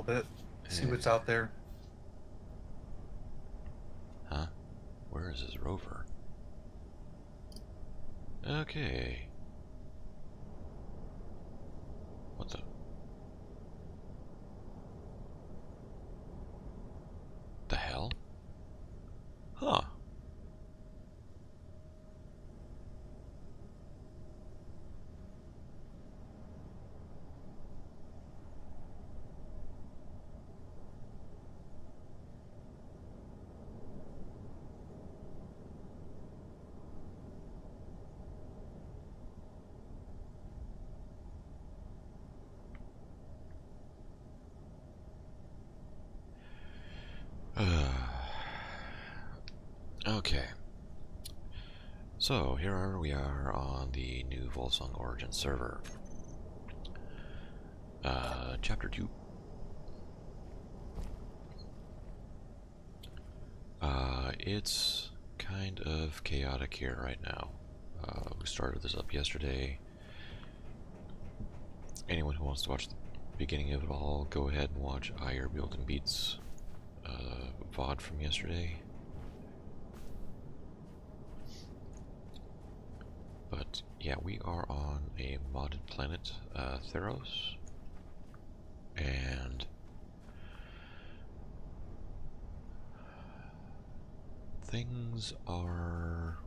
bit. See Eh, what's out there. huh? Where is his rover? Okay. What the hell? Huh. Okay. So here we are on the new Volsung Origin server. Chapter 2. It's kind of chaotic here right now. We started this up yesterday. Anyone who wants to watch the beginning of it all, go ahead and watch Iyer Build and Beats VOD from yesterday. But yeah, we are on a modded planet, Theros, and things are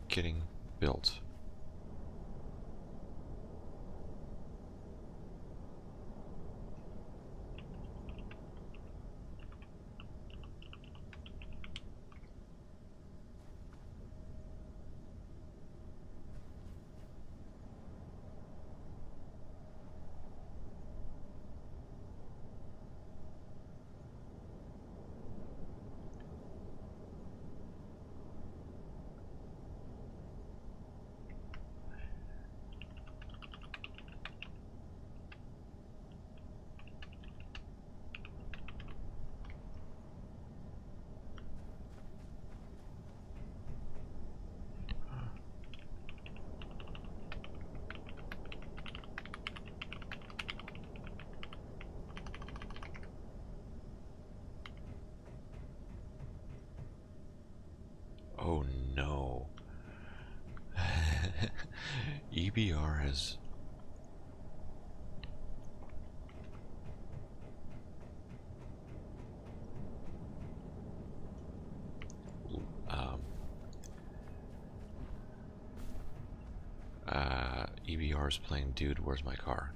getting built. Oh no. EBR has um, EBR is playing Dude, Where's My Car?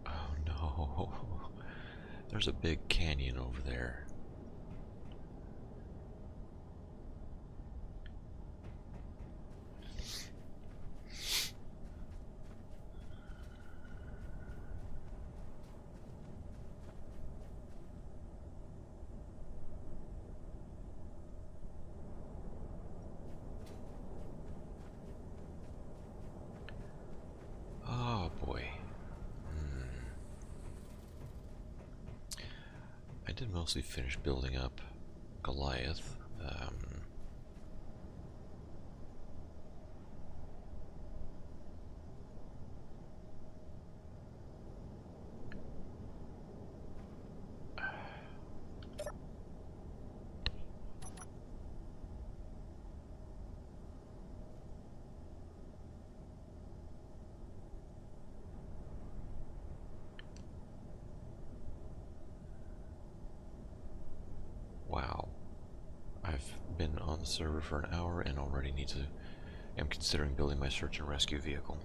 Oh no. There's a big canyon over there. Oh boy. I did mostly finish building up Goliath. Wow. I've been on the server for an hour and already am considering building my search and rescue vehicle.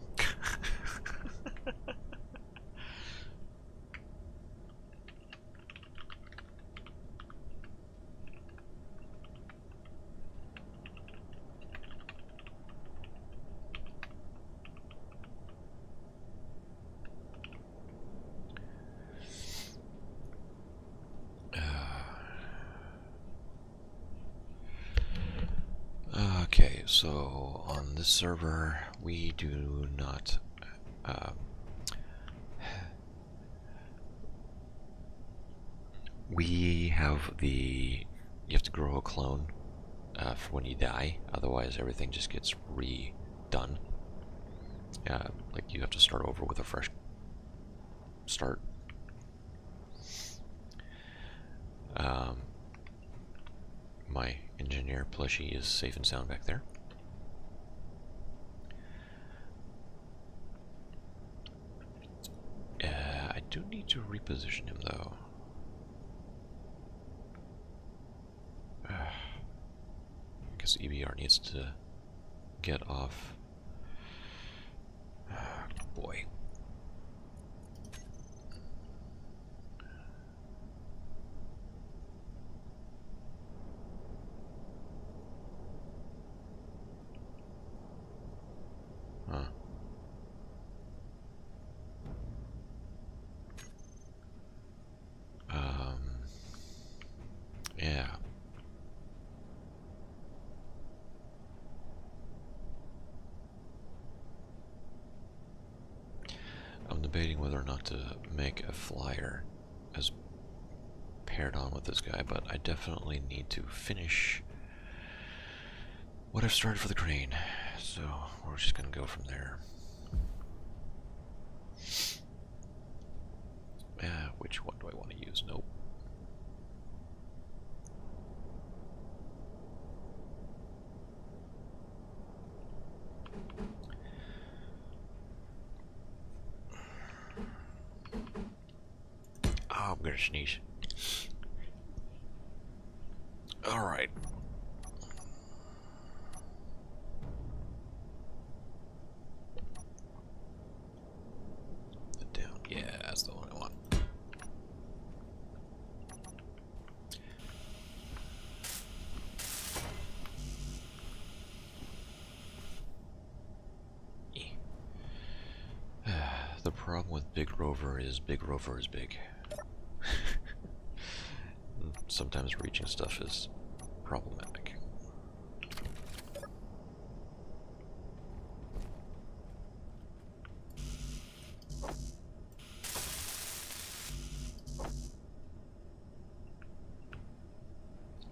so on this server, we do not. We have the. You have to grow a clone for when you die, otherwise, everything just gets redone. Like you have to start over with a fresh start. My engineer plushie is safe and sound back there. I do need to reposition him though. I guess EBR needs to get off. Boy. Huh. Yeah. I'm debating whether or not to make a flyer as paired on with this guy, but I definitely need to finish what I've started for the crane. So we're just gonna go from there. Which one do I want to use? Nope. Oh, I'm gonna sneeze. Alright. Down. Yeah, that's the one I want. The problem with Big Rover is big. Sometimes reaching stuff is problematic.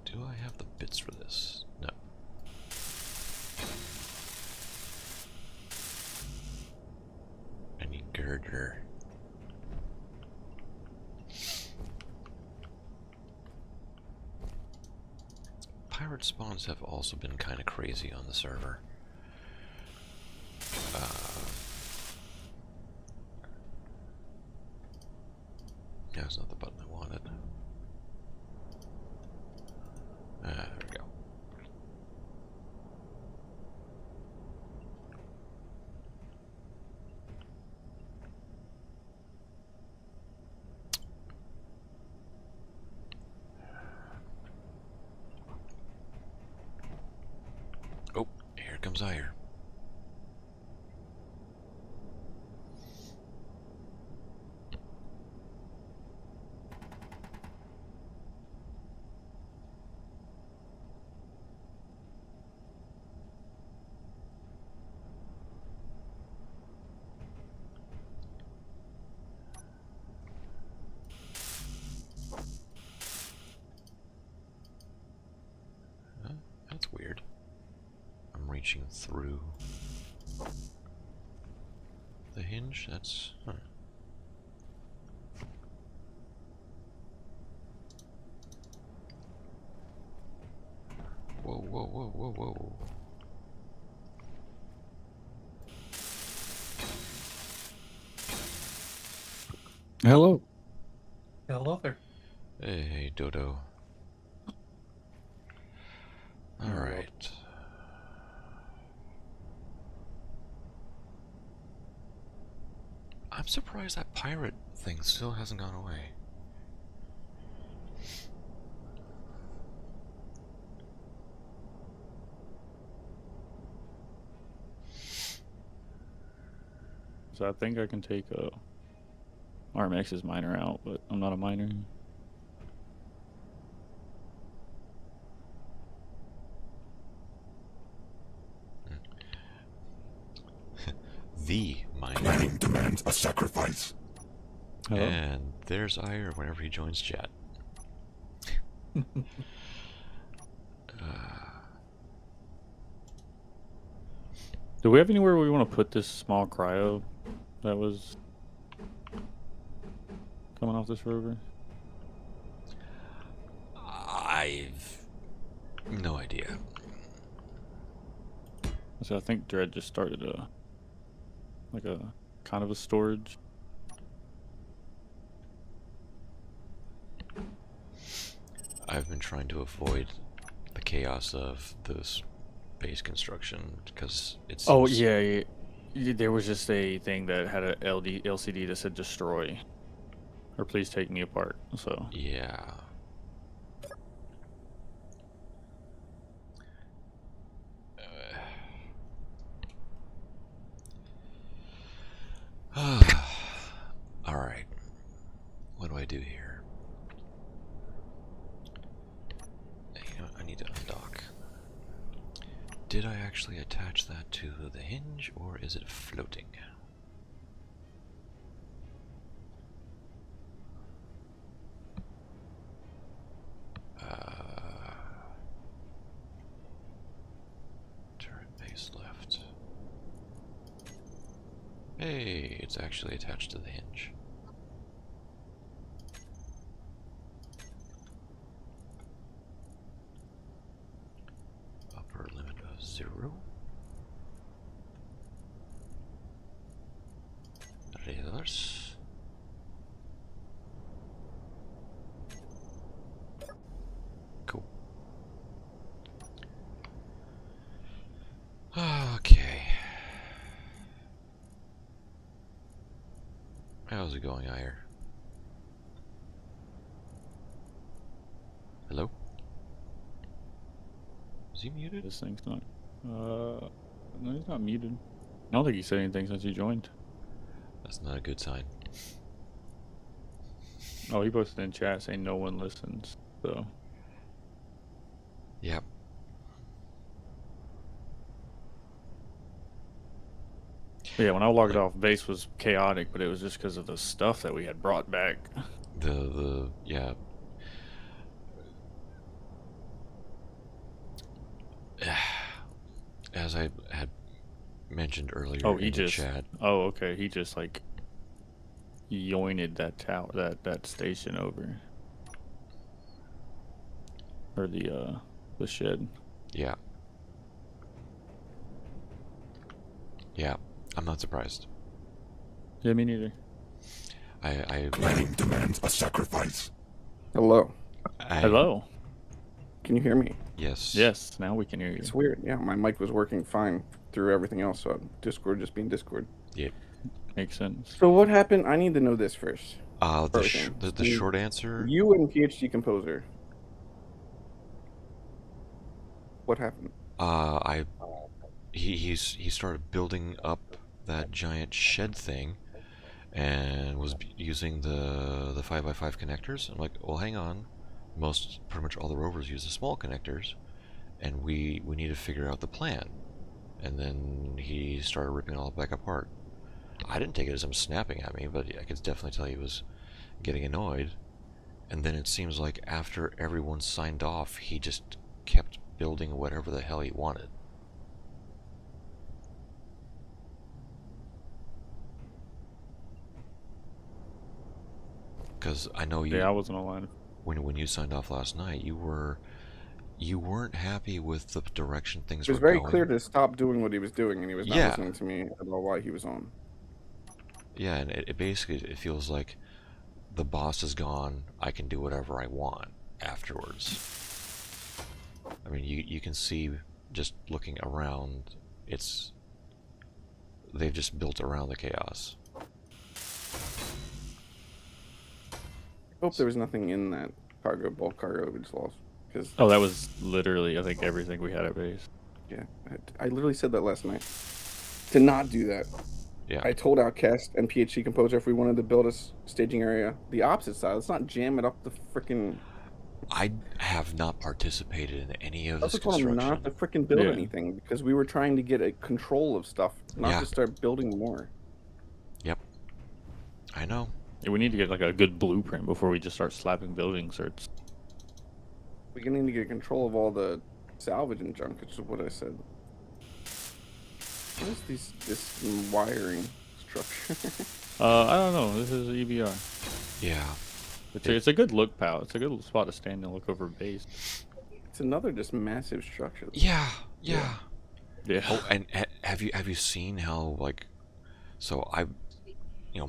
Do I have the bits for this? No. I need girder. Pirate spawns have also been kind of crazy on the server. That's not the button I wanted. There we go. Oh, here comes Ire. That's weird. I'm reaching through the hinge. That's whoa. Hello. Hello there. Hey, Dodo. Alright. I'm surprised that pirate thing still hasn't gone away. So I think I can take RMX's miner out, but I'm not a miner. the miner. Mining demands a sacrifice. Hello? And there's Ire whenever he joins chat. Do we have anywhere we want to put this small cryo that was coming off this rover? I've no idea. So I think Dread just started a kind of a storage. I've been trying to avoid the chaos of this base construction because it's. Oh yeah. There was just a thing that had a LCD that said destroy, or please take me apart. So Yeah. All right. What do I do here? You know, I need to undock. Did I actually attach that to the hinge, or is it floating? Turret base left. Hey, it's actually attached to the hinge. Upper limit of 0. Reverse. Cool. Okay. How's it going, Ire? Hello? Is he muted? this thing's not. No, he's not muted. I don't think he said anything since he joined. That's not a good sign. Oh, he posted in chat saying no one listens. So Yep. yeah, when I logged off, base was chaotic, but it was just because of the stuff that we had brought back. Yeah. As I had mentioned earlier Oh, he in the just. chat, Oh, okay. He just like yointed that tower, that station over, or the shed. yeah. Yeah, I'm not surprised. Yeah, me neither. Mining demands a sacrifice. Hello. Hello. Can you hear me? Yes. Yes, now we can hear you. It's weird. Yeah, my mic was working fine through everything else, so Discord just being Discord. Yeah. Makes sense. So what happened? I need to know this first. The short answer. You and PhD Composer. What happened? He started building up that giant shed thing, and was using the 5x5 connectors. I'm like, well, hang on. Pretty much all the rovers use the small connectors, and we need to figure out the plan. And then he started ripping it all back apart. I didn't take it as him snapping at me, but I could definitely tell he was getting annoyed. And then it seems like after everyone signed off, he just kept building whatever the hell he wanted. Because I know you. Yeah, I wasn't online. When you signed off last night, you weren't happy with the direction things It was were very going. clear to stop doing what he was doing, and he was not Yeah. listening to me about why he was on. Yeah, and it basically it feels like the boss is gone. I can do whatever I want afterwards. I mean, you can see just looking around. They've just built around the chaos. I hope there was nothing in that bulk cargo we just lost. Cause, Oh, that was literally, I think, everything we had at base. yeah, I literally said that last night. To not do that. Yeah. I told Outcast and PhD Composer if we wanted to build a staging area the opposite side, let's not jam it up the freaking I have not participated in any of I this also told him construction. not to freaking build Yeah. anything because we were trying to get a control of stuff, not Yeah. to start building more. Yep. I know. Yeah, we need to get like a good blueprint before we just start slapping building certs. We're gonna need to get control of all the salvage and junk, which is what I said. What is this wiring structure? I don't know. This is EBR. Yeah. It's a good look, pal. It's a good spot to stand and look over base. It's another just massive structure. Yeah. Yeah. Yeah. Oh, and have you seen how, like, so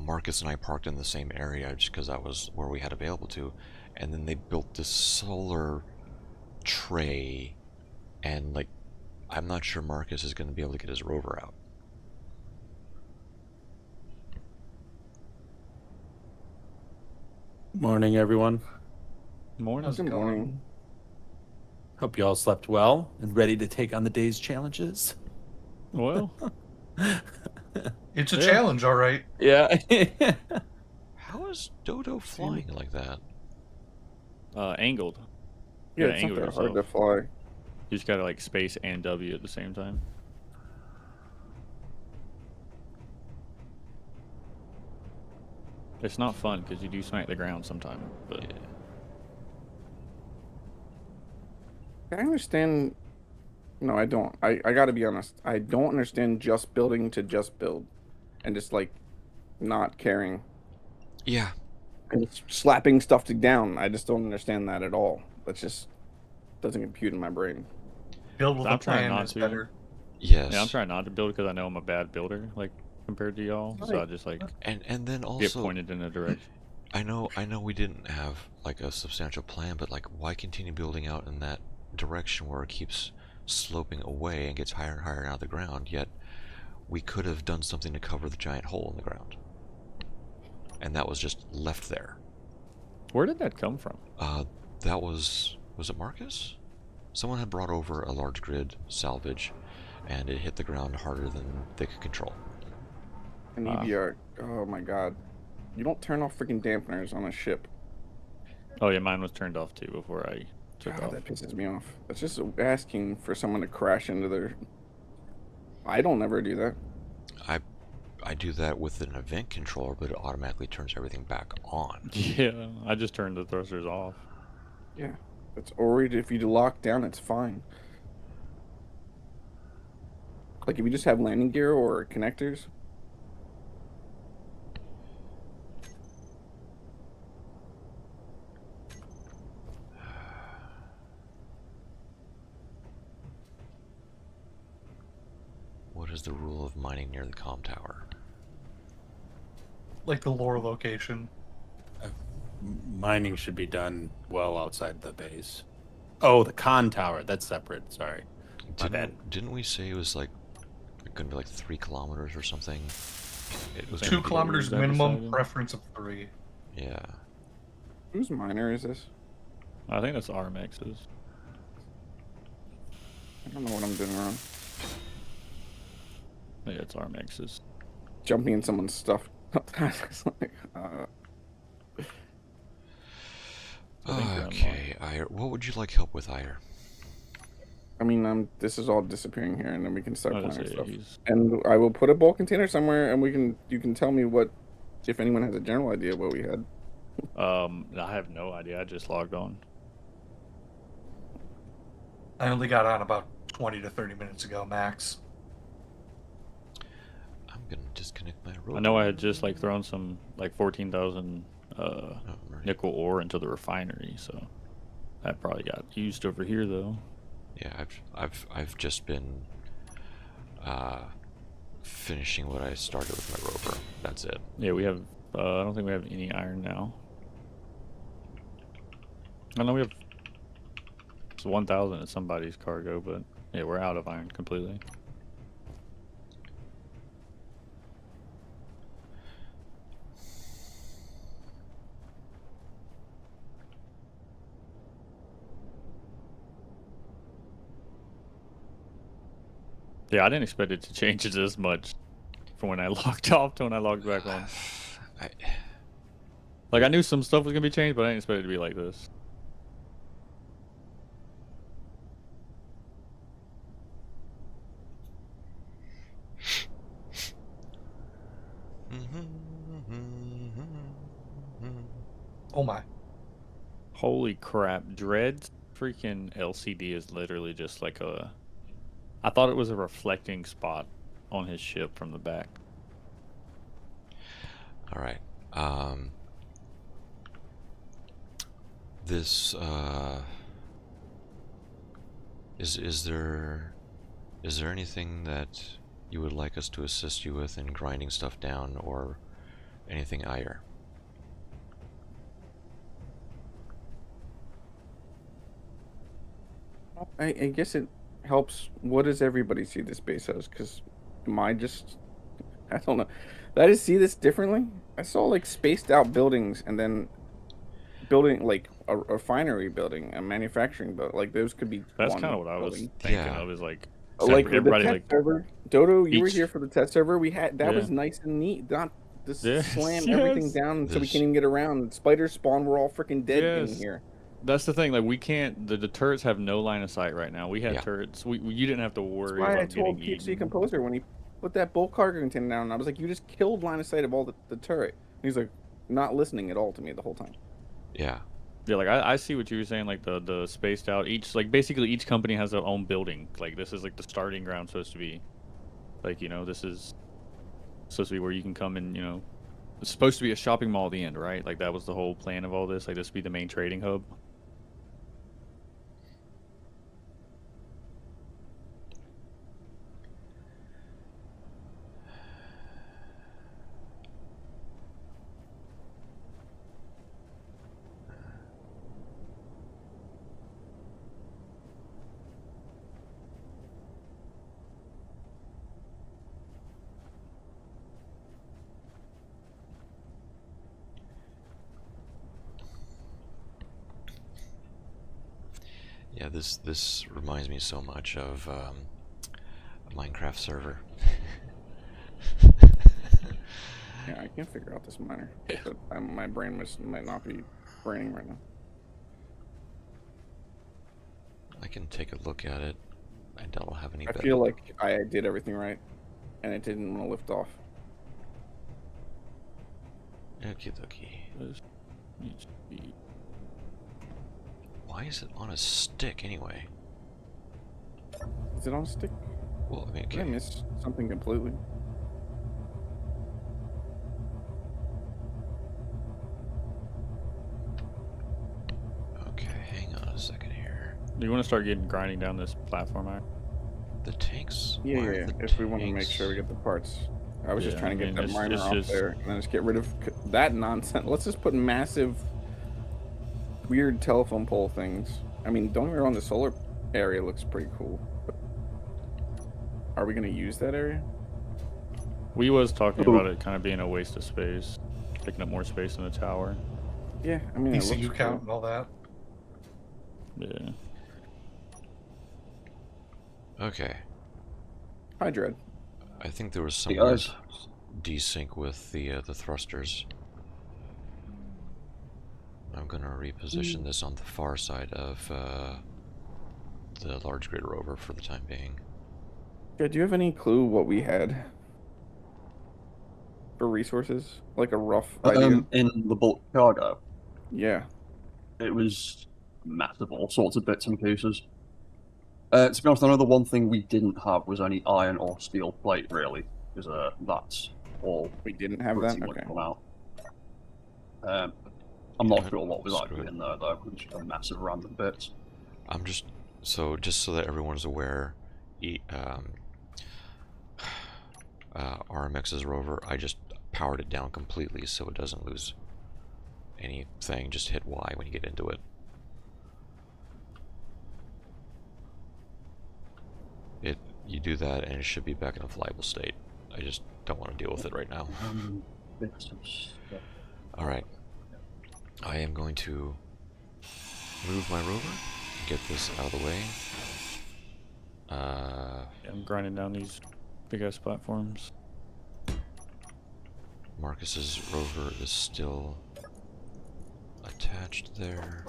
Marcus and I parked in the same area just because that was where we had available to, and then they built this solar tray, and like, I'm not sure Marcus is going to be able to get his rover out. Morning, everyone. Morning. How's it Good going? morning. Hope you all slept well and ready to take on the day's challenges. Well, It's a Yeah. challenge, all right. Yeah. How is Dodo flying like that? angled. Yeah, Yeah, it's not angle that hard to yourself. fly. You just gotta like space and W at the same time. It's not fun because you do smack the ground sometimes, but Yeah. I understand. No, I don't. I gotta be honest. I don't understand just building to just build, and just like not caring Yeah. and slapping stuff down. I just don't understand that at all. That just doesn't compute in my brain. Build with I'm a trying plan not is to. better. Yes. yeah, I'm trying not to build because I know I'm a bad builder, like compared to y'all. So I just like And then get also, pointed in a direction. I know we didn't have like a substantial plan, but like, why continue building out in that direction where it keeps sloping away and gets higher and higher out of the ground? Yet we could have done something to cover the giant hole in the ground, and that was just left there. Where did that come from? That was it Marcus? Someone had brought over a large grid salvage, and it hit the ground harder than they could control. And EBR. Oh my god. You don't turn off freaking dampeners on a ship. Oh yeah, mine was turned off too before I took God, off. that pisses me off. That's just asking for someone to crash into their. I don't ever do that. I do that with an event controller, but it automatically turns everything back on. Yeah, I just turned the thrusters off. Yeah, that's already. If you lock down, it's fine. Like if you just have landing gear or connectors. What is the rule of mining near the comm tower? Like the lore location. Mining should be done well outside the base. Oh, the con tower. That's separate. Sorry. My bad. Didn't we say it was like going to be like 3 kilometers or something? It was 2 gonna be- kilometers that minimum, decided? preference of 3. Yeah. Whose miner is this? I think that's RMX's. I don't know what I'm doing wrong. Yeah, it's RMX's. Jumping in someone's stuff. It's like, I think you're Okay, Ire. What would you like help with, Ire? I mean, this is all disappearing here, and then we can start I playing was our gonna stuff. say, he's- And I will put a bulk container somewhere, and you can tell me what, if anyone has a general idea of what we had. I have no idea. I just logged on. I only got on about 20 to 30 minutes ago, max. I'm gonna disconnect my rope. I know I had just like thrown some like 14,000 Oh, right. nickel ore into the refinery, so that probably got used over here though. Yeah, I've just been finishing what I started with my rover. That's it. Yeah, we have. I don't think we have any iron now. I know we have. It's 1,000 at somebody's cargo, but yeah, we're out of iron completely. Yeah, I didn't expect it to change this much from when I logged off to when I logged back on. I, Like, I knew some stuff was gonna be changed, but I didn't expect it to be like this. Oh my. Holy crap. Dread's freaking LCD is literally just like a... I thought it was a reflecting spot on his ship from the back. All right. This is there anything that you would like us to assist you with in grinding stuff down or anything higher? I guess it helps. What does everybody see this base as? Because my just, I don't know. Did I just see this differently? I saw like spaced out buildings and then building like a refinery building, a manufacturing building. Like those could be That's one kind of what I was building. thinking Yeah. of, is like Like separate, the everybody test like server. Dodo, you were each... here for the test server. We had that Yeah. was nice and neat. Not just Yes, slam everything yes. down so we This- can't even get around. Spiders spawn. We're all freaking dead in Yes. here. That's the thing. Like we can't. The turrets have no line of sight right now. We had Yeah. turrets. You didn't have to That's worry why I about told getting PhD eaten. Composer when he put that bulk cargo container down. I was like, you just killed line of sight of all the turret. And he's like, not listening at all to me the whole time. Yeah. Yeah, like I see what you were saying. Like the spaced out. Basically each company has their own building. Like this is like the starting ground supposed to be. Like this is supposed to be where you can come and it's supposed to be a shopping mall at the end, right? Like that was the whole plan of all this. Like this would be the main trading hub. Yeah, this reminds me so much of a Minecraft server. Yeah, I can't figure out this miner. But my brain might not be braining right now. I can take a look at it. I don't have any I better. feel like I did everything right, and it didn't want to lift off. Okie dokie. This needs to be... Why is it on a stick anyway? Is it on a stick? Well, I mean, Did I okay. miss something completely? Okay, hang on a second here. Do you want to start grinding down this platform? Aaron? The tanks? Yeah, Why yeah. are the If we want to make tanks- sure we get the parts. I was just Yeah, trying to I get mean, that it's- miner it's off just- there, and then just get rid of that nonsense. Let's just put massive, weird telephone pole things. I mean, don't get me wrong, the solar area looks pretty cool. But are we going to use that area? We was talking about it kind of being a waste of space, taking up more space in the tower. Yeah, I mean, it ECU looks count cool. and all that. Yeah. Okay. Hi, Dread. I think there was some Hey, guys. desync with the thrusters. I'm gonna reposition this on the far side of the large grid rover for the time being. Yeah, do you have any clue what we had for resources? Like a rough idea? In the bulk cargo, Yeah. it was massive, all sorts of bits and pieces. To be honest, I know the one thing we didn't have was any iron or steel plate, really, because that's all We didn't have pretty that? much Okay. gone out. I'm not Yeah, sure what was screw actually it. in there, though. It was just a massive random bits. I'm just so that everyone's aware, RMX's rover, I just powered it down completely so it doesn't lose anything. Just hit Y when you get into it. You do that and it should be back in a flyable state. I just don't want to deal with it right now. Bits of stuff. Alright. I am going to move my rover, get this out of the way. Yeah, I'm grinding down these big ass platforms. Marcus's rover is still attached there.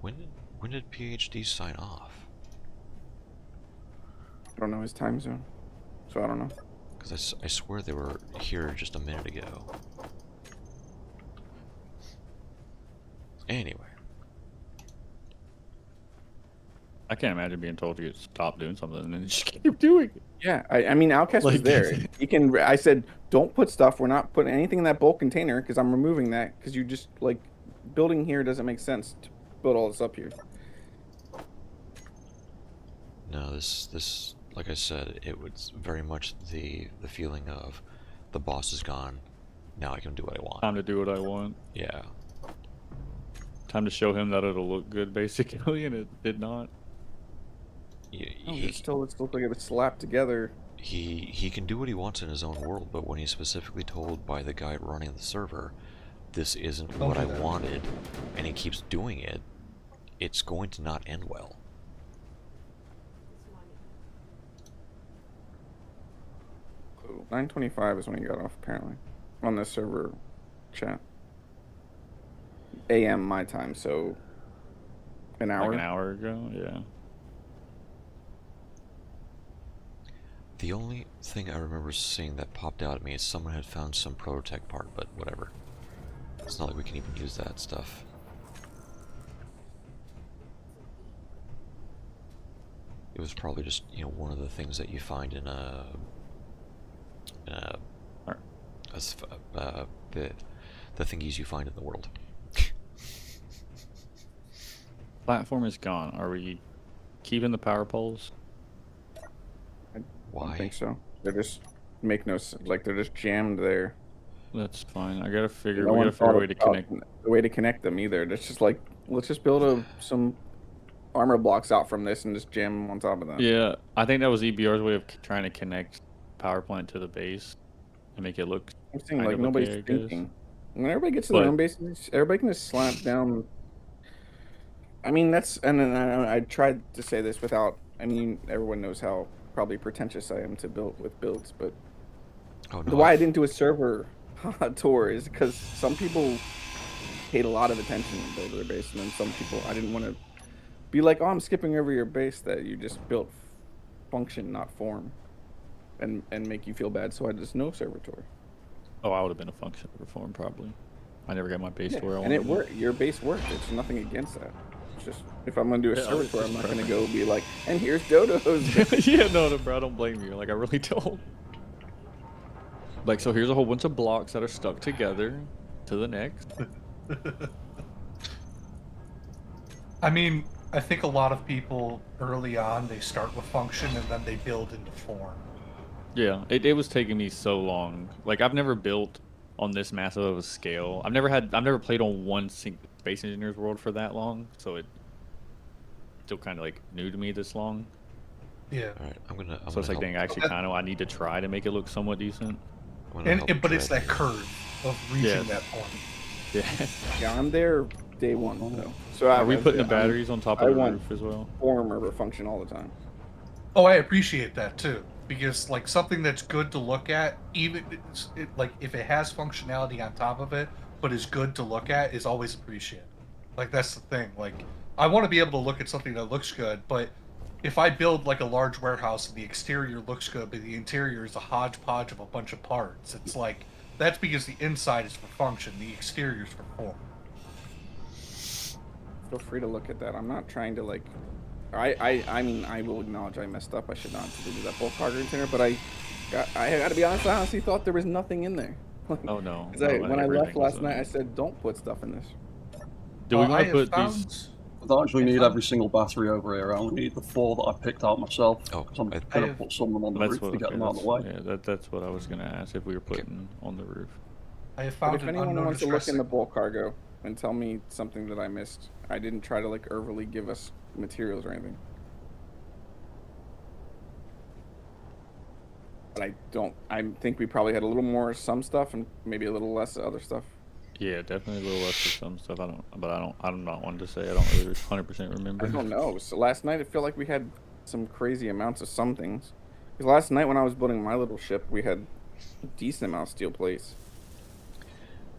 when did PhD sign off? I don't know his time zone, so I don't know. Because I swear they were here just a minute ago. Anyway. I can't imagine being told to stop doing something and then just keep doing it. Yeah, I mean, Outcast was Like- there. He can. I said, don't put stuff. We're not putting anything in that bulk container because I'm removing that because you just like building here doesn't make sense to build all this up here. No, this like I said, it was very much the feeling of the boss is gone. Now I can do what I want. Time to do what I want. Yeah. Time to show him that it'll look good, basically, and it did not. It still looks like it was slapped together. He can do what he wants in his own world, but when he's specifically told by the guy running the server, this isn't what I wanted, and he keeps doing it, it's going to not end well. Oh, 9:25 is when he got off, apparently, on the server chat. AM my time, so an hour. Like an hour ago, yeah. The only thing I remember seeing that popped out at me is someone had found some prototype part, but whatever. It's not like we can even use that stuff. It was probably just, you know, one of the things that you find in the thingies you find in the world. Platform is gone. Are we keeping the power poles? I Why? don't think so. They're just make no like they're just jammed there. That's fine. I gotta figure. No We one gotta figure a thought way to about connect. the way to connect them either. It's just like let's just build some armor blocks out from this and just jam them on top of that. Yeah, I think that was EBR's way of trying to connect power plant to the base and make it look. I'm saying kind like of nobody's okay, I guess. thinking. When everybody gets to their But- own bases, everybody can just slap down. I mean that's and then I tried to say this without. I mean everyone knows how probably pretentious I am to build with builds, but Oh the no. why I didn't do a server tour is because some people paid a lot of attention to build their base, and then some people I didn't want to be like, oh, I'm skipping over your base that you just built function, not form, and make you feel bad. So I just no server tour. Oh, I would have been a function reform probably. I never got my base Yeah, to where I and it wanted. worked. Your base worked. It's nothing against that. It's just if I'm gonna do a Yeah, server it's tour, just I'm not gonna preference. go be like, and here's Dodo's. Yeah, no, bro, I don't blame you. Like, I really don't. Like, so here's a whole bunch of blocks that are stuck together to the next. I mean, I think a lot of people early on they start with function and then they build into form. Yeah, it was taking me so long. Like, I've never built on this massive of a scale. I've never played on one Space Engineer's World for that long, so it's still kind of like new to me this long. Yeah, Alright, I'm gonna So it's like, help, dang, actually, kind of, I need to try to make it look somewhat decent. I'm gonna help but it's drag that you. curve of reaching Yeah. that point. Yeah. Yeah, I'm there day one though. So Are we putting the I'm batteries on top I of the want- roof as well? form over function all the time. Oh, I appreciate that too, because like something that's good to look at, even like if it has functionality on top of it, but is good to look at, is always appreciated. Like that's the thing. Like I want to be able to look at something that looks good, but if I build like a large warehouse and the exterior looks good, but the interior is a hodgepodge of a bunch of parts, it's like that's because the inside is for function, the exterior is for form. Feel free to look at that. I'm not trying to like. I mean I will acknowledge I messed up. I should not have do that bulk cargo container, but I got to be honest. I honestly thought there was nothing in there. Oh, no. 'Cause No, when I left everything was last in night, there. I said don't put stuff in this. Do we I want to have put found- these... I don't actually I need found- every single battery over here. I only need the 4 that I picked out myself. Oh, 'Cause I'm I gonna have- put some of them on the That's roof what, to get okay, them out of the way. yeah, that's what I was going to ask, if we were putting on the roof. I have But found if an anyone unknown wants to look in distressing. the bulk cargo and tell me something that I missed, I didn't try to like overly give us materials or anything. But I don't. I think we probably had a little more some stuff and maybe a little less other stuff. Yeah, definitely a little less for some stuff. I'm not one to say. I don't really 100% remember. I don't know. So last night, I feel like we had some crazy amounts of some things. Because last night when I was building my little ship, we had a decent amount of steel plates.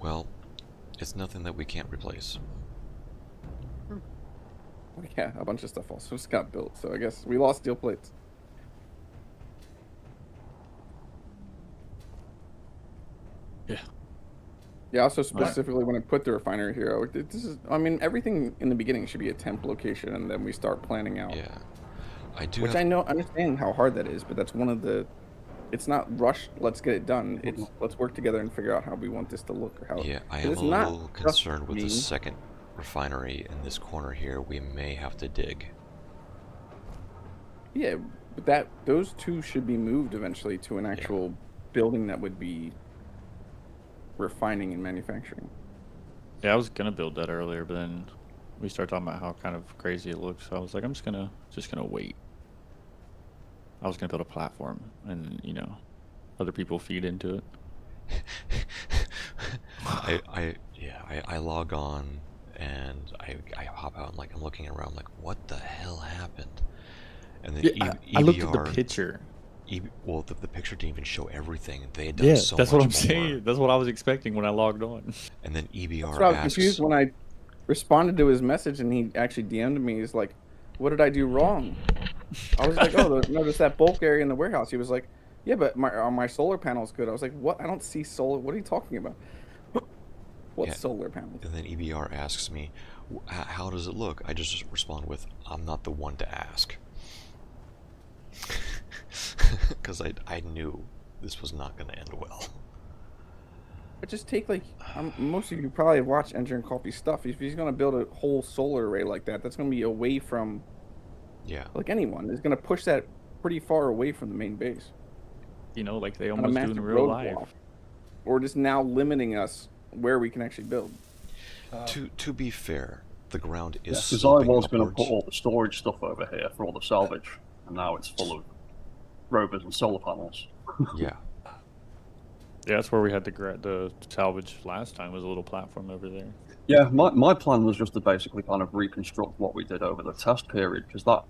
Well, it's nothing that we can't replace. Yeah, a bunch of stuff also just got built, so I guess we lost steel plates. Yeah. Yeah, also specifically when I put the refinery here, this is, I mean, everything in the beginning should be a temp location, and then we start planning out. Yeah. I do Which have... I know, understand how hard that is, but that's one of the, it's not rush, let's get it done. It's let's work together and figure out how we want this to look, or how. Yeah, I 'cause am it's a not little just concerned with the me. second refinery in this corner here. We may have to dig. Yeah, but those two should be moved eventually to an actual building that would be refining and manufacturing. Yeah, I was gonna build that earlier, but then we started talking about how kind of crazy it looks. So I was like, I'm just gonna wait. I was gonna build a platform, and other people feed into it. I log on and I hop out and like I'm looking around like what the hell happened, and then I looked at the picture. Well, the picture didn't even show everything. They had done so much that's what I'm more. saying. That's what I was expecting when I logged on. And then EBR That's why I was asks, confused when I responded to his message and he actually DM'd me. He's like, "What did I do wrong?" I was like, "Oh, notice that bulk area in the warehouse." He was like, "Yeah, but my solar panel's good." I was like, "What? I don't see solar. What are you talking about? What solar panels?" And then EBR asks me, "How does it look?" I just respond with, "I'm not the one to ask." Because I knew this was not going to end well. But just take like most of you probably have watched Engine Coffee stuff. If he's gonna build a whole solar array like that, that's gonna be away from like anyone. Is gonna push that pretty far away from the main base. Like they On a almost do in massive real roadblock. life. Or just now limiting us where we can actually build. To be fair, the ground is Because I sloping was going to upwards. put all the storage stuff over here for all the salvage, and now it's full of rovers and solar panels. Yeah. Yeah, that's where we had the salvage last time. Was a little platform over there. Yeah, my plan was just to basically kind of reconstruct what we did over the test period, because that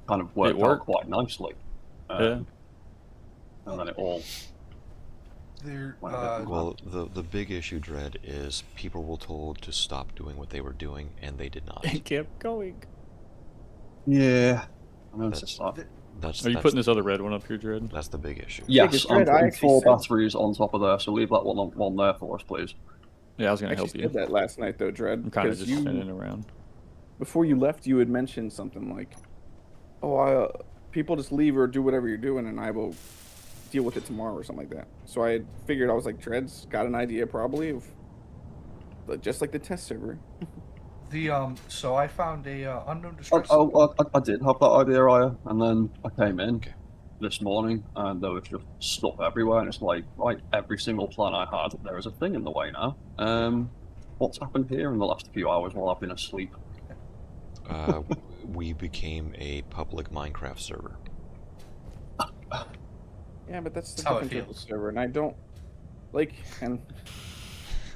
kind of worked out worked. quite nicely. Yeah. And then it all... Well, the big issue, Dread, is people were told to stop doing what they were doing, and they did not. It kept going. Yeah. I noticed that. Are you putting this other red one up here, Dread? That's the big issue. Yes, I'm Dread, I putting actually 4 said- batteries on top of there, so leave that one there for us, please. Yeah, I was I gonna help actually you. said that last night though, Dread. I'm kind of because just spinning around. Before you left, you had mentioned something like, "Oh, people just leave or do whatever you're doing, and I will deal with it tomorrow," or something like that. So I had figured, I was like, Dread's got an idea probably of, just like the test server. So I found a unknown distress. I did have that idea, Aya, and then I came in this morning, and there was just stuff everywhere, and it's like, right, every single plan I had, there is a thing in the way now. What's happened here in the last few hours while I've been asleep? We became a public Minecraft server. Yeah, but that's the how it different type of feels. server, and I don't like. And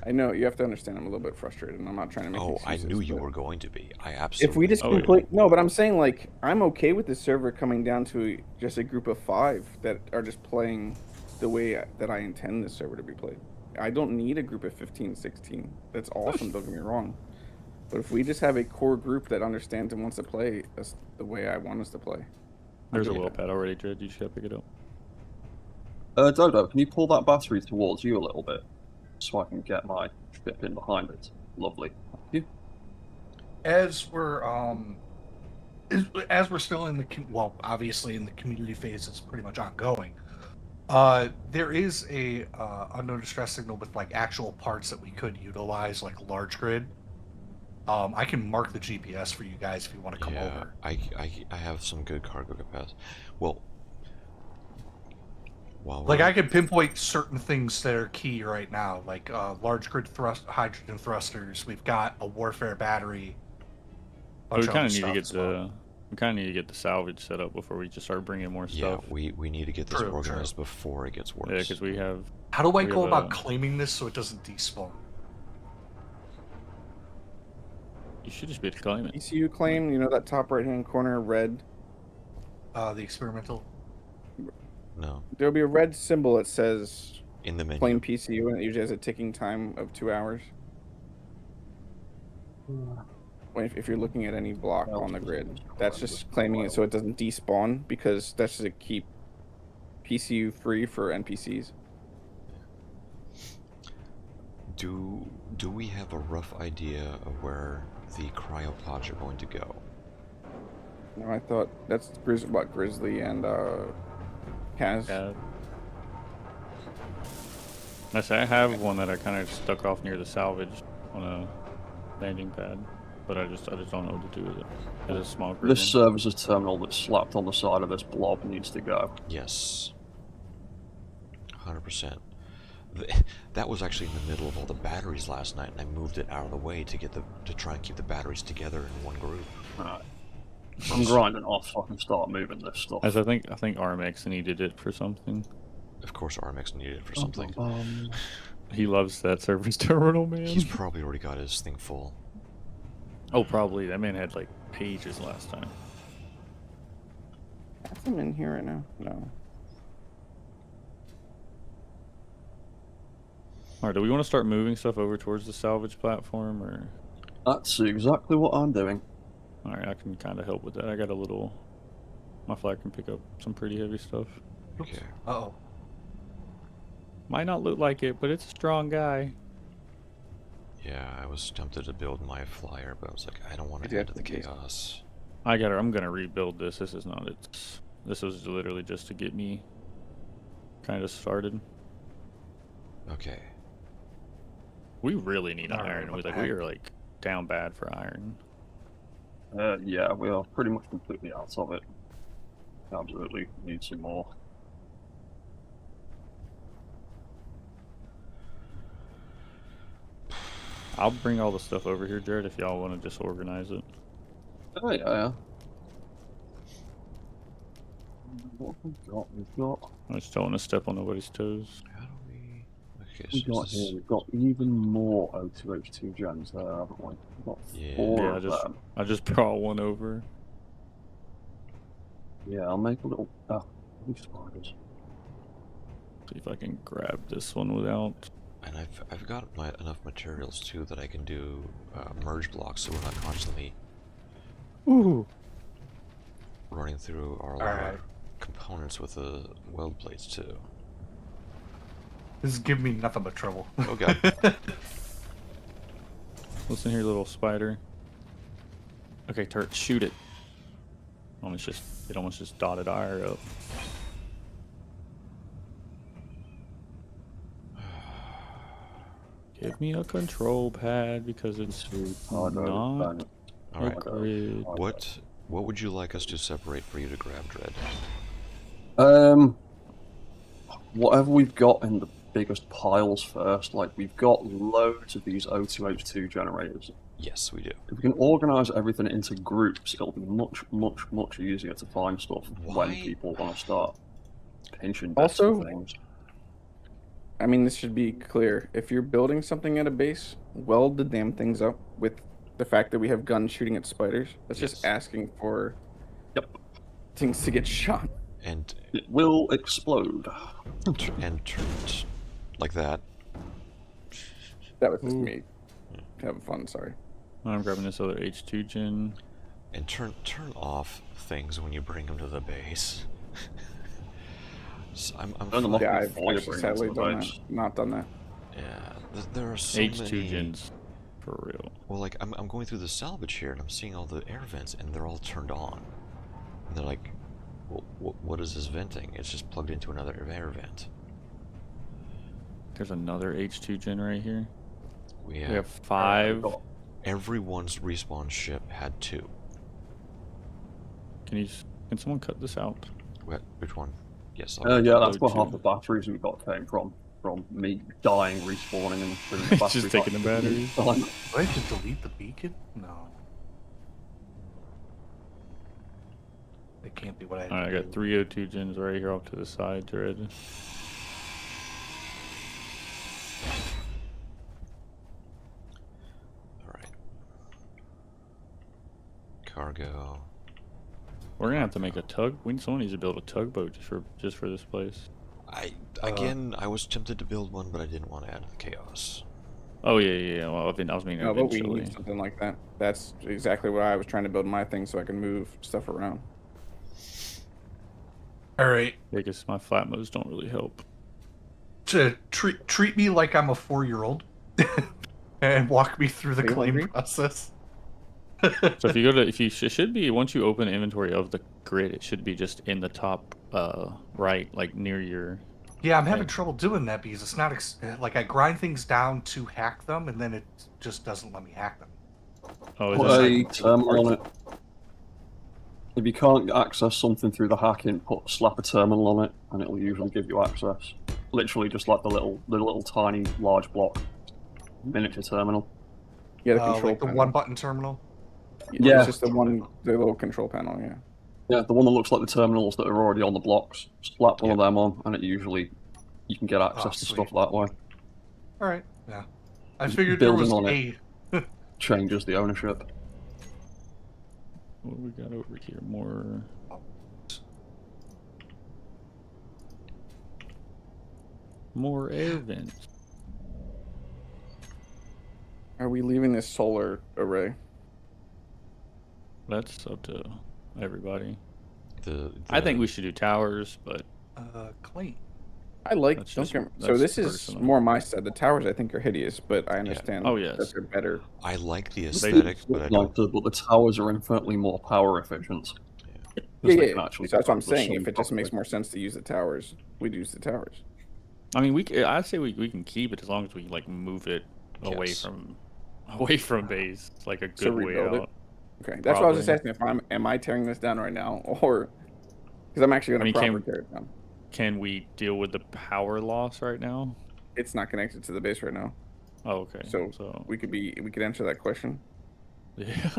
I know you have to understand, I'm a little bit frustrated, and I'm not trying to make. Oh, I excuses, knew you but were going to be. I absolutely. If we just Oh, yeah. complete no, but I'm saying like I'm okay with this server coming down to just a group of 5 that are just playing the way that I intend this server to be played. I don't need a group of 15, 16. That's awesome. Don't get me wrong. But if we just have a core group that understands and wants to play, that's the way I want us to play. There's a Yeah. wheel pad already, Dread. You should have pick it up. Dodo, can you pull that battery towards you a little bit, so I can get my ship in behind it? Lovely. Thank you. As we're still in the obviously in the community phase, it's pretty much ongoing. There is a unknown distress signal with like actual parts that we could utilize, like large grid. I can mark the GPS for you guys if you want to come over. I have some good cargo capacity. Well, Like I can pinpoint certain things that are key right now, like large grid hydrogen thrusters. We've got a warfare battery. But we bunch of kind other of need to stuff get as well. the salvage set up before we just start bringing more yeah, stuff. we need to get this True, organized before it gets worse. Yeah, because we have. How do I we go have about a- claiming this so it doesn't despawn? You should just be able to claim it. ECU claim, you know that top right hand corner, red. The experimental. No, There'll be a red symbol that says in the menu. claim PCU, and it usually has a ticking time of 2 hours. if you're looking at any block Yeah, on the I'll grid, just that's grab just this claiming it file. so it doesn't despawn, because that's to keep PCU free for NPCs. Do we have a rough idea of where the cryopods are going to go? No, I thought that's Grizzly and Kaz. Yeah. I say I have one that I kind of stuck off near the salvage on a landing pad, but I just don't know what to do with it. It's a small grid This one. services terminal that's slapped on the side of this blob needs to go. Yes. 100%. That was actually in the middle of all the batteries last night, and I moved it out of the way to try and keep the batteries together in one group. Alright. I'm grinding off so I can start moving this stuff. As I think RMX needed it for something. Of course, RMX needed it for something. He loves that service terminal, man. He's probably already got his thing full. Oh, probably. That man had like pages last time. Have them in here right now? No. Alright, do we want to start moving stuff over towards the salvage platform, or? That's exactly what I'm doing. Alright, I can kind of help with that. I got a little... My flag can pick up some pretty heavy stuff. Okay. Uh-oh. Might not look like it, but it's a strong guy. Yeah, I was tempted to build my flyer, but I was like, I don't want Did to you add to have the to use- chaos. I'm gonna rebuild this. This is not it. This was literally just to get me kind of started. Okay. We really need Alright, iron. what the We heck? are like down bad for iron. Yeah, we are pretty much completely out of it. Absolutely need some more. I'll bring all the stuff over here, Jared, if y'all want to just organize it. Oh yeah. What have we got? We've got I just don't want to step on nobody's toes. How do we... Okay, we so got this here. is... We've got even more O2H2 gens there, haven't we? We've got Yeah. four Yeah, of them. I just brought one over. Yeah, I'll make a little. These spiders. See if I can grab this one without. And I've got enough materials too that I can do merge blocks, so we're not constantly Ooh. running through our Alright. components with the weld plates too. This is giving me nothing but trouble. Oh god. Listen here, little spider. Okay, Turt, shoot it. It almost just dotted our up. Give me a control pad because it's Oh, not no, All right. grid. What would you like us to separate for you to grab, Dread? Whatever we've got in the biggest piles first. Like we've got loads of these O2H2 generators. Yes, we do. If we can organize everything into groups, it'll be much easier to find stuff when Why? people want to start pinching bits Also- and things. I mean, this should be clear. If you're building something at a base, weld the damn things up with the fact that we have guns shooting at spiders. That's just Yes. asking for Yep. things to get shot. And It will explode. turn like that. That was just Ooh. me having fun, sorry. I'm grabbing this other H2 gen. And turn off things when you bring them to the base. So I'm Turn them off Yeah, before I've you actually bring them sadly to the done base. that. Not done that. Yeah, there are so H2 many. gens. For real. Well, like I'm going through the salvage here, and I'm seeing all the air vents, and they're all turned on. And they're like, what is this venting? It's just plugged into another air vent. There's another H2 gen right here. We We have have 5. got- everyone's respawn ship had 2. Can someone cut this out? Which one? Yes. Yeah, that's where load half two. the batteries we got came from. From me dying, respawning, and putting the batteries Just taking the back. batteries. Do I have to delete the beacon? No. It can't be what I had Alright, I to got do. 3 O2 gens right here off to the side, Jared. All right. Cargo. We're gonna have to make a tug. Someone needs to build a tugboat just for this place. I was tempted to build one, but I didn't want to add to the chaos. Oh yeah. Well, I was meaning No, but we eventually. need something like that. That's exactly what I was trying to build my thing so I can move stuff around. All right. Because my flat modes don't really help. To treat me like I'm a 4-year-old and walk me through the Are you claim hungry? process. So if you go to, it should be, once you open inventory of the grid, it should be just in the top right, like near your. Yeah, I'm having Okay. trouble doing that because it's not like I grind things down to hack them, and then it just doesn't let me hack them. Oh, is Put this a like terminal on it. If you can't access something through the hacking, slap a terminal on it, and it'll usually give you access. Literally, just like the little tiny large block miniature terminal. Yeah, the control like the panel. one-button terminal. Yeah, it's just the little control panel. Yeah. Yeah, the one that looks like the terminals that are already on the blocks. Slap one of them on, and you can get access to stuff Sweet. that way. All right. Yeah. I figured Building there was on it changes the ownership. what we got over here? More air vents. Are we leaving this solar array? That's up to everybody. The I think we should do towers, but clean. I like. That's Don't just- get me, so that's this is personal. more my side. The towers I think are hideous, but I understand Oh, yes. that they're better. I like the They- aesthetic, but I don't. But the towers are infinitely more power efficient. Yeah. Actually So that's what I'm get the saying. sun If it just makes properly. more sense to use the towers, we'd use the towers. I mean, I'd say we can keep it as long as we like move it away Yes. from base, like a So good way rebuild it? out. Okay, that's what I was just Probably. asking. Am I tearing this down right now, or because I'm actually going to I mean, proper tear it down? Can we deal with the power loss right now? It's not connected to the base right now, Oh, okay. so we could answer that question. Yeah.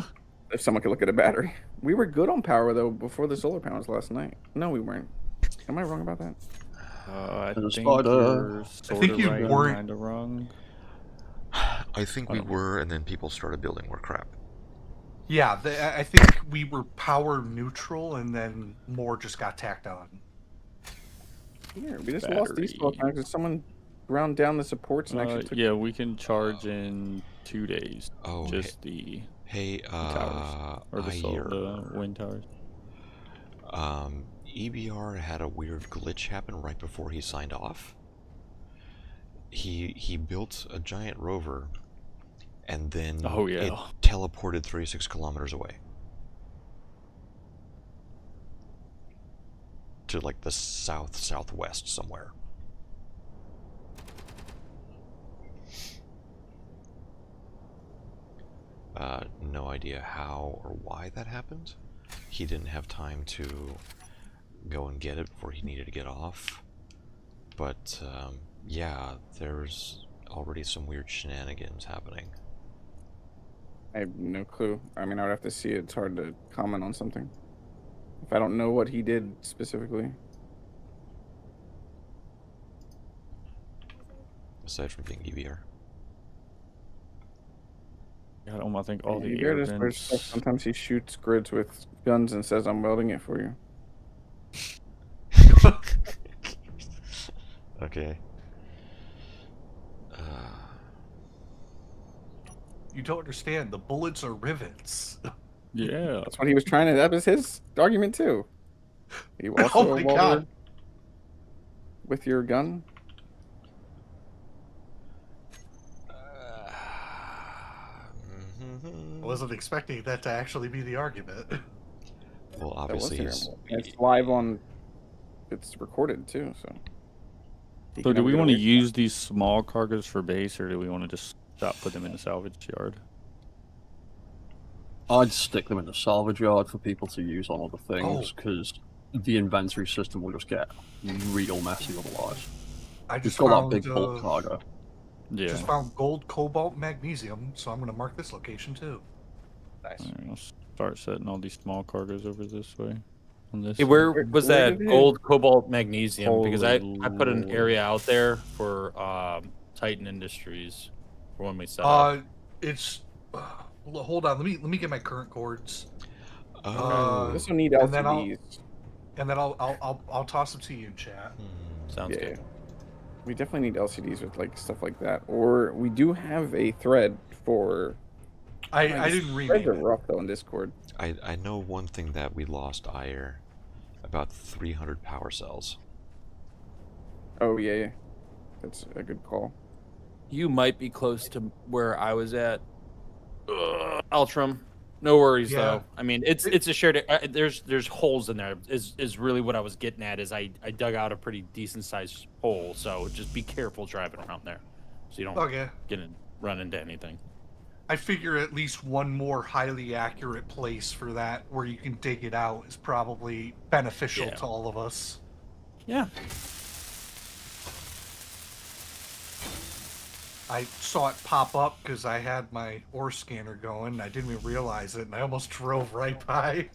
If someone could look at a battery, we were good on power though before the solar panels last night. No, we weren't. Am I wrong about that? I There's a think spider. you're I sort think of you right, weren't- kind of wrong. I think we Oh. were, and then people started building more crap. Yeah, I think we were power neutral, and then more just got tacked on. Yeah, we just lost these Battery. times because someone ground down the supports and actually took. Yeah, we can charge in 2 days. Oh, Just the hey, towers or the wind towers. EBR had a weird glitch happen right before he signed off. He built a giant rover, and then Oh, yeah. it teleported 36 kilometers away to like the southwest somewhere. No idea how or why that happened. He didn't have time to go and get it before he needed to get off. But yeah, there's already some weird shenanigans happening. I have no clue. I mean, I would have to see it. It's hard to comment on something if I don't know what he did specifically. Aside from being EBR. I think all the Bear air just wears stuff. vents. Sometimes he shoots grids with guns and says, "I'm welding it for you." Okay. You don't understand. The bullets are rivets. Yeah. That's what he was trying to. That was his argument too. You also Oh a my welder God. with your gun. I wasn't expecting that to actually be the argument. Well, That was obviously, terrible. And it's live on. It's recorded too, so. he So can do never we get want to away. use these small cargoes for base, or do we want to just put them in the salvage yard? I'd stick them in the salvage yard for people to use on other things, Oh. because the inventory system will just get real messy otherwise. I You've just got that found, big bulk cargo. Yeah. just found gold, cobalt, magnesium, so I'm going to mark this location too. Nice. Alright, I'll start setting all these small cargoes over this way. On this. Hey, where Where- was where that did it- gold, cobalt, magnesium? Because I Holy put an Lord. area out there for Titan Industries for when we set up. It's hold on. Let me get my current chords, oh, This will need and then I'll- LCDs. and then I'll toss them to you in chat. Sounds Yeah. good. We definitely need LCDs with like stuff like that. Or we do have a thread for. I the didn't threads rename are it. rough though in Discord. I know one thing that we lost ire, about 300 power cells. Oh yeah, that's a good call. You might be close to where I was at. Ultram. No worries Yeah. though. I mean, it's a shared. There's holes in there. Is really what I was getting at. Is I dug out a pretty decent sized hole. So just be careful driving around there, so you don't Okay. run into anything. I figure at least one more highly accurate place for that where you can dig it out is probably beneficial to all of us. Yeah. I saw it pop up because I had my ore scanner going. I didn't even realize it, and I almost drove right by.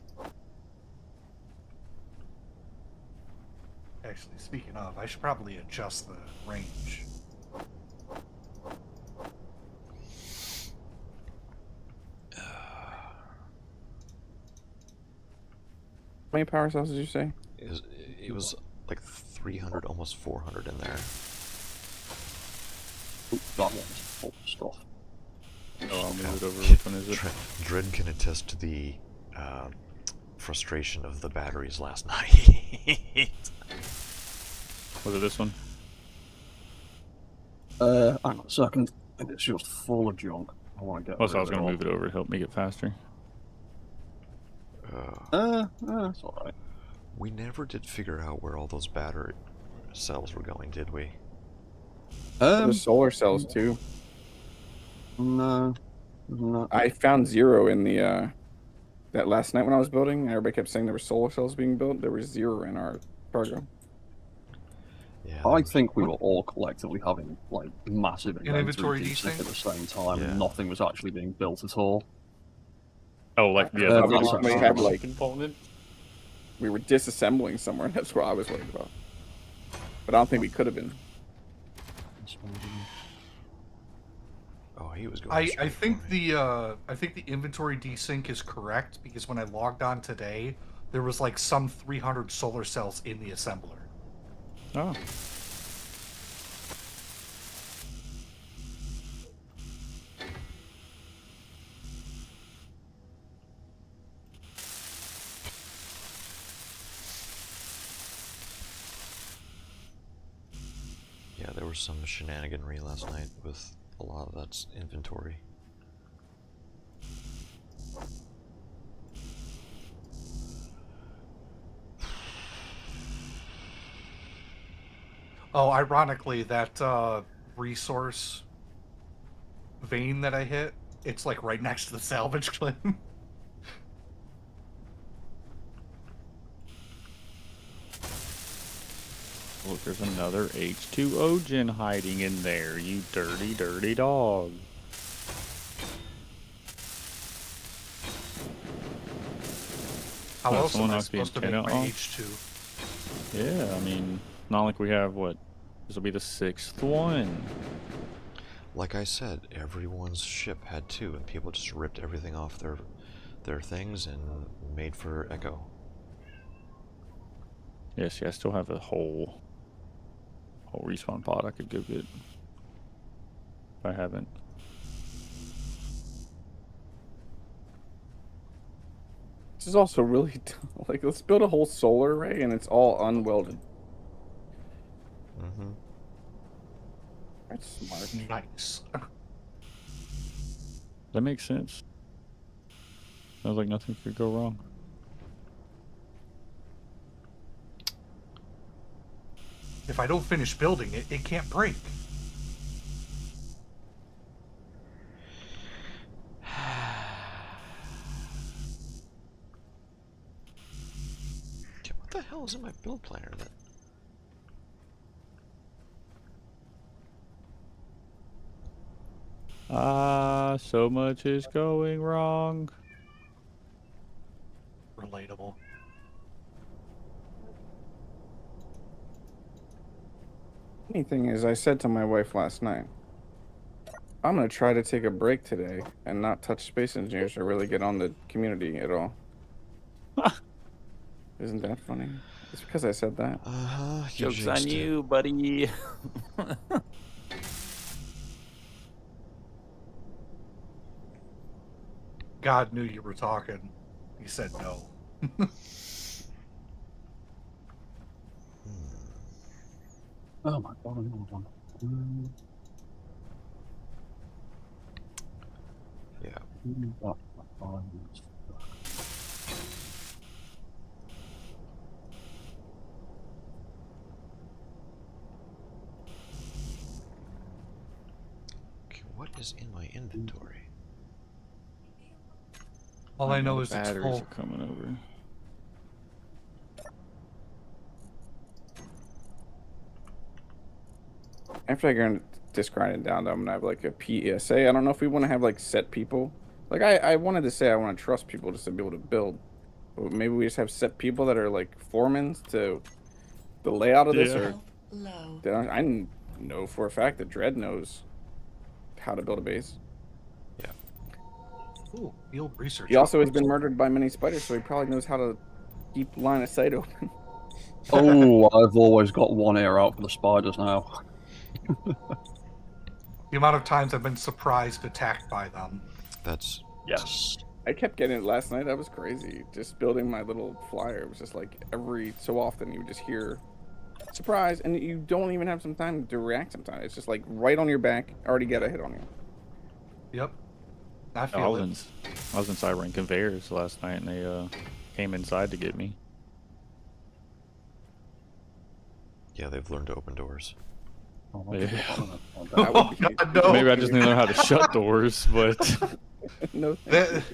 Actually, speaking of, I should probably adjust the range. How many power cells did you say? It was like 300, almost 400 in there. Ooh, that one's full of stuff. Oh, I'll move it over. Which one is it? Dred can attest to the frustration of the batteries last night. Was it this one? Hang on a second. It's just full of junk. I want to get. Also, I was rid going to of move it over to help make it faster. It's alright. We never did figure out where all those battery cells were going, did we? There's solar cells too. No. I found 0 in the that last night when I was building. Everybody kept saying there were solar cells being built. There was 0 in our cargo. Yeah. I think we were all collectively having like massive inventory desync desync? at the same time, Yeah. and nothing was actually being built at all. Oh, like yeah, Uh, the that's we actually have right. like we were disassembling somewhere. And that's what I was worried about. But I don't think we could have been. Oh, he was going. I straight think for me. the inventory desync is correct because when I logged on today, there was like some 300 solar cells in the assembler. Oh. Yeah, there was some shenaniganry last night with a lot of that's inventory. Oh, ironically, that resource vein that I hit, it's like right next to the salvage claim. Look, there's another H2O gen hiding in there, you dirty, dirty dog. How Oh, else am someone I must be supposed to make antenna my off? H2? Yeah, I mean, not like we have what? This will be the 6th one. Like I said, everyone's ship had 2, and people just ripped everything off their things and made for Echo. Yeah, see, I still have a whole respawn pod I could go get. If I haven't. This is also really like let's build a whole solar array and it's all unwelded. Mm-hmm. That's smart. Nice. That makes sense. Sounds like nothing could go wrong. If I don't finish building it, it can't break. What the hell is in my build planner that? So much is going wrong. Relatable. Funny thing is, I said to my wife last night, I'm gonna try to take a break today and not touch space engineers or really get on the community at all. Isn't that funny? It's because I said that. Joke's on you, buddy. God knew you were talking. He said no. Oh my god, hold on. Yeah. Oh, my Okay, what is in my inventory? All I know The is it's batteries full. are coming over. After I grind this grinding down, I'm gonna have like a PSA. I don't know if we want to have like set people. Like I wanted to say I want to trust people just to be able to build. But maybe we just have set people that are like foremen to the layout of this, or I know for a fact that Dredd knows how to build a base. Yeah. Ooh, field research. He also has been murdered by many spiders, so he probably knows how to keep line of sight open. Oh, I've always got one ear out for the spiders now. The amount of times I've been surprised attacked by them. That's Yes. I kept getting it last night. That was crazy. Just building my little flyer. It was just like every so often you would just hear surprise, and you don't even have some time to react sometimes. It's just like right on your back, already get a hit on you. Yep. I I feel was it. in, I was inside running conveyors last night, and they came inside to get me. yeah, they've learned to open doors. Oh, Yeah. That would be, God, no. Maybe I just need to know how to shut doors, but no thank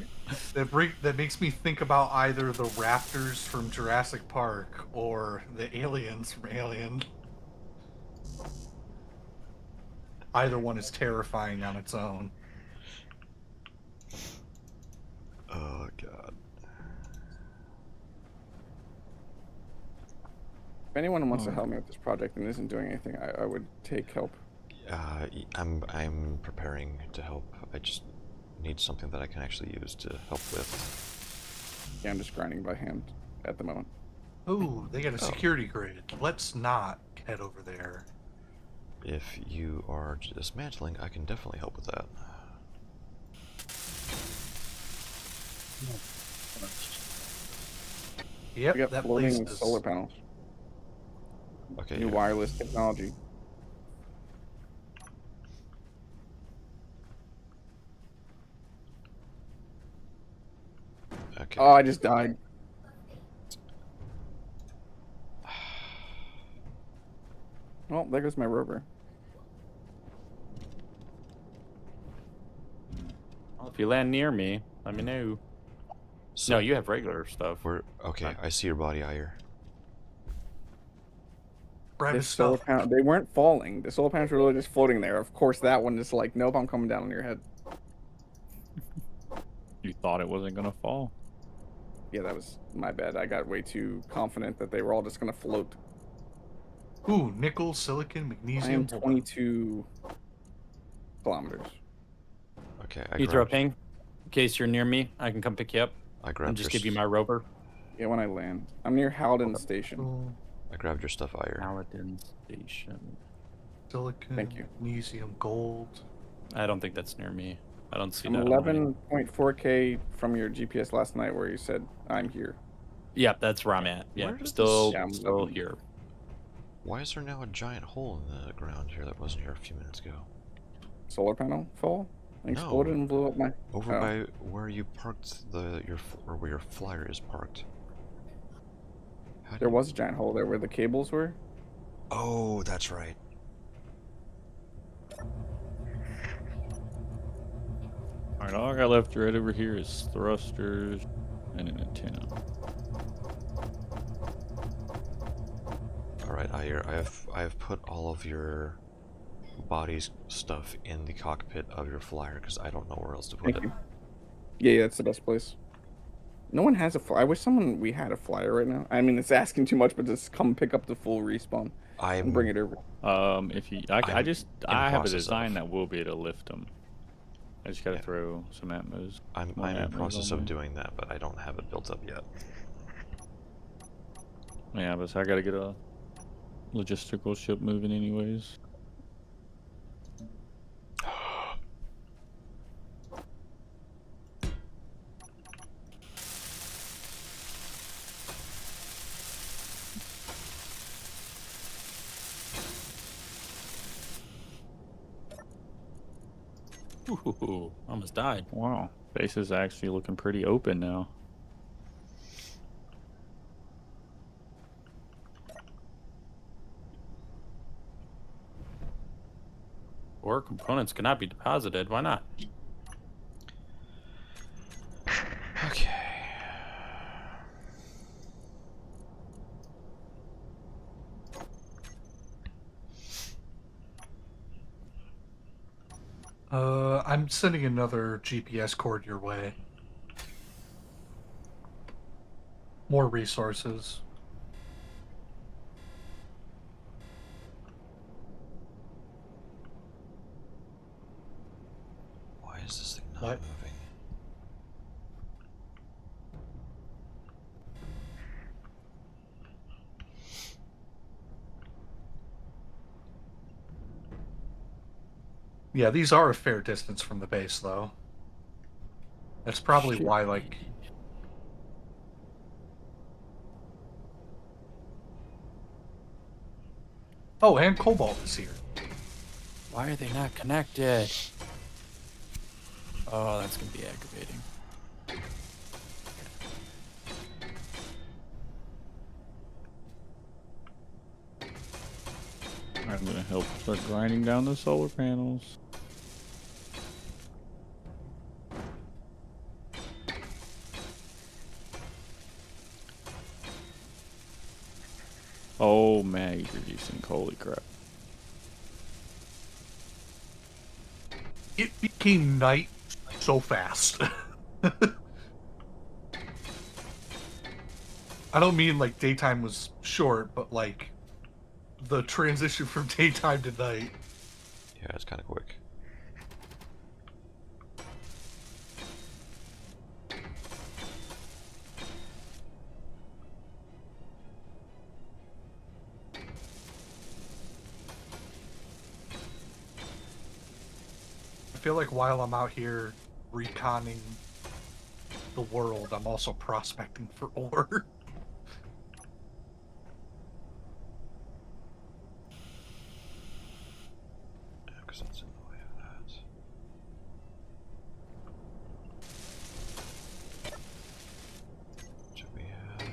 That you. that makes me think about either the raptors from Jurassic Park or the aliens from Alien. Either one is terrifying on its own. Oh god. If anyone wants to help me with this project and isn't doing anything, I would take help. I'm preparing to help. I just need something that I can actually use to help with. Yeah, I'm just grinding by hand at the moment. Ooh, they got a security grid. Let's not head over there. If you are dismantling, I can definitely help with that. Yep, We got that place floating is... solar panels. Okay. New yeah. wireless technology. Okay. Oh, I just died. Well, there goes my rover. Well, if you land near me, let me know. So No, you have regular stuff. we're okay. I see your body, Ire. Grab This his solar stuff. panel, they weren't falling. The solar panels were really just floating there. Of course, that one is like, nope, I'm coming down on your head. you thought it wasn't gonna fall. Yeah, that was my bad. I got way too confident that they were all just gonna float. Ooh, nickel, silicon, I magnesium. am 22 kilometers. Okay. You throw a ping? In case you're near me, I can come pick you up I and grabbed just your give you my rover. Yeah, when I land. I'm near Howden Station. I grabbed your stuff, Ire. Paladin Station. Silicon, Thank you. magnesium, gold. I don't think that's near me. I don't see I'm that. on mine. 11.4K from your GPS last night where you said, I'm here. Yep, that's where I'm at. Yeah, Where did still, this- Yeah, I'm still looking. here. Why is there now a giant hole in the ground here that wasn't here a few minutes ago? Solar panel fall? No. Exploded and blew up my... Over Oh. by where you parked or where your flyer is parked. There was a giant hole there where the cables were. Oh, that's right. Alright, all I got left right over here is thrusters and an antenna. All right, I have put all of your body's stuff in the cockpit of your flyer because I don't know where else to put Thank it. you. Yeah, that's the best place. No one has a flyer. I wish we had a flyer right now. I mean, it's asking too much, but just come pick up the full respawn and bring it over. If you, I I'm have a process design of- that will be able to lift them. I just gotta Yeah. throw some atmos. I'm more in atmos process on of there. doing that, but I don't have it built up yet. Yeah, but I gotta get a logistical ship moving anyways. Ooh, almost died. Wow, base is actually looking pretty open now. Or components cannot be deposited. Why not? Okay. I'm sending another GPS cord your way. More resources. Why is this thing not What? moving? Yeah, these are a fair distance from the base, though. That's probably why, like... Oh, and Cobalt is here. Why are they not connected? Oh, that's gonna be aggravating. I'm gonna help start grinding down the solar panels. Oh man, you're reducing. Holy crap. It became night so fast. I don't mean like daytime was short, but like the transition from daytime to night. Yeah, it's kind of quick. I feel like while I'm out here reconning the world, I'm also prospecting for ore. Yeah, because that's in the way of that. Should we have...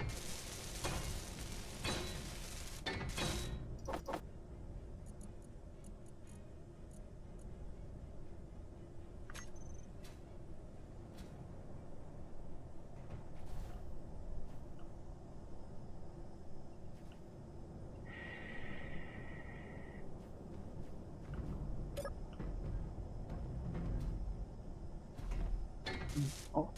Oh.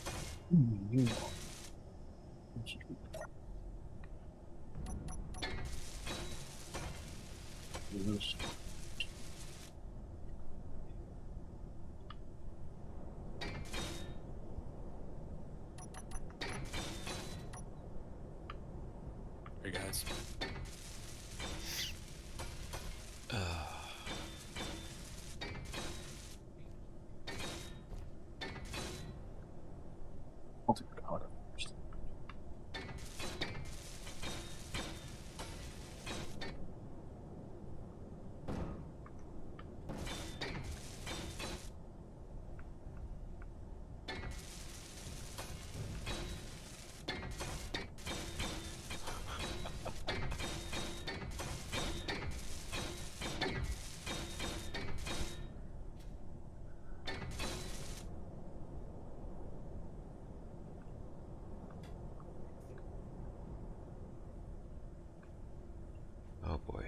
Yes. Hey guys. I'll take the powder first. Oh boy.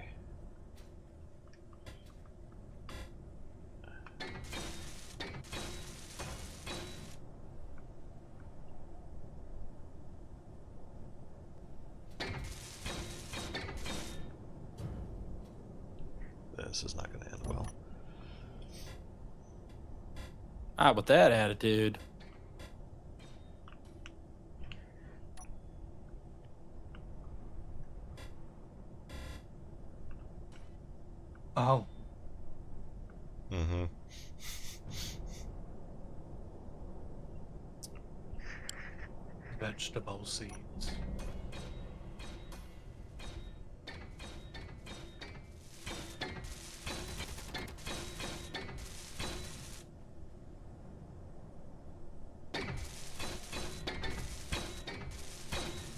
This is not going to end well. Ah, with that attitude. Oh, Mm-hmm. vegetable seeds.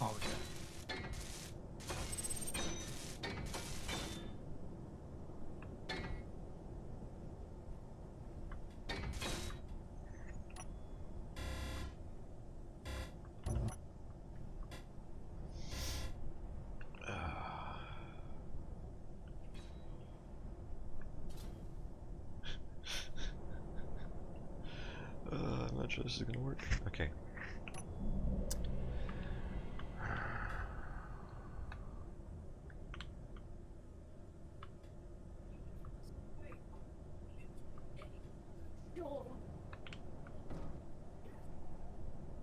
Oh, yeah. I'm not sure this is gonna work. Okay.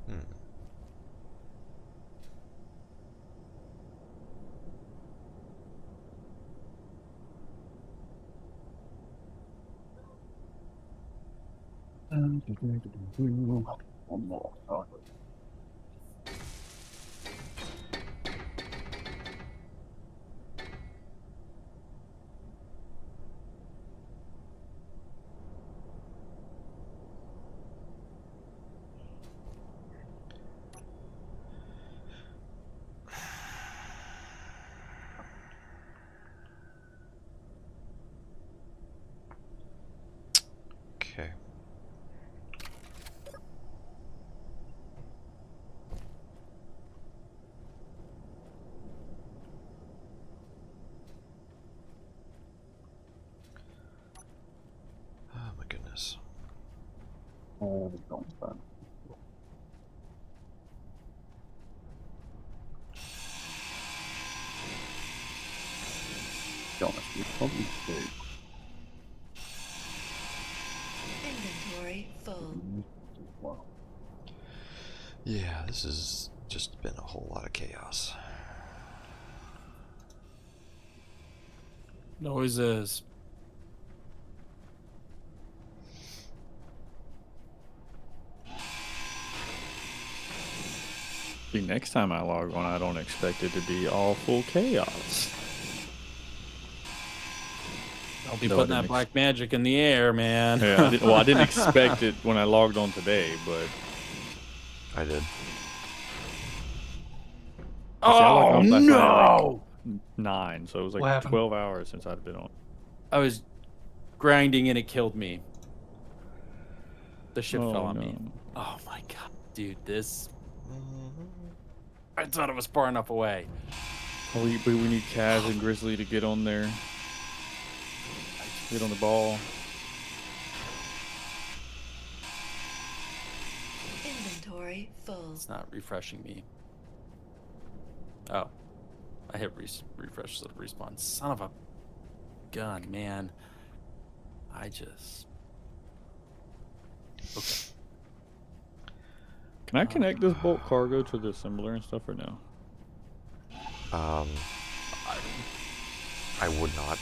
Hmm. One more. Oh, Okay. Oh my goodness. don't stand. Be honest, we probably do. Inventory full. Well, Yeah, this has just been a whole lot of chaos. It always is. See, next time I log on, I don't expect it to be all full chaos. I'll be No, I putting didn't that black magic in the air, man. Yeah, I didn't expect it when I logged on today, but I did. I logged Oh on last night at, no! like 9, so it was What like happened? 12 hours since I'd been on. I was grinding and it killed me. The ship Oh, fell on no. me. Oh my god, dude, this. I thought it was far enough away. Oh, we need Kaz and Grizzly to get on there. Get on the ball. Inventory full. It's not refreshing me. Oh, I hit refresh the respawn. Son of a gun, man. I just. Okay. Can I connect this bulk cargo to the assembler and stuff or no? I would not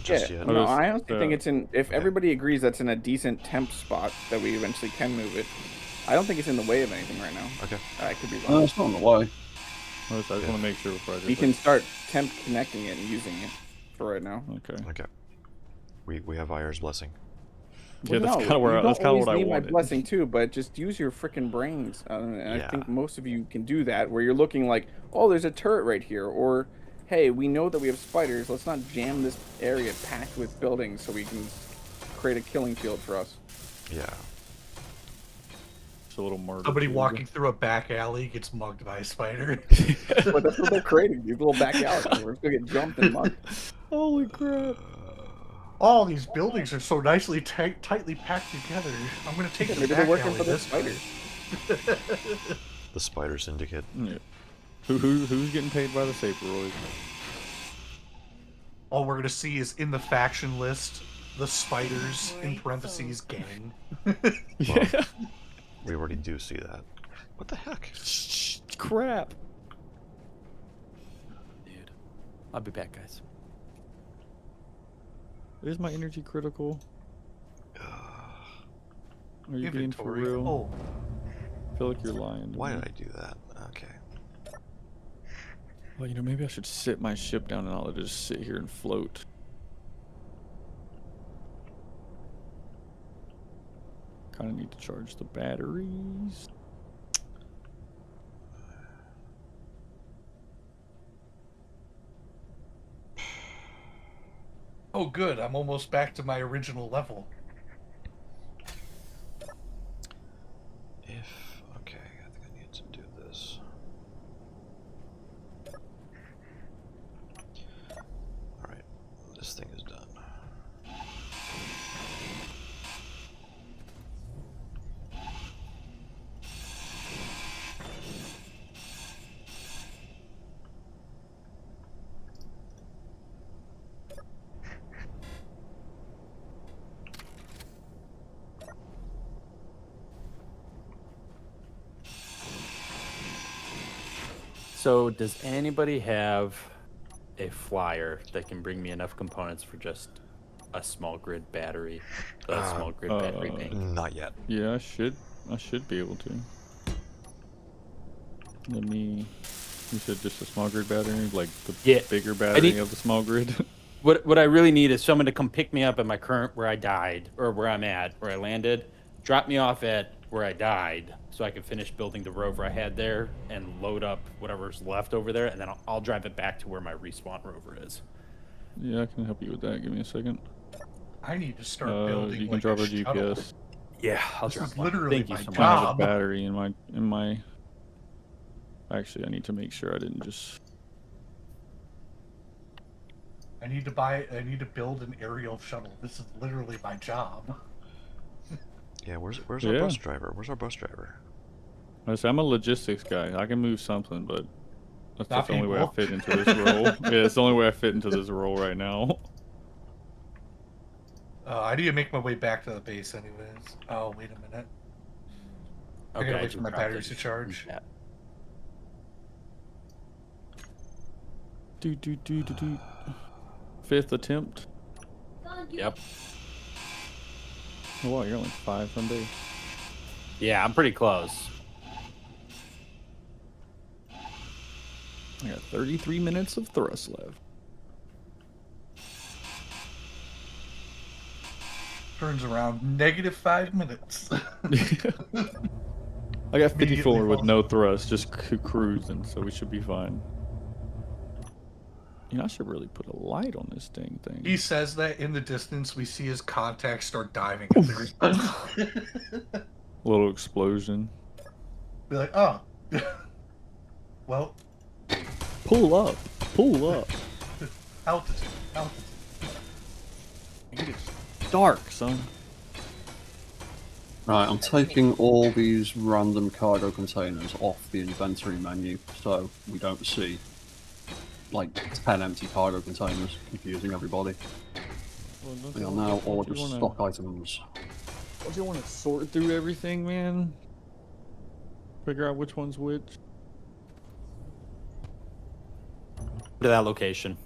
just Yeah, yet. no, just, I honestly think it's in. If okay. everybody agrees that's in a decent temp spot that we eventually can move it, I don't think it's in the way of anything right now. Okay. I could be no, wrong. it's not on the way. I just want to make sure before I just We can start temp connecting it and using it for right now. Okay. Okay. We have Ayer's blessing. Yeah, that's no, kind of where you that's don't kind of always what I need my wanted. blessing too, but just use your freaking brains. And I Yeah. think most of you can do that, where you're looking like, oh, there's a turret right here, or hey, we know that we have spiders. Let's not jam this area packed with buildings so we can create a killing field for us. Yeah. It's a little murder. Somebody too. walking through a back alley gets mugged by a spider. But that's what they're creating. These little back alleys. We're gonna get jumped and mugged. Holy crap! All these buildings are so nicely tightly packed together. I'm gonna take the Maybe they're back working alley for the this time. spiders. The Spider Syndicate. Yeah. Who's getting paid by the Saperoids? All we're gonna see is in the faction list the spiders in Inventory parentheses full. gang. Yeah. We already do see that. What the heck? Crap. Dude. I'll be back, guys. Is my energy critical? Are you being for Inventory real? full. I feel like you're lying. To Why me. did I do that? Okay. Well, you know, maybe I should sit my ship down and I'll just sit here and float. Kind of need to charge the batteries. Oh, good. I'm almost back to my original level. Okay, I think I need to do this. Alright, this thing is done. So, does anybody have a flyer that can bring me enough components for just a small grid battery? A small grid battery bank. Not yet. Yeah, I should be able to. Let me. You said just a small grid battery, like the bigger battery of the small grid. What I really need is someone to come pick me up at my current where I died, or where I'm at, where I landed, drop me off at where I died, so I can finish building the rover I had there and load up whatever's left over there, and then I'll drive it back to where my respawn rover is. Yeah, I can help you with that. Give me a second. I need to start building. You can like drop a shuttle. GPS. Yeah, I'll This drop is one. literally Thank you my so I much. have a job. battery in my. Actually, I need to make sure I didn't just. I need to build an aerial shuttle. This is literally my job. Yeah, where's our bus driver? Where's our bus driver? I'm a logistics guy. I can move something, but that's Not the only way I people. fit into this role. Yeah, it's the only way I fit into this role right now. I need to make my way back to the base anyways. Oh, wait a minute. I gotta wait for my batteries to charge. Yeah. Do. Fifth attempt. Yep. Oh, wow, you're only 5 on base. Yeah, I'm pretty close. I got 33 minutes of thrust left. Turns around -5 minutes. I got 54 Immediately with no thrust, just cruising, so we should be fine. You know, I should really put a light on this thing. He says that in the distance we see his contacts start diving. Little explosion. Be like, oh. Well, Pull up. altitude. It's dark, son. Right, I'm taking all these random cargo containers off the inventory menu so we don't see like 10 empty cargo containers, confusing everybody. They are now all just stock items. Don't you want to sort through everything, man? Figure out which one's which? To that location.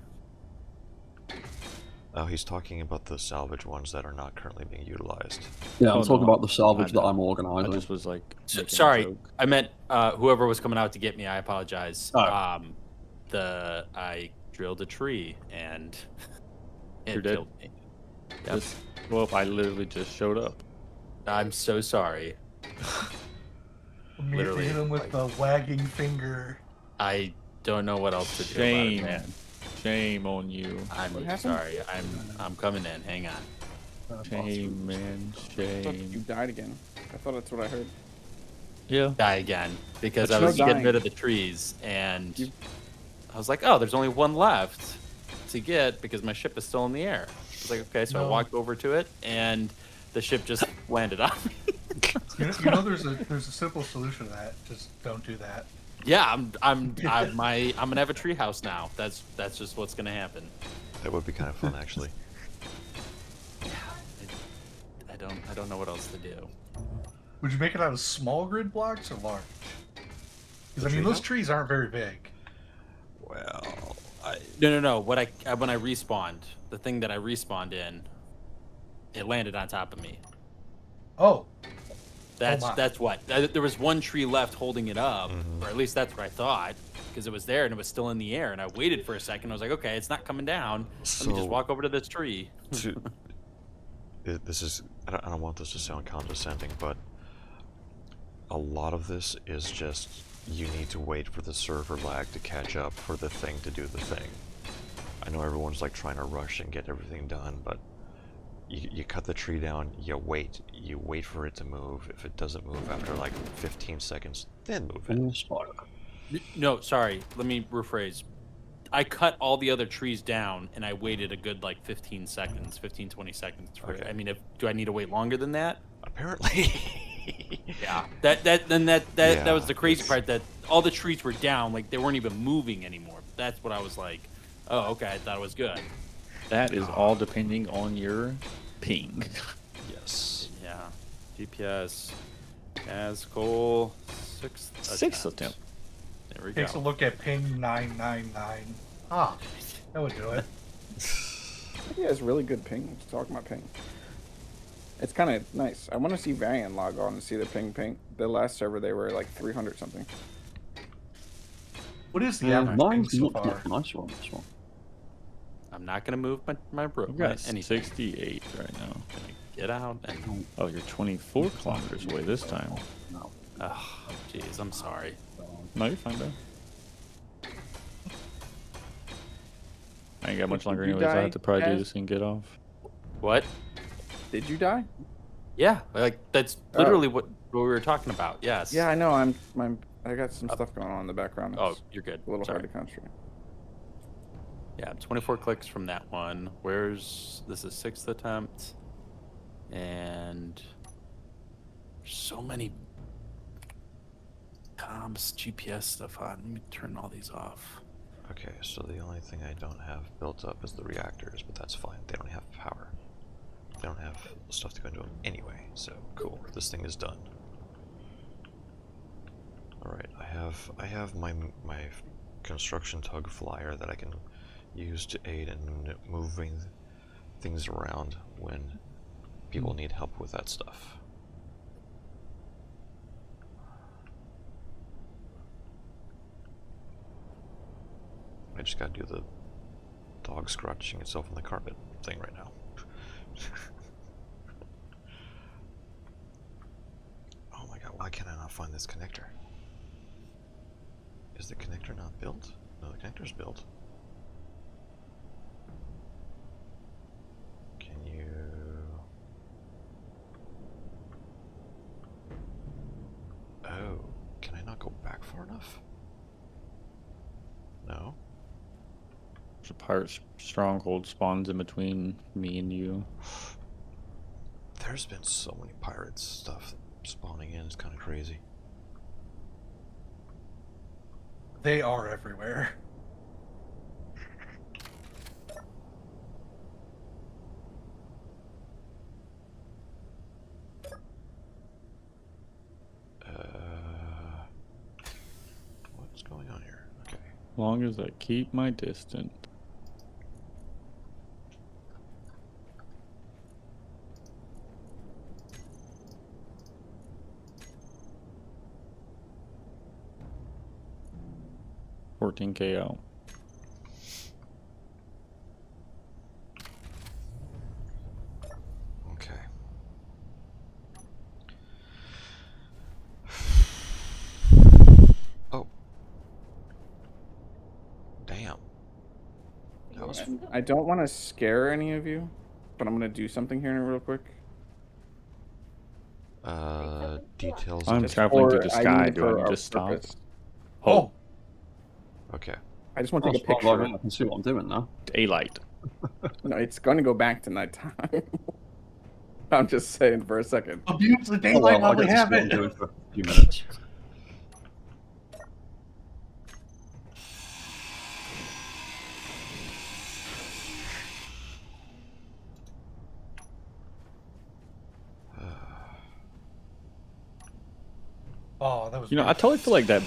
Oh, he's talking about the salvage ones that are not currently being utilized. Yeah, I'm Oh, talking no. about the salvage that I'm I organising. just was like. making a Sorry, joke. I meant whoever was coming out to get me. I apologize. Oh. I drilled a tree and You're it dead? killed me. Yep. Well, I literally just showed up. I'm so sorry. Immediately Literally, hit him with like- the wagging finger. I don't know what else to do. Shame. About it, man. Shame on you. I'm happened? sorry. I'm coming in. Hang on. Shame, man. I thought you Shame. died again. I thought that's what I heard. Yeah. Die again because But I you're was getting dying. rid of the trees and I was like, oh, there's only one left to get because my ship is still in the air. I was like, okay, so I No. walked over to it and the ship just landed on me. You know there's a simple solution to that. Just don't do that. Yeah, I'm gonna have a tree house now. That's just what's gonna happen. That would be kind of fun, actually. I don't know what else to do. Would you make it out of small grid blocks or large? Because I mean, tree those house? trees aren't very big. Well, No. When I respawned, the thing that I respawned in It landed on top of me. Oh, That's my. that's what. There was one tree left holding it up, or at least that's what I thought, because it was there and it was still in the air. And I waited for a second. I was like, okay, it's not coming down. Let me just So- walk over to this tree. This is, I don't want this to sound condescending, but a lot of this is just you need to wait for the server lag to catch up for the thing to do the thing. I know everyone's like trying to rush and get everything done, but you cut the tree down, you wait for it to move. If it doesn't move after like 15 seconds, then move it. In the spider. No, sorry. Let me rephrase. I cut all the other trees down and I waited a good like 15 seconds, 15, 20 seconds for it. Okay. I mean, do I need to wait longer than that? Apparently. Yeah. That was Yeah, the crazy it's- part, that all the trees were down, like they weren't even moving anymore. That's what I was like, oh, okay, I thought it was good. That is all depending on your ping. Yes. Yeah. GPS. Ascol. Sixth attempt. There we go. Takes a look at ping 999. Ah, that would do it. He has really good ping. Talking about ping. It's kind of nice. I want to see Varian log on and see the ping. The last server they were like 300 something. What is the average ping Mine's so not far? nice one. This one. I'm not gonna move my rope. We've got Anything. 68 right now. Get out and. Oh, you're 24 kilometers away this time. No. Oh, jeez, I'm sorry. No, you're fine, bro. I ain't got much longer Did you anyways. I die, have to probably do Kaz? this and get off. What? Did you die? Yeah, like that's literally what we were talking about. Yes. Yeah, I know. I got some stuff going on in the background. Oh, It's you're good. a little Sorry. hard to concentrate. Yeah, 24 clicks from that one. This is 6th attempt. And there's so many comms, GPS stuff on. Let me turn all these off. Okay, so the only thing I don't have built up is the reactors, but that's fine. They don't have power. They don't have stuff to go into them anyway, so cool. This thing is done. Alright, I have my construction tug flyer that I can use to aid in moving things around when people need help with that stuff. I just gotta do the dog scratching itself on the carpet thing right now. Oh my god, why can I not find this connector? Is the connector not built? No, the connector's built. Can you... Oh, can I not go back far enough? No? There's a pirate stronghold spawns in between me and you. There's been so many pirates stuff spawning in, it's kind of crazy. They are everywhere. What's going on here? Okay. Long as I keep my distance. $14K. Okay. Oh. Damn. That was I don't want to scare any of you, but I'm gonna do something here real quick. details. I'm of- traveling through Or the I sky. need Do for I need our to stop? purpose. Oh, Okay. I just want to take a That's fine, picture. I can see what I'm doing now. Daylight. No, it's going to go back to nighttime. I'm just saying for a second. abuse the Oh, daylight well, I while we get to see have what I'm it. doing for a few minutes. Oh, that was. You know, I weird. totally feel like that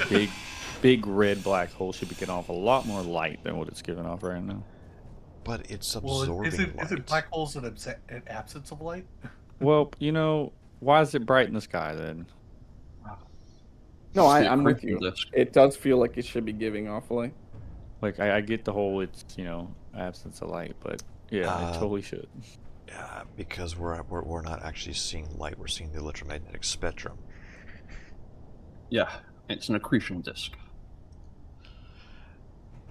big red black hole should be getting off a lot more light than what it's giving off right now. But it's Well, absorbing light. isn't black holes an absence of light? Well, you know, why is it bright in the sky then? No, It's the I'm with accretion you. disk. It does feel like it should be giving off light. Like I get the whole it's absence of light, but yeah, it totally should. Yeah, because we're not actually seeing light. We're seeing the electromagnetic spectrum. Yeah, it's an accretion disk.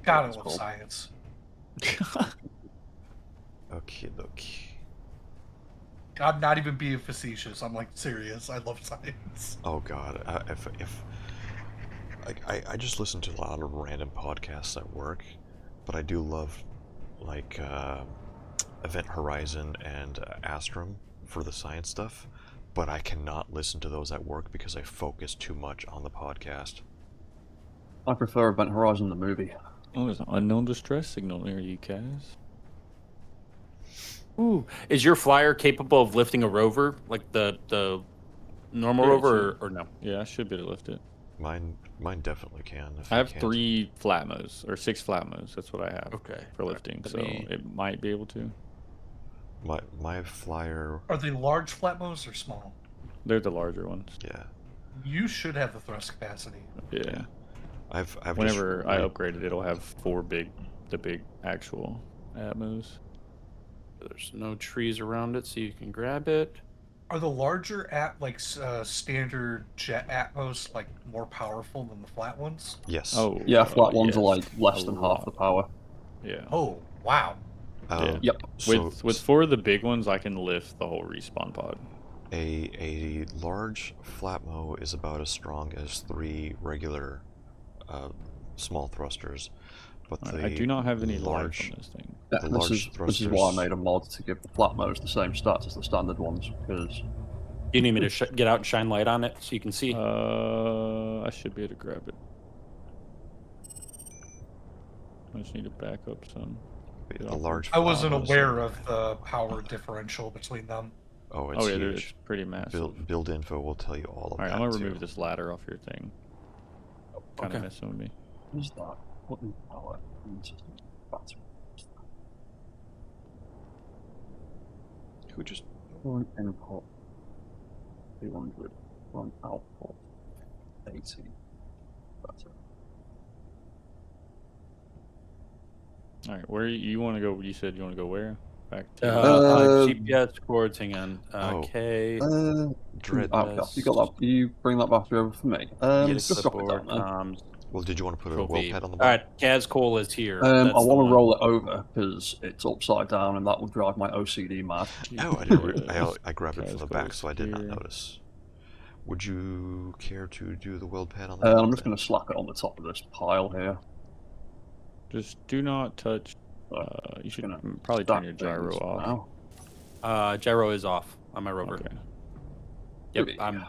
God, I It's love called. science. Okay, look. I'm not even being facetious. I'm like serious. I love science. Oh God, if like I just listen to a lot of random podcasts at work, but I do love like Event Horizon and Astrum for the science stuff, but I cannot listen to those at work because I focus too much on the podcast. I prefer Event Horizon the movie. Oh, there's an unknown distress signal near you, Kaz. Ooh, is your flyer capable of lifting a rover like the normal Yeah, it rover, should. or no? Yeah, I should be able to lift it. Mine definitely can. If I have can't. 3 flatmos or 6 flatmos. That's what I have Okay. for lifting, Let so me- it might be able to. My flyer. Are they large flatmos or small? They're the larger ones. Yeah, You should have the thrust capacity. Yeah. I've Whenever just, I upgrade it, it'll have 4 big actual atmos. There's no trees around it, so you can grab it. Are the larger standard jet atmos like more powerful than the flat ones? Yes. Oh. Yeah, flat ones yes, are like less a than half lot. the power. Yeah. Oh wow! yeah. Yep. So With 4 of the big ones, I can lift the whole respawn pod. a large flatmo is about as strong as 3 regular small thrusters, but I do not have any large. life on this thing. Yeah, The this large is why I thrusters- made a mod to give the flatmos the same stats as the standard ones, because You need me to get out and shine light on it so you can see? I should be able to grab it. I just need to back up some. The large. I wasn't flatmos aware are- of the power differential between them. Oh, it's Oh yeah, huge. it's pretty massive. Build info will tell you all of All right, that I'm gonna too. remove this ladder off your thing. Kind of Okay. messing with me. what's that? What in power? Battery. Who just? One input. 200. One output. 80. Battery. All right, where you want to go? You said you want to go where? Back to. GPS coords, hang on. Oh. K. Dread. Okay, you got that. You bring that battery over for me. Yes, just the drop it board down there. comms. Well, did you want to put a Trophy. well pad on the All back? right, Kaz Cole is here. I That's the want to one. roll it over because it's upside down and that will drive my OCD mad. Oh, I didn't. Yes. I grabbed it from the Kaz back, goes so I did not here. notice. Would you care to do the weld pad on the I'm back just then? going to slap it on the top of this pile here. Just do not touch. You should Gonna probably turn stack your gyro things off. now. Gyro is off on my rover. Okay. Yep,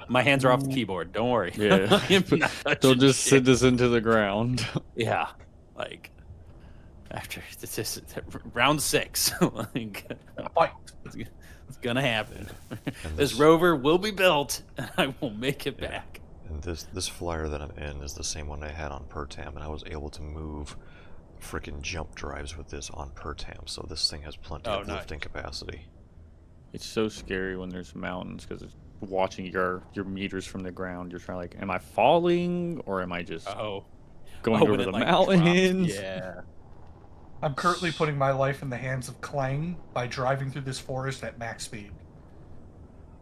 my hands are off the keyboard. Don't worry. Yeah. I'm not They'll touching just shit. send this into the ground. Yeah, like after this is round 6, like Fight. it's gonna happen. And This rover will be built, and I will make it Yeah. back. And this flyer that I'm in is the same one I had on Pertam, and I was able to move freaking jump drives with this on Pertam, so this thing has plenty Oh, of nice. lifting capacity. It's so scary when there's mountains because it's watching your meters from the ground. You're trying like, am I falling or am I just going when over it, the like, drops. mountains? Yeah. I'm currently putting my life in the hands of Clang by driving through this forest at max speed.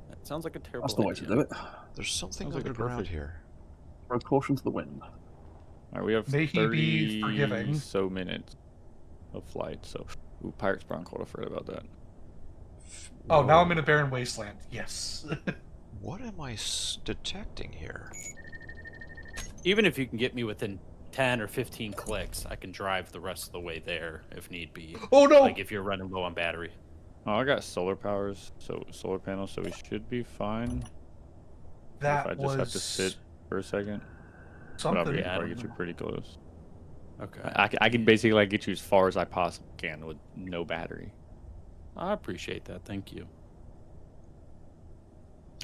That sounds like a terrible That's the way to idea. do it. There's something Sounds like underground perfect. here. Throw caution to the wind. All right, we have May he 30 be forgiving. so minutes of flight. So, ooh, Pirates Bronco, I forgot about that. Oh, now I'm Whoa. in a barren wasteland. Yes. What am I detecting here? Even if you can get me within 10 or 15 clicks, I can drive the rest of the way there if need be. Oh no! Like if you're running low on battery. Oh, I got solar powers, so solar panels, so we should be fine. that if I just was have to sit for a second. But something. I'll be Yeah, I able to don't get you pretty close. Okay. I can basically like get you as far as I possibly can with no battery. I appreciate that. Thank you.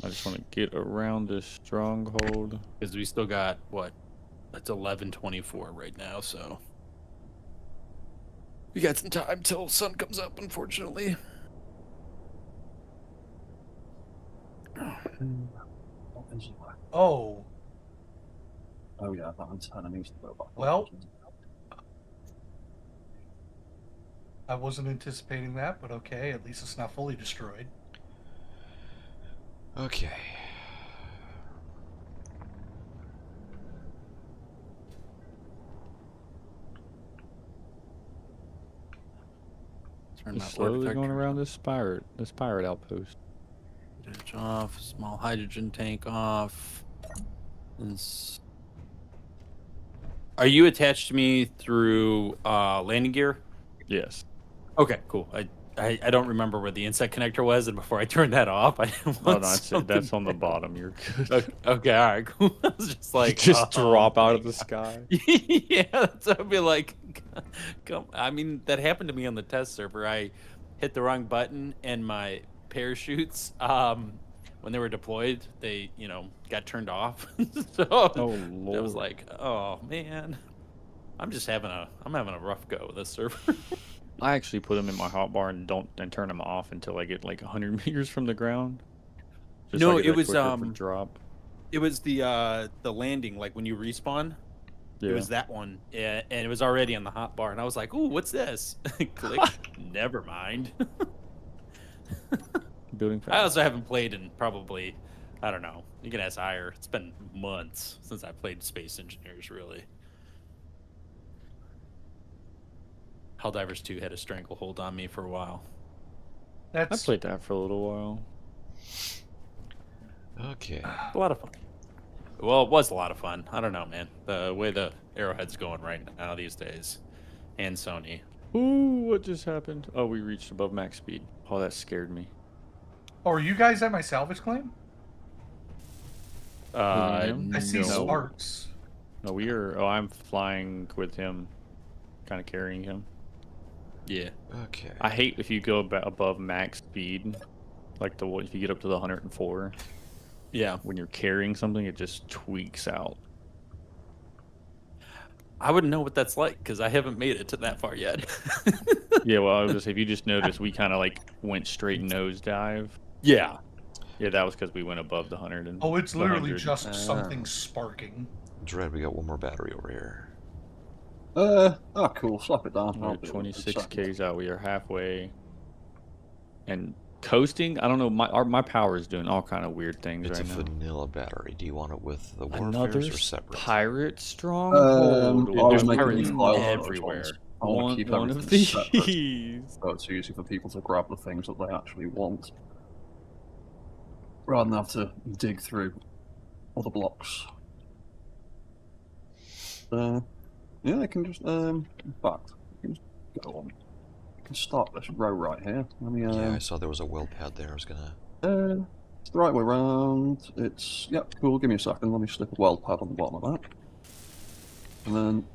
I just want to get around this stronghold. Because we still got, what? It's 11:24 right now, so. We got some time till sun comes up, unfortunately. What is it? Oh, Oh yeah, that one's enemies to go back. Well. I wasn't anticipating that, but okay, at least it's not fully destroyed. Okay. Turn Just that Lord slowly going Vector around this pirate outpost. Damage off, small hydrogen tank off. Are you attached to me through landing gear? Yes. Okay, cool. I don't remember where the insect connector was, and before I turned that off, I didn't Oh, want no, something that's on the down. bottom. You're good. Okay, all right, cool. I was just like, just oh, drop out my of the God. sky. Yeah, that's what I'd be like. Come, I mean, that happened to me on the test server. I hit the wrong button, and my parachutes, when they were deployed, they, got turned off. So Oh I was lord. like, oh man, I'm having a rough go with this server. I actually put them in my hotbar and turn them off until I get like 100 meters from the ground. Just so No, I get it that was quicker for drop. it was the landing, like when you respawn. Yeah. It was that one, and it was already on the hot bar, and I was like, "Ooh, what's this?" Click. Never mind. Building I fast. also haven't played in probably, I don't know. You can ask higher. It's been months since I played Space Engineers. Really. Helldivers 2 had a stranglehold on me for a while. I That's played that for a little while. Okay. A lot of fun. Well, it was a lot of fun. I don't know, man. The way the Arrowhead's going right now these days, and Sony. Ooh, what just happened? Oh, we reached above max speed. Oh, that scared me. Oh, are you guys at my salvage claim? him? I see No. sparks. No, we are. Oh, I'm flying with him, kind of carrying him. Yeah. Okay. I hate if you go above max speed, like if you get up to the 104. Yeah. When you're carrying something, it just tweaks out. I wouldn't know what that's like because I haven't made it to that far yet. Yeah, well, I was just if you just noticed, we kind of like went straight nosedive. Yeah. Yeah, that was because we went above the 100. And Oh, it's the literally 100. just something sparking. Dread, we got one more battery over here. Cool. Slap it down. We're I'll do it in a 26 second. Ks out. We are halfway. And coasting, I don't know. My power is doing all kind of weird things It's right a now. vanilla battery. Do you want it with the Another warfares or separate? pirate stronghold. I was there's making pirates these files everywhere. I want to keep One of everything separate, these. so it's easy for people to grab the things that they actually want, rather than have to dig through other blocks. Yeah, I can just in fact, I can just go on. I can start this row right here. Let me Yeah, I saw there was a well pad there. I was gonna. it's the right way round. It's yep, cool. Give me a second. Let me slip a weld pad on the bottom of that, and then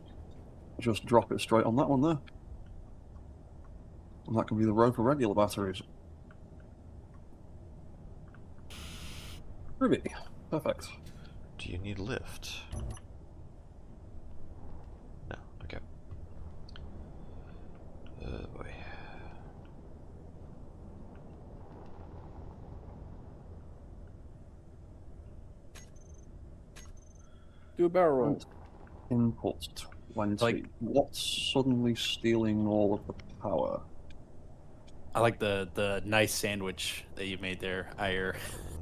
just drop it straight on that one there. And that can be the row for regular batteries. Ruby, perfect. Do you need lift? No. Okay. Boy. Do a barrel roll. Input 20. Like- What's suddenly stealing all of the power? I like the nice sandwich that you made there, Ire,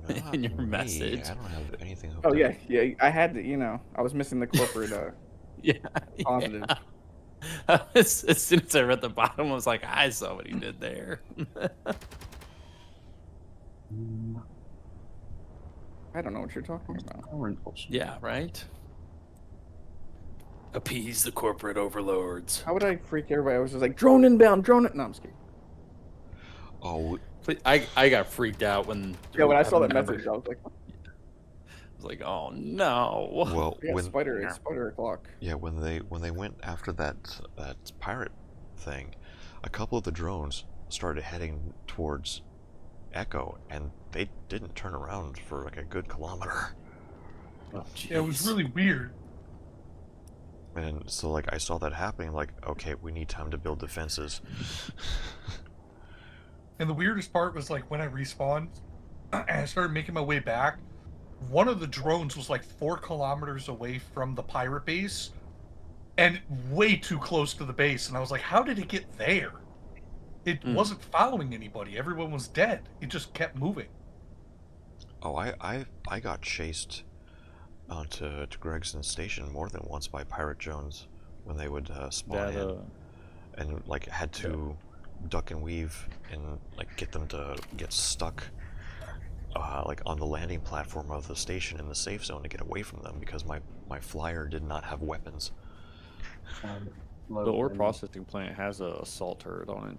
Not in your me. message. I don't have anything hooked Oh up. yeah. I had to. I was missing the corporate. Yeah. Positive. Yeah. As soon as I read the bottom, I was like, I saw what he did there. I don't know what you're talking about. Power inputs. Yeah, right? Appease the corporate overlords. How would I freak everybody? I was just like, drone inbound, drone it. No, I'm just kidding. Oh, I got freaked out when. Yeah, when I saw that remember- message, I was like, I was like, oh no. well, yeah, when spider o'clock. yeah, when they went after that pirate thing, a couple of the drones started heading towards Echo, and they didn't turn around for like a good kilometer. Oh, Yeah, it was jeez. really weird. And so, like, I saw that happening, like, okay, we need time to build defenses. And the weirdest part was like when I respawned and I started making my way back, one of the drones was like 4 kilometers away from the pirate base and way too close to the base. And I was like, how did it get there? It wasn't following anybody. Everyone was dead. It just kept moving. Oh, I got chased onto Gregson's station more than once by pirate drones when they would spawn in, and like had to duck and weave and like get them to get stuck like on the landing platform of the station in the safe zone to get away from them because my flyer did not have weapons. The ore processing plant has a assault turret on it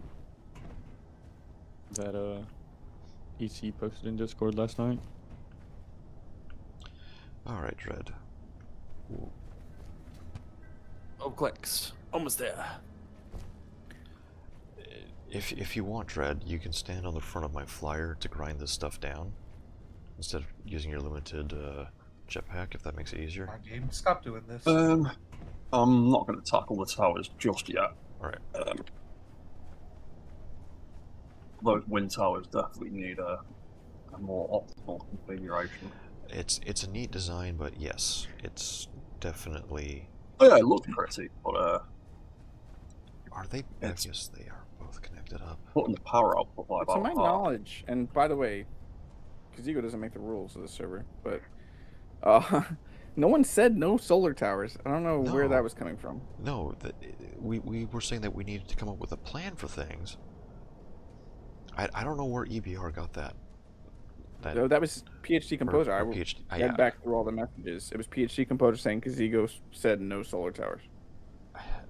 that EC posted in Discord last night. Alright, Dread. Oh, clicks. Almost there. If you want, Dread, you can stand on the front of my flyer to grind this stuff down instead of using your limited jetpack, if that makes it easier. Come on, game, stop doing this. I'm not going to tackle the towers just yet. Alright. Those wind towers definitely need a more optimal configuration. It's a neat design, but yes, it's definitely... Oh yeah, it looks pretty, but Are they? Yes, they are both connected up. putting the power output by To about my half. knowledge, and by the way, Kazigo doesn't make the rules of the server, but no one said no solar towers. I don't know where No. that was coming from. No, we were saying that we needed to come up with a plan for things. I don't know where EBR got that. No, that was PhD Composer. I PhD. read back through all the messages. It was PhD Composer saying Kazigo said no solar towers.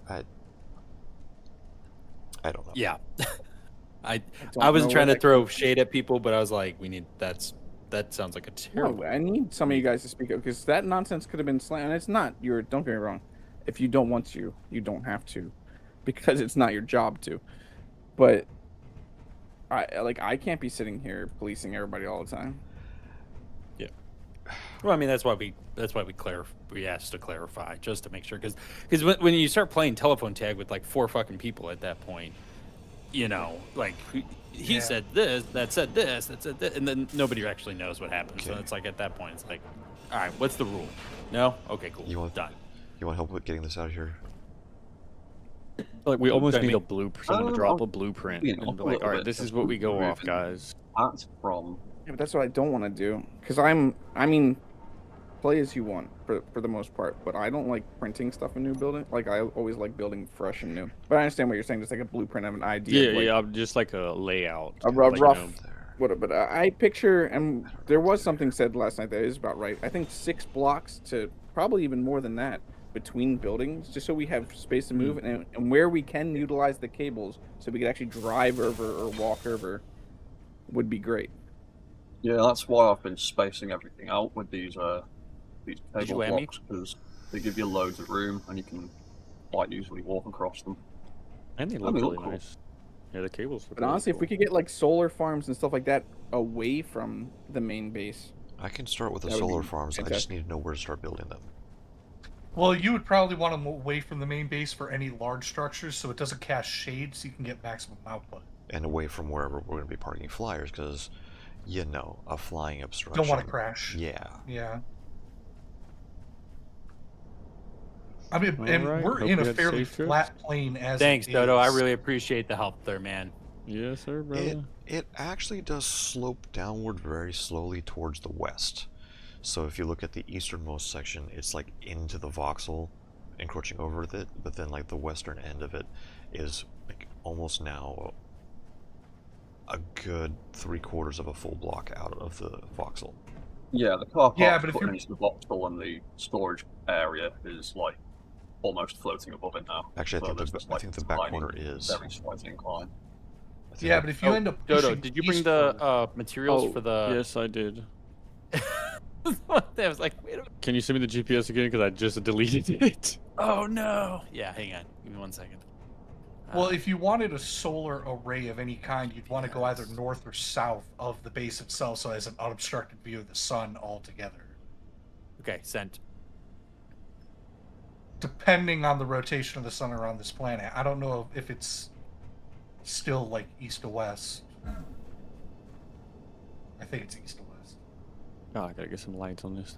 I don't know. Yeah. I don't wasn't know trying where to throw shade at people, but I was like, that sounds like a terrible. No, I need some of you guys to speak up because that nonsense could have been slammed. And it's not your. Don't get me wrong. If you don't want to, you don't have to, because it's not your job to. But I can't be sitting here policing everybody all the time. Yeah. Well, I mean that's why we asked to clarify just to make sure because when you start playing telephone tag with like 4 fucking people at that point, you know, like he said this, that said this, that said this, and then nobody actually knows what happened. So it's like at that point it's like, all right, what's the rule? No, okay, cool, done. You want help with getting this out of here? Like we almost need mean- a blueprint. Someone to drop a blueprint you and know, be a like, little all right, bit this is of what we go off, moving. guys. That's from Yeah, but that's what I don't want to do because play as you want for the most part, but I don't like printing stuff in new building. Like I always like building fresh and new. But I understand what you're saying. Just like a blueprint of an idea. Yeah, like, yeah, just like a layout. A like, rough. But I picture, and there was something said last night that is about right. I think 6 blocks to probably even more than that between buildings, just so we have space to move, and where we can utilize the cables, so we could actually drive over or walk over, would be great. Yeah, that's why I've been spacing everything out with these cable whammy? blocks because they give you loads of room and you can quite easily walk across them. And they Oh, look they look really cool. nice. Yeah, the cables. But honestly, if we could get like solar farms and stuff like that away from the main base, I can start with the That would solar be farms. I just fantastic. need to know where to start building them. Well, you would probably want them away from the main base for any large structures, so it doesn't cast shade, so you can get maximum output. And away from wherever we're going to be parking flyers, because, you know, a flying obstruction. Don't want to crash. Yeah. Yeah. I mean, All and right, we're hope in you a had fairly safe trips. flat plane as Thanks, it Dodo. I is. really appreciate the help there, man. Yes, sir, brother. It actually does slope downward very slowly towards the west. So if you look at the easternmost section, it's like into the voxel, encroaching over it, but then like the western end of it is like almost now a good 3/4 of a full block out of the voxel. Yeah, the car park Yeah, but if putting you're- into the voxel and the storage area is like almost floating above it now. Actually, I So think there's the just, I think the back tiny, corner is. very slight incline. I think Yeah, I- but if you end up Dodo, pushing did you bring eastward- the materials Oh, for the? Yes, I did. I was like, wait a minute. Can you send me the GPS again? Because I just deleted it. Oh no. Yeah, hang on. Give me 1 second. Well, if you wanted a solar array of any kind, you'd want to go either north or south of the base itself, so it has an unobstructed view of the sun altogether. Okay, sent. depending on the rotation of the sun around this planet. I don't know if it's still like east to west. I think it's east to west. Oh, I gotta get some lights on this.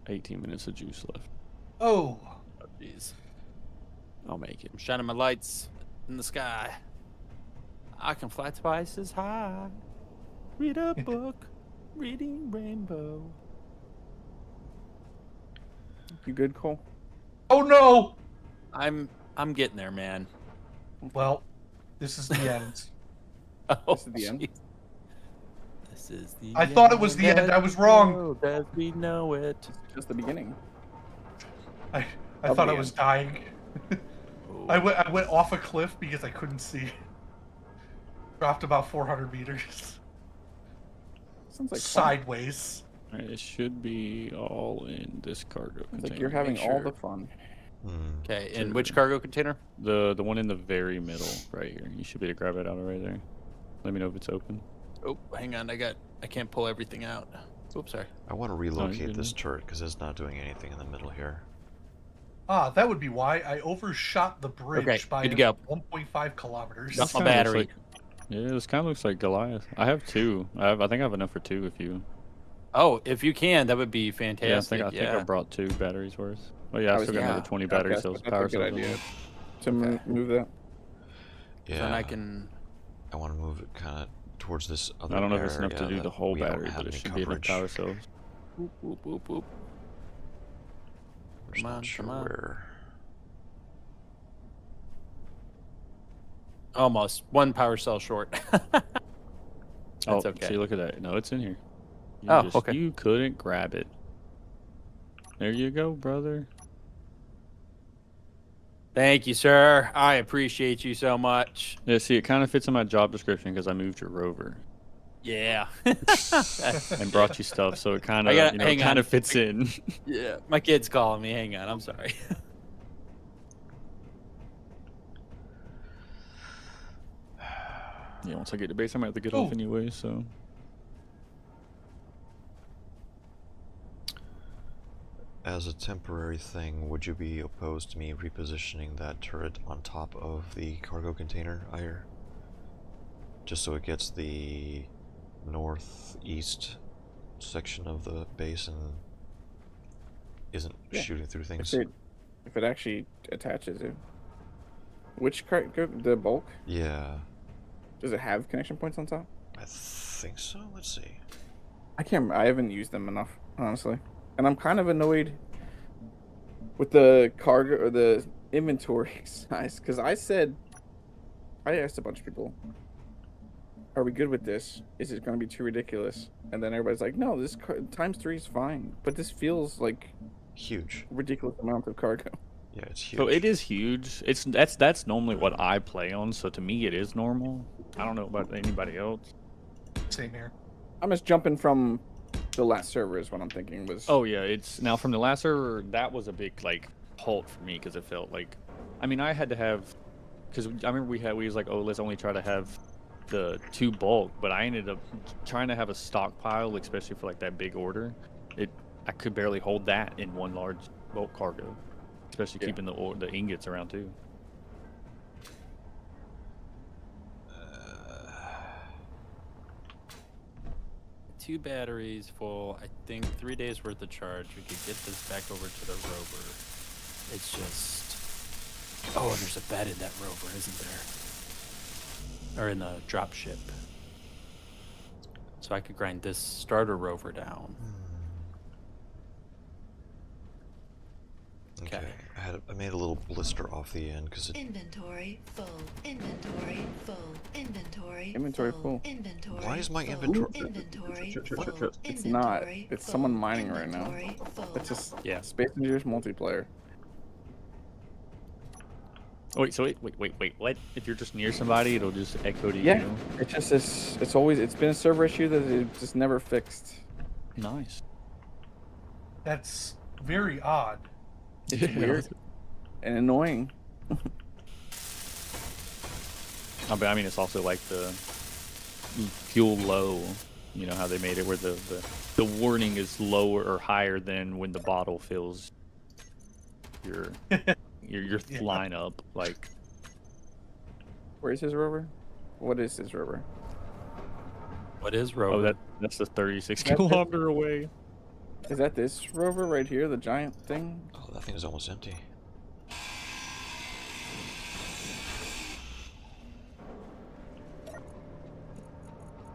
$18 minutes of juice left. Oh, Oh, jeez. I'll make it. I'm shining my lights in the sky. I can fly twice as high. Read a book. Reading rainbow. You good, Cole? oh no! I'm getting there, man. Well, this is the end. Oh, This is the end? jeez. This is the I thought it was the end. I was wrong. As we know it. Just the beginning. I Of thought the I was end. dying. Oh. I went off a cliff because I couldn't see. Dropped about 400 meters. Sounds like fun. Sideways. Alright, it should be all in this cargo It's container. like you're having Make all sure. the fun. Okay, in which cargo container? The one in the very middle, right here. You should be able to grab it out of right there. Let me know if it's open. Oh, hang on. I can't pull everything out. Oops, sorry. I want to you're relocate good, this man. turret because it's not doing anything in the middle here. Ah, that would be why I overshot the bridge Okay, by good to go. 1.5 kilometers. Got my kinda looks battery. like- yeah, this kind of looks like Goliath. I have 2. I think I have enough for 2 if you. Oh, if you can, that would be Yeah, fantastic. I think I brought 2 batteries worth. Oh yeah, I still got yeah. another 20 battery Okay, cells. that's Power a good cells. idea. To Okay. move that. Yeah, Then I can. I want to move it kind of towards this other I don't know if it's enough to area do the that whole we don't battery, have but it any should be enough coverage. power cells. Boop, boop, boop, boop. We're just Come not on, sure come on. where. Almost. One power cell short. That's Oh, okay. see, look at that. No, it's in here. You Oh, okay. You couldn't grab it. There you go, brother. Thank you, sir. I appreciate you so much. Yeah, see, it kind of fits in my job description because I moved your rover Yeah. and brought you stuff, so it kind of, I gotta- you know, hang it kind on. of fits in. Yeah. My kid's calling me. Hang on. I'm sorry. Yeah, once I get to base, I might have to get Ooh. off anyway, so. As a temporary thing, would you be opposed to me repositioning that turret on top of the cargo container, Ire? Just so it gets the northeast section of the base and isn't Yeah. shooting through things? If it actually attaches it. Which cargo? The bulk? Yeah, Does it have connection points on top? I think so. Let's see. I can't. I haven't used them enough, honestly, and I'm kind of annoyed with the cargo or the inventory size because I asked a bunch of people, "Are we good with this? Is it going to be too ridiculous?" And then everybody's like, "No, this times 3 is fine." But this feels like Huge. a ridiculous amount of cargo. Yeah, it's huge. So it is huge. That's normally what I play on, so to me it is normal. I don't know about anybody else. Same here. I'm just jumping from the last server is what I'm thinking was. Oh yeah, it's now from the last server. That was a big like halt for me because it felt like, I mean, I had to have, because I remember we was like, oh, let's only try to have the 2 bulk, but I ended up trying to have a stockpile, especially for like that big order. I could barely hold that in one large bulk cargo, especially Yeah. keeping the ingots around too. 2 batteries full. I think 3 days worth of charge. We could get this back over to the rover. It's just. Oh, there's a bed in that rover, isn't there? Or in the drop ship. So I could grind this starter rover down. Okay. Okay. I made a little blister off the end because it. Inventory full. Inventory full. Inventory. Inventory full. Inventory. Why is my full. inventory- Inventory. Shit, shit, full. shit, shit. It's not. Inventory It's full. someone mining right now. Inventory full. It's just Yeah. Space Invaders multiplayer. Oh, wait, so wait, what? If you're just near somebody, it'll just echo to Yeah. you. It's just it's been a server issue that it's just never fixed. Nice. That's very odd. It's weird and annoying. I mean, it's also like fuel low. You know how they made it where the warning is lower or higher than when the bottle fills your your Yeah. line up. Like, Where is his rover? What is his rover? What is oh, rover? that's the 36 That's it. kilometer away. Is that this rover right here, the giant thing? Oh, that thing is almost empty.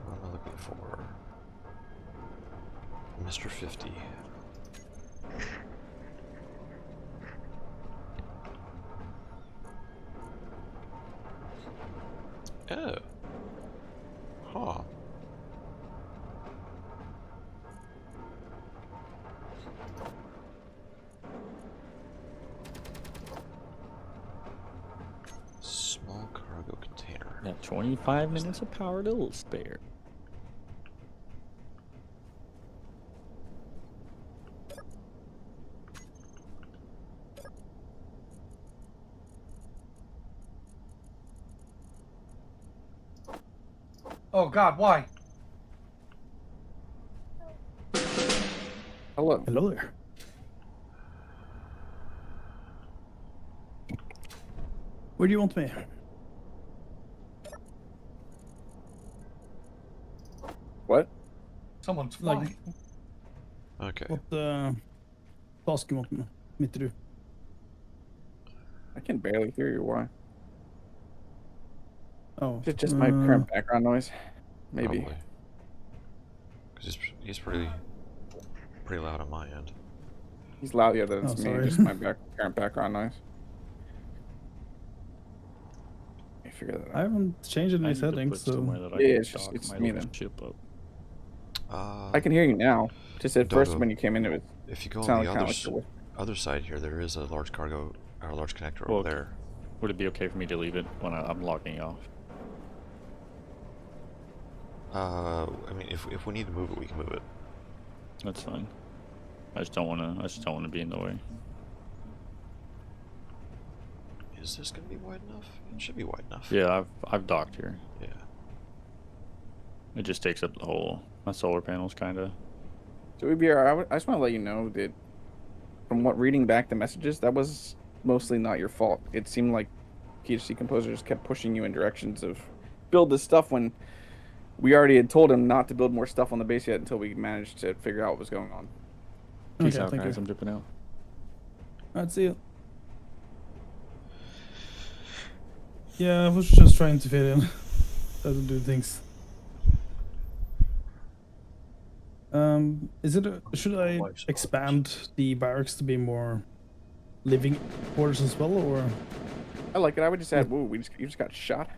What am I looking for? Mr. 50. Oh. Huh. Small cargo container. Got 25 minutes of power to spare. Oh God, why? Hello. Hello there. Where do you want me? What? Someone's Like- flying. Okay. What task you want me to do? I can barely hear you. Why? Oh, Is it just my current background noise? Maybe. Because he's pretty loud on my end. He's loud. Yeah, that's Oh, me. sorry. Just my current background noise. I figure that I out. haven't changed I any need to settings, put somewhere so that I Yeah, can it's just- dock it's my me little then. ship up. I can hear you now. Just at first Dodo, when you came in, it was if you go on sounded the kind of like you're other side here, there is a large cargo or a large connector Well, over there. Would it be okay for me to leave it when I'm logging off? I mean, if we need to move it, we can move it. That's fine. I just don't wanna be in the way. Is this gonna be wide enough? It should be wide enough. Yeah, I've docked here. Yeah. It just takes up the whole my solar panels, kinda. So EBR, I just want to let you know that from what reading back the messages, that was mostly not your fault. It seemed like PHC Composer just kept pushing you in directions of build this stuff when we already had told him not to build more stuff on the base yet until we managed to figure out what was going on. Peace okay, out, thank guys. you. I'm dipping out. I'd see you. Yeah, I was just trying to fit in. Try to do things. Should I expand the barracks to be more living quarters as well, or? I like it. I would just add, whoa, you just got shot.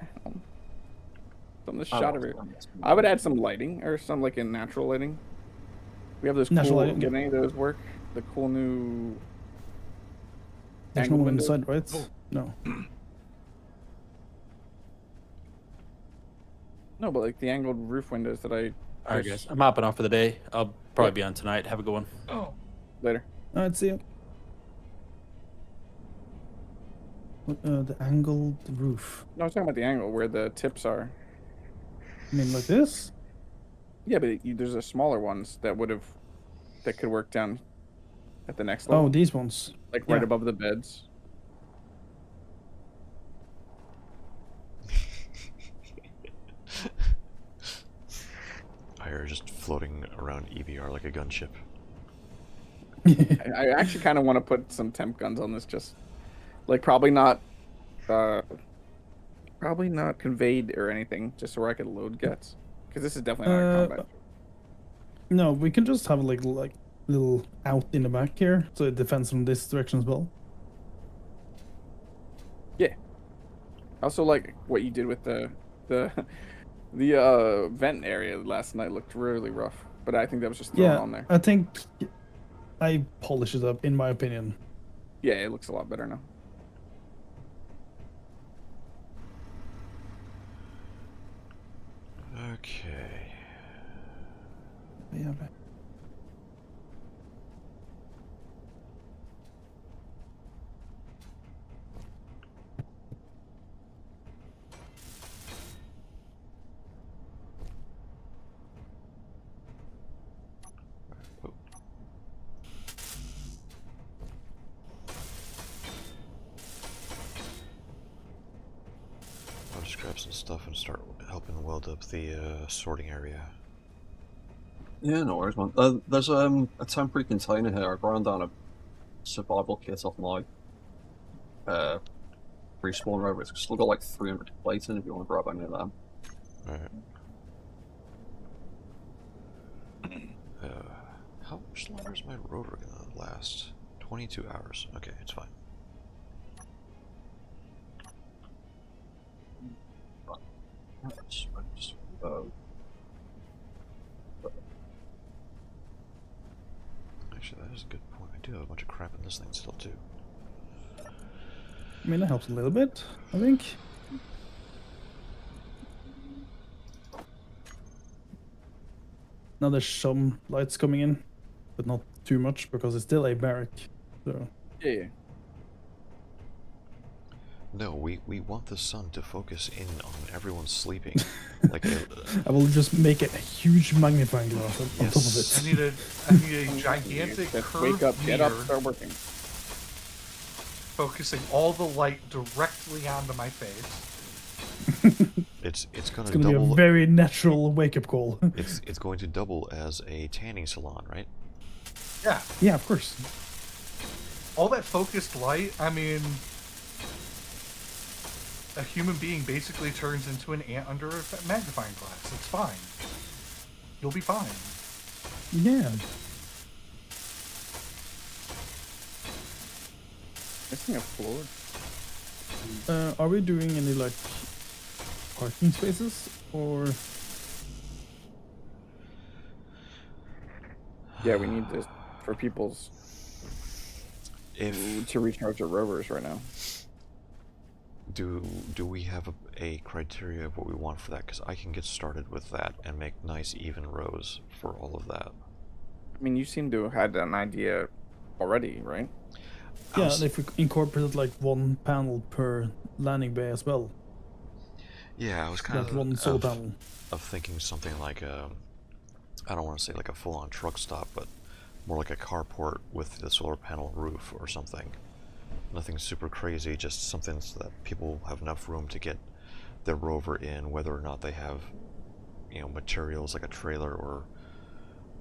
From the shot of it. I would add some lighting or some like in natural lighting. We have those Natural cool. lighting, Would any of those work? The cool new. There's no angled one windows? inside, right? No. No, but like the angled roof windows that I. All right, guys. I'm hopping off for the day. I'll probably be on tonight. Have a good one. Oh, Later. I'd see you. The angled roof. No, I was talking about the angle where the tips are. I mean, like this? Yeah, but there's a smaller ones that could work down at the next level. Oh, these ones. Like right yeah. above the beds. Ire just floating around EBR like a gunship. I actually kind of want to put some temp guns on this, just like probably not conveyed or anything, just so where I could load gets, because this is definitely not a combat. No, we can just have like little out in the back here, so it defends from this direction as well. Yeah. I also like what you did with the vent area last night. Looked really rough, but I think that was just thrown on there. I think I polish it up, in my opinion. Yeah, it looks a lot better now. Okay. Yeah, but... grab some stuff and start helping weld up the sorting area. Yeah, no worries, man. There's a temporary container here. I ground down a survival kit off my respawn rover. It's still got like 300 plates in if you want to grab any of them. Alright. How much longer is my rover gonna last? 22 hours. Okay, it's fine. Actually, that is a good point. I do have a bunch of crap in this thing still, too. I mean, that helps a little bit, I think. Now there's some lights coming in, but not too much because it's still a barrack. So Yeah. No, we want the sun to focus in on when everyone's sleeping. Like I will just make a huge magnifying glass on top of it. I need a gigantic Just curved wake up, get mirror up, start working. focusing all the light directly onto my face. it's gonna It's gonna be a double. very natural wake-up call. It's going to double as a tanning salon, right? Yeah, Yeah, of course. all that focused light, I mean, a human being basically turns into an ant under a magnifying glass. It's fine. You'll be fine. Yeah. Missing a floor. Are we doing any like parking spaces or? Yeah, we need this for people's If to recharge their rovers right now. do we have a criteria of what we want for that? Because I can get started with that and make nice even rows for all of that. I mean, you seem to have had an idea already, right? Yeah, and if we incorporated like one panel per landing bay as well. Yeah, I was kind That one solar panel. of thinking something like a, I don't want to say like a full-on truck stop, but more like a carport with the solar panel roof or something. Nothing super crazy, just something so that people have enough room to get their rover in, whether or not they have, you know, materials like a trailer or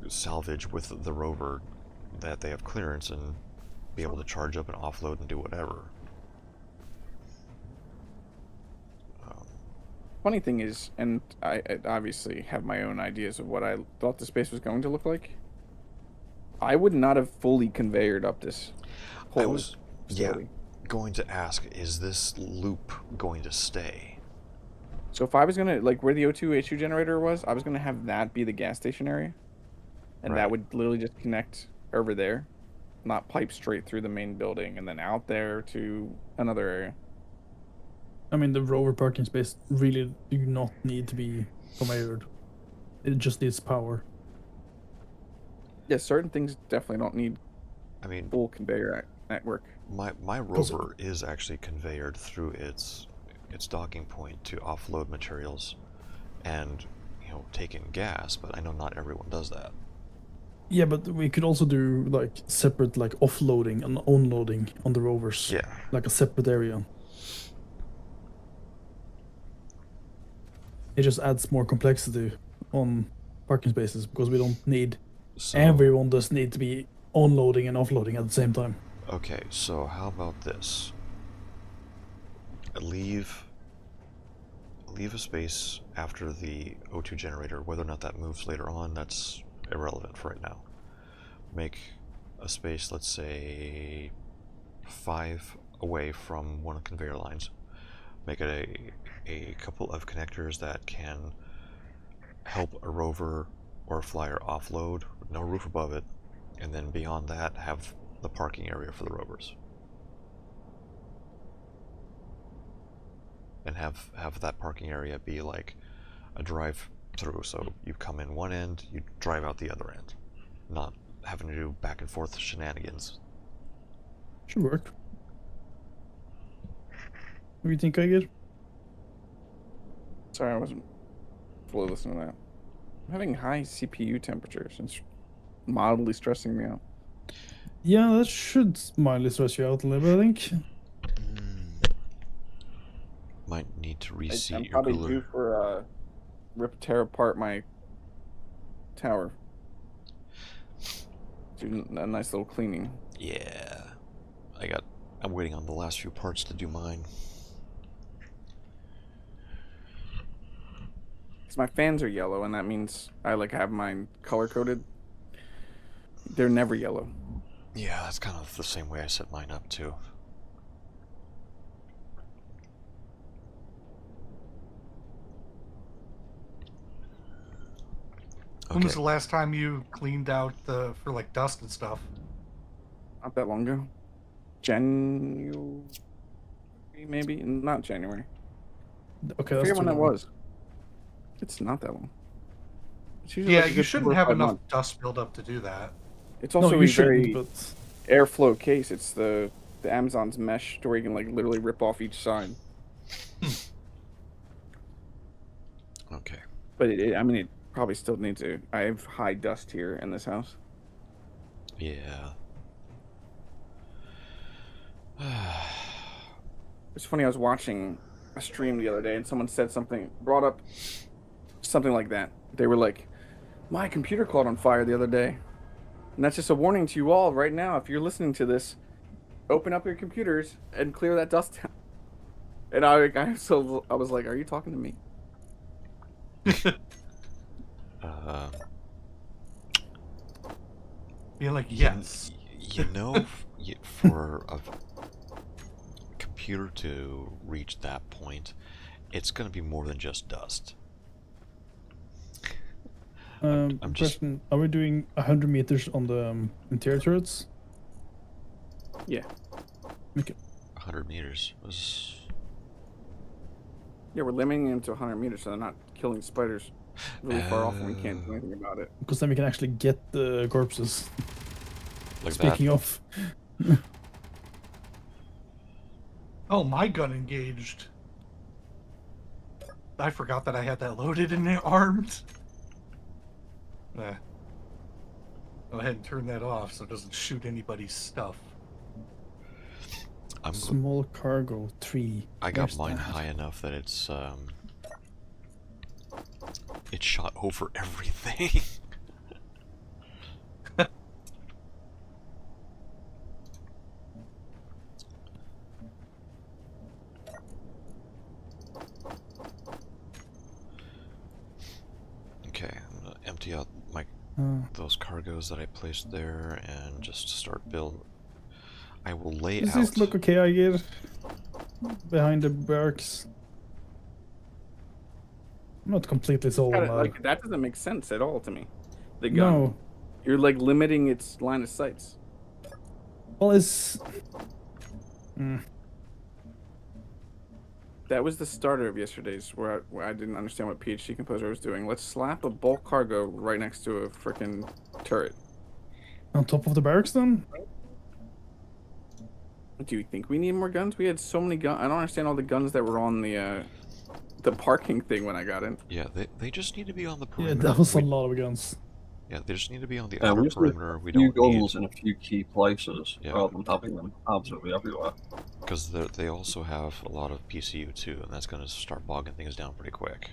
salvage with the rover, that they have clearance and be able to charge up and offload and do whatever. Funny thing is, and I obviously have my own ideas of what I thought the space was going to look like. I would not have fully conveyored up this whole I was facility. going to ask, is this loop going to stay? So if I was gonna, like where the O2 H2 generator was, I was gonna have that be the gas station area, and Right. that would literally just connect over there, not pipe straight through the main building and then out there to another area. I mean, the rover parking space really do not need to be conveyored. It just needs power. Yeah, certain things definitely don't need I mean, full conveyor network. my rover is actually conveyored through its docking point to offload materials and, you know, take in gas, but I know not everyone does that. Yeah, but we could also do like separate like offloading and onloading on the rovers. Yeah. Like a separate area. It just adds more complexity on parking spaces because we don't need So, everyone does need to be onloading and offloading at the same time. okay, so how about this? Leave a space after the O2 generator. Whether or not that moves later on, that's irrelevant for right now. Make a space, let's say 5 away from one of the conveyor lines. Make it a couple of connectors that can help a rover or a flyer offload with no roof above it, and then beyond that have the parking area for the rovers. And have that parking area be like a drive through, so you come in one end, you drive out the other end, not having to do back and forth shenanigans. Should work. What do you think, I get? Sorry, I wasn't fully listening to that. I'm having high CPU temperatures and it's mildly stressing me out. Yeah, that should mildly stress you out a little bit, I think. might need to I'm reseat your probably cooler. due for tear apart my tower. Do a nice little cleaning. Yeah. I'm waiting on the last few parts to do mine. Because my fans are yellow, and that means I like have mine color coded. They're never yellow. Yeah, that's kind of the same way I set mine up too. When was Okay. the last time you cleaned out for like dust and stuff? Not that long ago. January, maybe? Not January. Okay, I that's forget when too that long. was. It's not that long. It's usually Yeah, like a you good shouldn't 4 or have 5 enough months. dust buildup to do that. It's No, also you a shouldn't, very but airflow case. It's the Amazon's mesh to where you can like literally rip off each side. Okay. But I mean, it probably still needs to. I have high dust here in this house. Yeah. It's funny. I was watching a stream the other day, and someone said brought up something like that. They were like, "My computer caught on fire the other day," and that's just a warning to you all right now. If you're listening to this, open up your computers and clear that dust out. And I was like, "Are you talking to me?" Being like, yes. You know, for a computer to reach that point, it's going to be more than just dust. I'm just- question: are we doing 100 meters on the interior turrets? Yeah. Okay. 100 meters was... Yeah, we're limiting them to 100 meters, so they're not killing spiders really far off, and we can't do anything about it. Because then we can actually get the corpses. Like Speaking that. of, Oh, my gun engaged. I forgot that I had that loaded and armed. Go ahead and turn that off so it doesn't shoot anybody's stuff. small cargo 3. I got Where's mine that? high enough that it's it shot over everything. Okay, I'm gonna empty out those cargoes that I placed there and just start build. I will lay Does out. this look okay, I get behind the barracks? I'm not completely sold on Kinda, that. like that doesn't make sense at all to me. The gun. No. You're like limiting its line of sights. Well, it's... That was the starter of yesterday's, where I didn't understand what PhD Composer was doing. Let's slap a bulk cargo right next to a freaking turret. On top of the barracks, then? Do you think we need more guns? We had so many guns. I don't understand all the guns that were on the parking thing when I got in. Yeah, they just need to be on the Yeah, perimeter. that was a lot of guns. Yeah, they just need to be on the Yeah, outer we just need perimeter. We a few don't need guns in a few key places Yeah. rather than having them absolutely everywhere. because they also have a lot of PCU too, and that's going to start bogging things down pretty quick.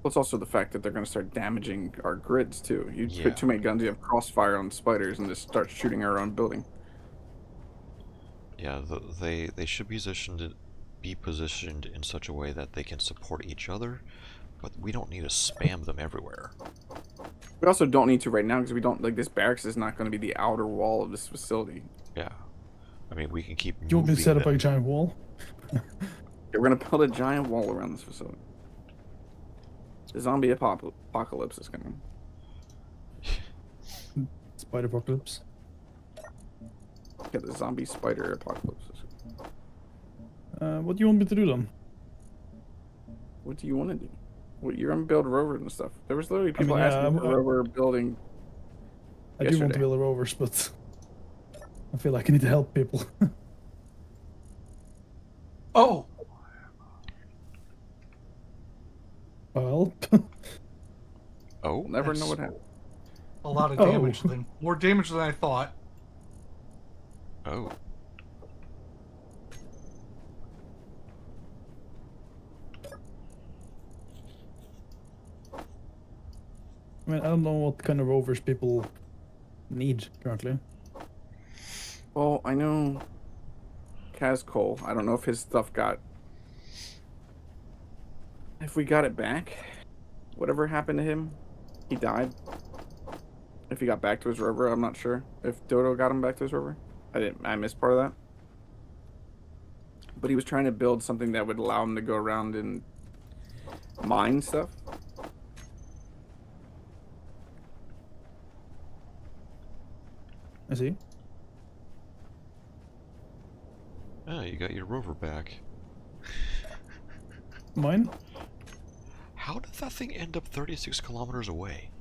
Well, it's also the fact that they're going to start damaging our grids too. You Yeah. put too many guns, you have crossfire on spiders, and just start shooting our own building. Yeah, they should be positioned in such a way that they can support each other, but we don't need to spam them everywhere. We also don't need to right now because we don't like this barracks is not going to be the outer wall of this facility. Yeah, I mean we can keep. You want me to moving set up them. a giant wall? Yeah, we're going to build a giant wall around this facility. The zombie apocalypse is coming. Spider apocalypse. Yeah, the zombie spider apocalypse. What do you want me to do then? What do you want to do? Well, you're on build rovers and stuff. There was literally people mean, yeah, asking for rover building. I do want to yesterday. build the rovers, but I feel like I need to help people. Oh, Well, Oh, We'll never know That's- what happened. a lot of Oh. damage. More damage than I thought. oh. I mean, I don't know what kind of rovers people need currently. Well, I know Kaz Cole. I don't know if his stuff got. If we got it back, whatever happened to him, he died. If he got back to his rover, I'm not sure. If Dodo got him back to his rover, I missed part of that. But he was trying to build something that would allow him to go around and mine stuff. I see. Oh, you got your rover back. Mine? How did that thing end up 36 kilometers away?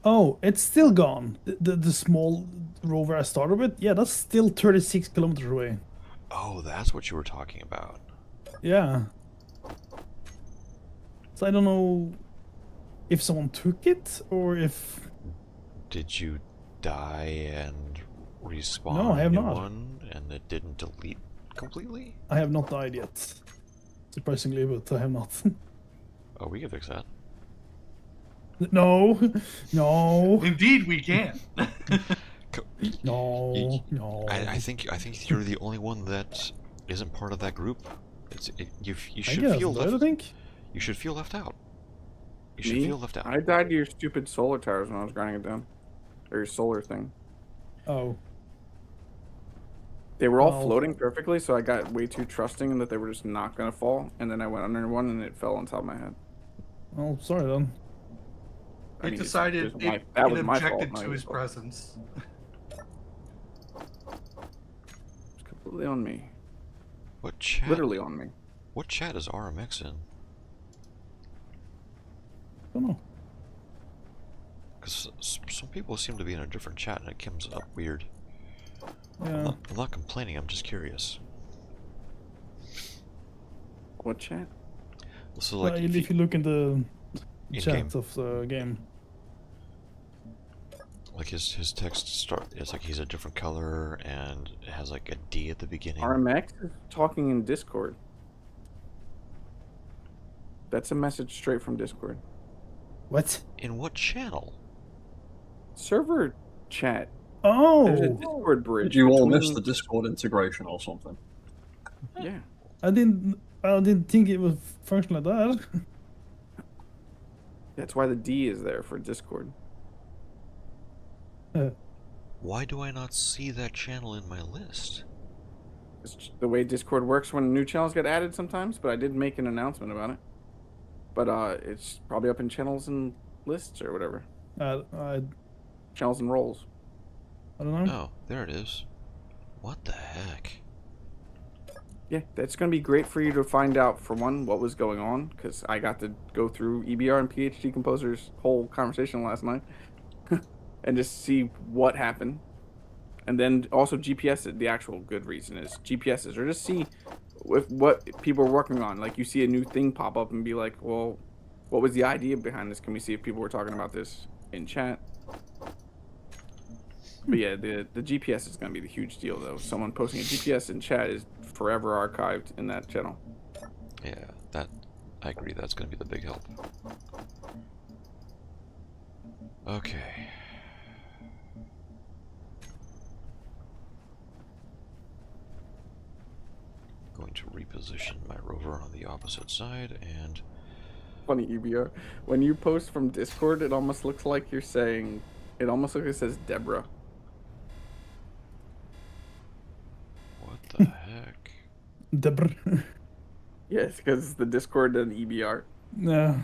Oh, it's still gone. The small rover I started with, yeah, that's still 36 kilometers away. Oh, that's what you were talking about. Yeah. So I don't know if someone took it or if. Did you die and respawn No, I have a new not. one and it didn't delete completely? I have not died yet. Surprisingly, but I have not. Oh, we can fix that. No, no, Indeed, we can. no, no. I think you're the only one that isn't part of that group. You I should guess, feel I left. think. You should feel left out. You should Me? feel left out. I died to your stupid solar towers when I was grinding it down. Or your solar thing. Oh, They were all Well- floating perfectly, so I got way too trusting in that they were just not gonna fall. And then I went under one and it fell on top of my head. well, sorry then. I It mean, decided it's my- it, that it was my fault, objected not to your his fault. presence. It's completely on me. What chat? Literally on me. What chat is RMX in? Don't know. Because some people seem to be in a different chat and it comes up weird. Yeah. I'm not complaining. I'm just curious. What chat? So like, If you look in the in-game. chat of the game. like his text start. It's like he's a different color and it has like a D at the beginning. RMX is talking in Discord. That's a message straight from Discord. What? In what channel? Server chat. Oh, There's a Discord bridge. Did you all miss between- the Discord integration or something? Yeah. I didn't think it would function like that. That's why the D is there for Discord. Why do I not see that channel in my list? It's the way Discord works when new channels get added sometimes, but I did make an announcement about it. But it's probably up in channels and lists or whatever. I Channels and roles. don't know. Oh, there it is. What the heck? Yeah, that's going to be great for you to find out, for one, what was going on, because I got to go through EBR and PhD Composer's whole conversation last night and just see what happened. And then also GPS, the actual good reason is GPSs, or just see with what people are working on. Like, you see a new thing pop up and be like, well, what was the idea behind this? Can we see if people were talking about this in chat? But yeah, the GPS is going to be the huge deal, though. Someone posting a GPS in chat is forever archived in that channel. Yeah, I agree. That's going to be the big help. Okay. Going to reposition my rover on the opposite side and Funny, EBR. When you post from Discord, it almost looks like you're saying... It almost looks like it says Deborah. what the heck? Debr. Yes, because it's the Discord and EBR. Yeah.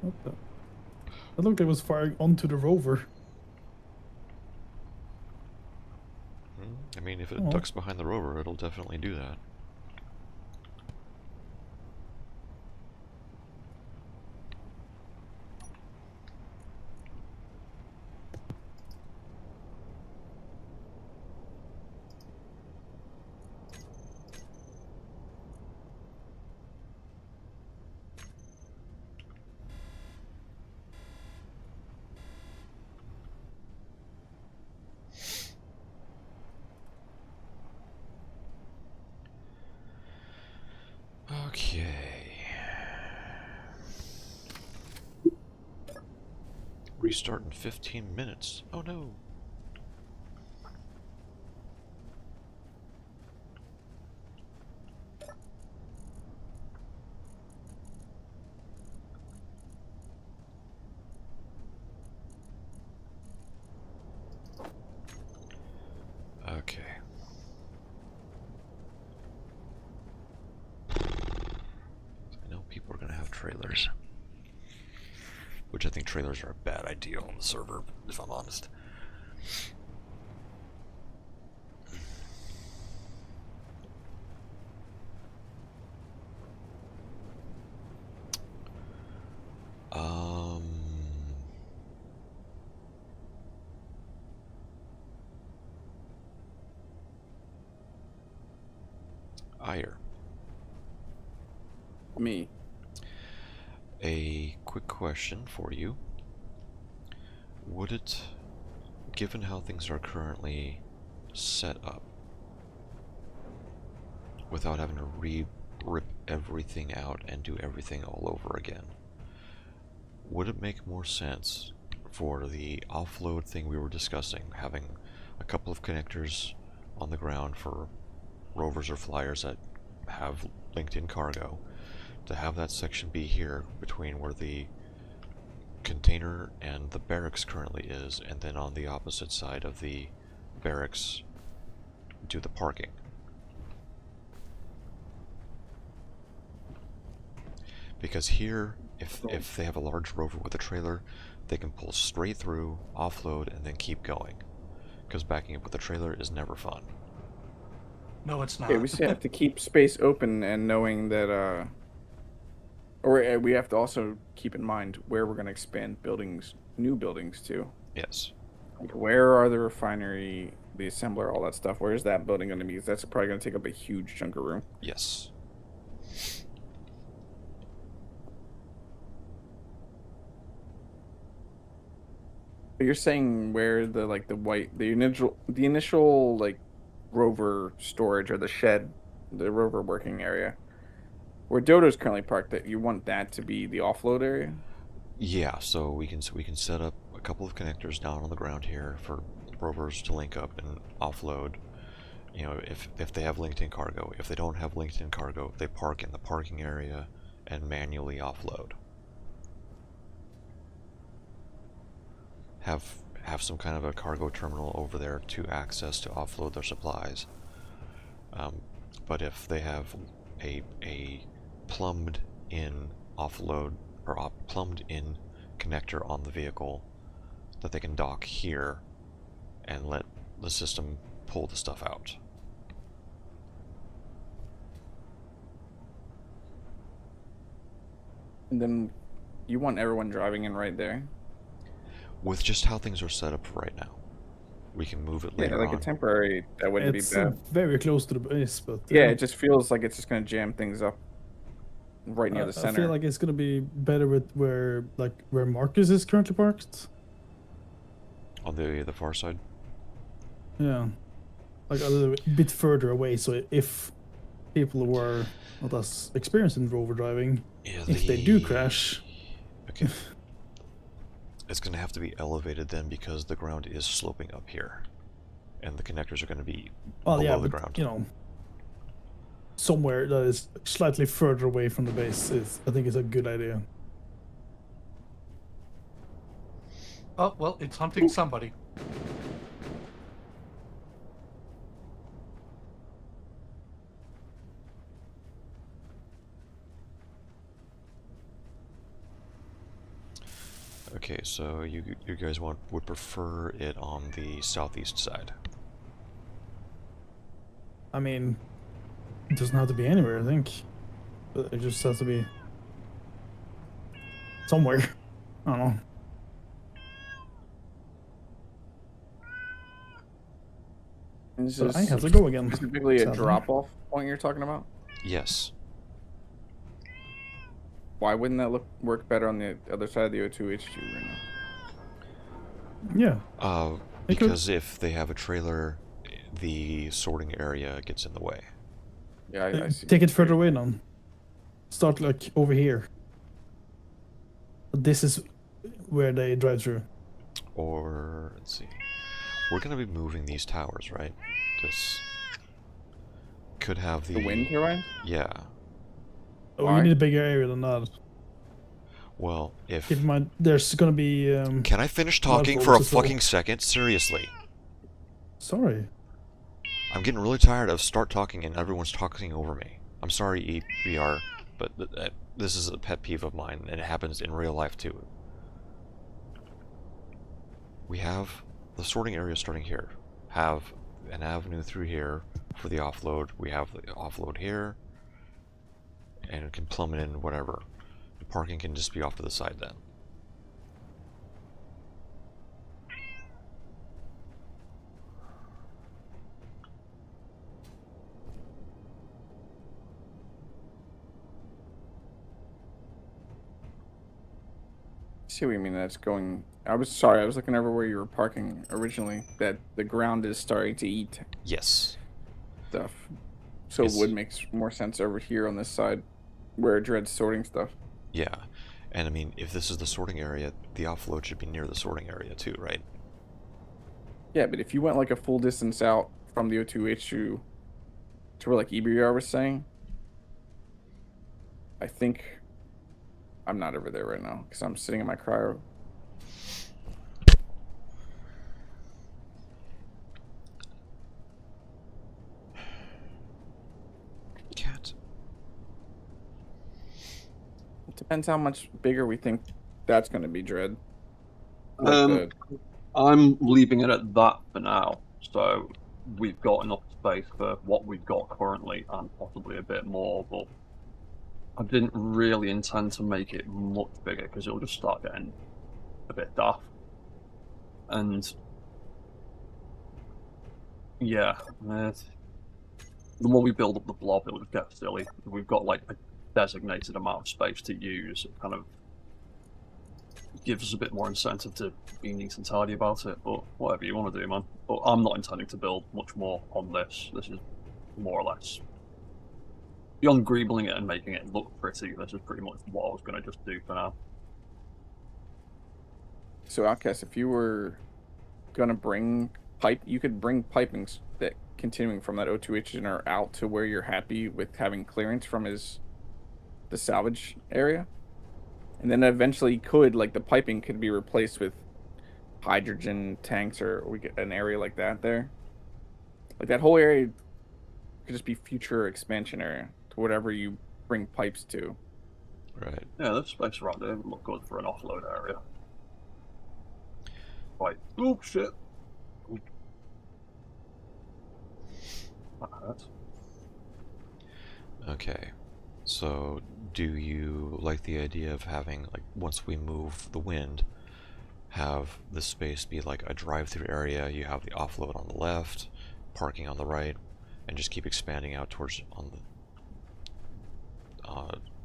What the? That looked like it was firing onto the rover. I mean, if it Oh. ducks behind the rover, it'll definitely do that. Okay. Restart in 15 minutes. Oh no. Okay. I know people are going to have trailers. Which I think trailers are a bad idea on the server, if I'm honest. Ire. Me. A quick question for you. Would it, given how things are currently set up, without having to rip everything out and do everything all over again, would it make more sense for the offload thing we were discussing, having a couple of connectors on the ground for rovers or flyers that have linked-in cargo, to have that section be here between where the container and the barracks currently is, and then on the opposite side of the barracks do the parking? Because here, if they have a large rover with a trailer, they can pull straight through, offload, and then keep going. Because backing up with a trailer is never fun. No, it's not. Okay, we just have to keep space open and knowing that, or we have to also keep in mind where we're going to expand buildings, new buildings to. Yes. Like where are the refinery, the assembler, all that stuff? Where's that building going to be? 'Cause that's probably going to take up a huge chunk of room. Yes. But you're saying where the the initial like rover storage or the shed, the rover working area, where Dodo's currently parked, that you want that to be the offload area? Yeah, so we can set up a couple of connectors down on the ground here for rovers to link up and offload. You know, if they have linked-in cargo. If they don't have linked-in cargo, they park in the parking area and manually offload. Have some kind of a cargo terminal over there to access to offload their supplies. But if they have a plumbed in offload or plumbed in connector on the vehicle that they can dock here and let the system pull the stuff out. And then you want everyone driving in right there? With just how things are set up right now. We can move it later Yeah, like on. a temporary, that wouldn't It's be bad. very close to the base, but Yeah, it just feels like it's just going to jam things up right near the I center. feel like it's gonna be better with where Marcus is currently parked. On the far side? Yeah, like a little bit further away. So if people were not as experienced in rover driving, Yeah, if they do crash, okay. It's going to have to be elevated then because the ground is sloping up here. And the connectors are going to be below the ground. You know, somewhere that is slightly further away from the base I think is a good idea. Oh, well, it's hunting somebody. Okay, so you guys would prefer it on the southeast side. I mean, it doesn't have to be anywhere, I think. But it just has to be somewhere. I don't know. Is So this I have to go again. specifically a Sadly. drop-off point you're talking about? Yes. Why wouldn't that work better on the other side of the O2 HQ right now? Yeah. It could. Because if they have a trailer, the sorting area gets in the way. Yeah, I see. Take it further away now. start like over here. This is where they drive through. Or let's see. We're gonna be moving these towers, right? This could have The wind turbine? Yeah. Oh, Why? you need a bigger area than that. Well, if Keep in mind, there's gonna be. can I finish talking Marvel for a as well. fucking second? Seriously. Sorry. I'm getting really tired of start talking and everyone's talking over me. I'm sorry, EBR, but this is a pet peeve of mine, and it happens in real life too. We have the sorting area starting here. Have an avenue through here for the offload. We have the offload here, and it can plummet in whatever. The parking can just be off to the side then. See what you mean. That's going. I was sorry. I was looking over where you were parking originally. That the ground is starting to eat Yes. stuff. So It's- wood makes more sense over here on this side, where Dread's sorting stuff. Yeah. And I mean, if this is the sorting area, the offload should be near the sorting area too, right? Yeah, but if you went like a full distance out from the O2H2 to where like EBR was saying, I think I'm not over there right now because I'm sitting in my cryo. Cat. It depends how much bigger we think that's going to be, Dread. Like Um, I'm leaving it at that for now. So we've got enough space for what we've got currently and possibly a bit more, but I didn't really intend to make it much bigger because it'll just start getting a bit daft. And yeah, the more we build up the blob, it'll just get silly. We've got like a designated amount of space to use. It kind of gives us a bit more incentive to be neat and tidy about it, but whatever you want to do, man. But I'm not intending to build much more on this. This is more or less beyond greebling it and making it look pretty. This is pretty much what I was going to just do for now. So Outcast, if you were gonna bring pipe, you could bring pipings that continuing from that O2H generator out to where you're happy with having clearance from the salvage area, and then eventually could like the piping could be replaced with hydrogen tanks, or we get an area like that there. Like that whole area could just be future expansion area to whatever you bring pipes to. Right. Yeah, this space around here would look good for an offload area. Right. Oh shit. Ooh. That hurts. Okay. So, do you like the idea of having, like, once we move the wind, have the space be like a drive-through area, you have the offload on the left, parking on the right, and just keep expanding out towards on the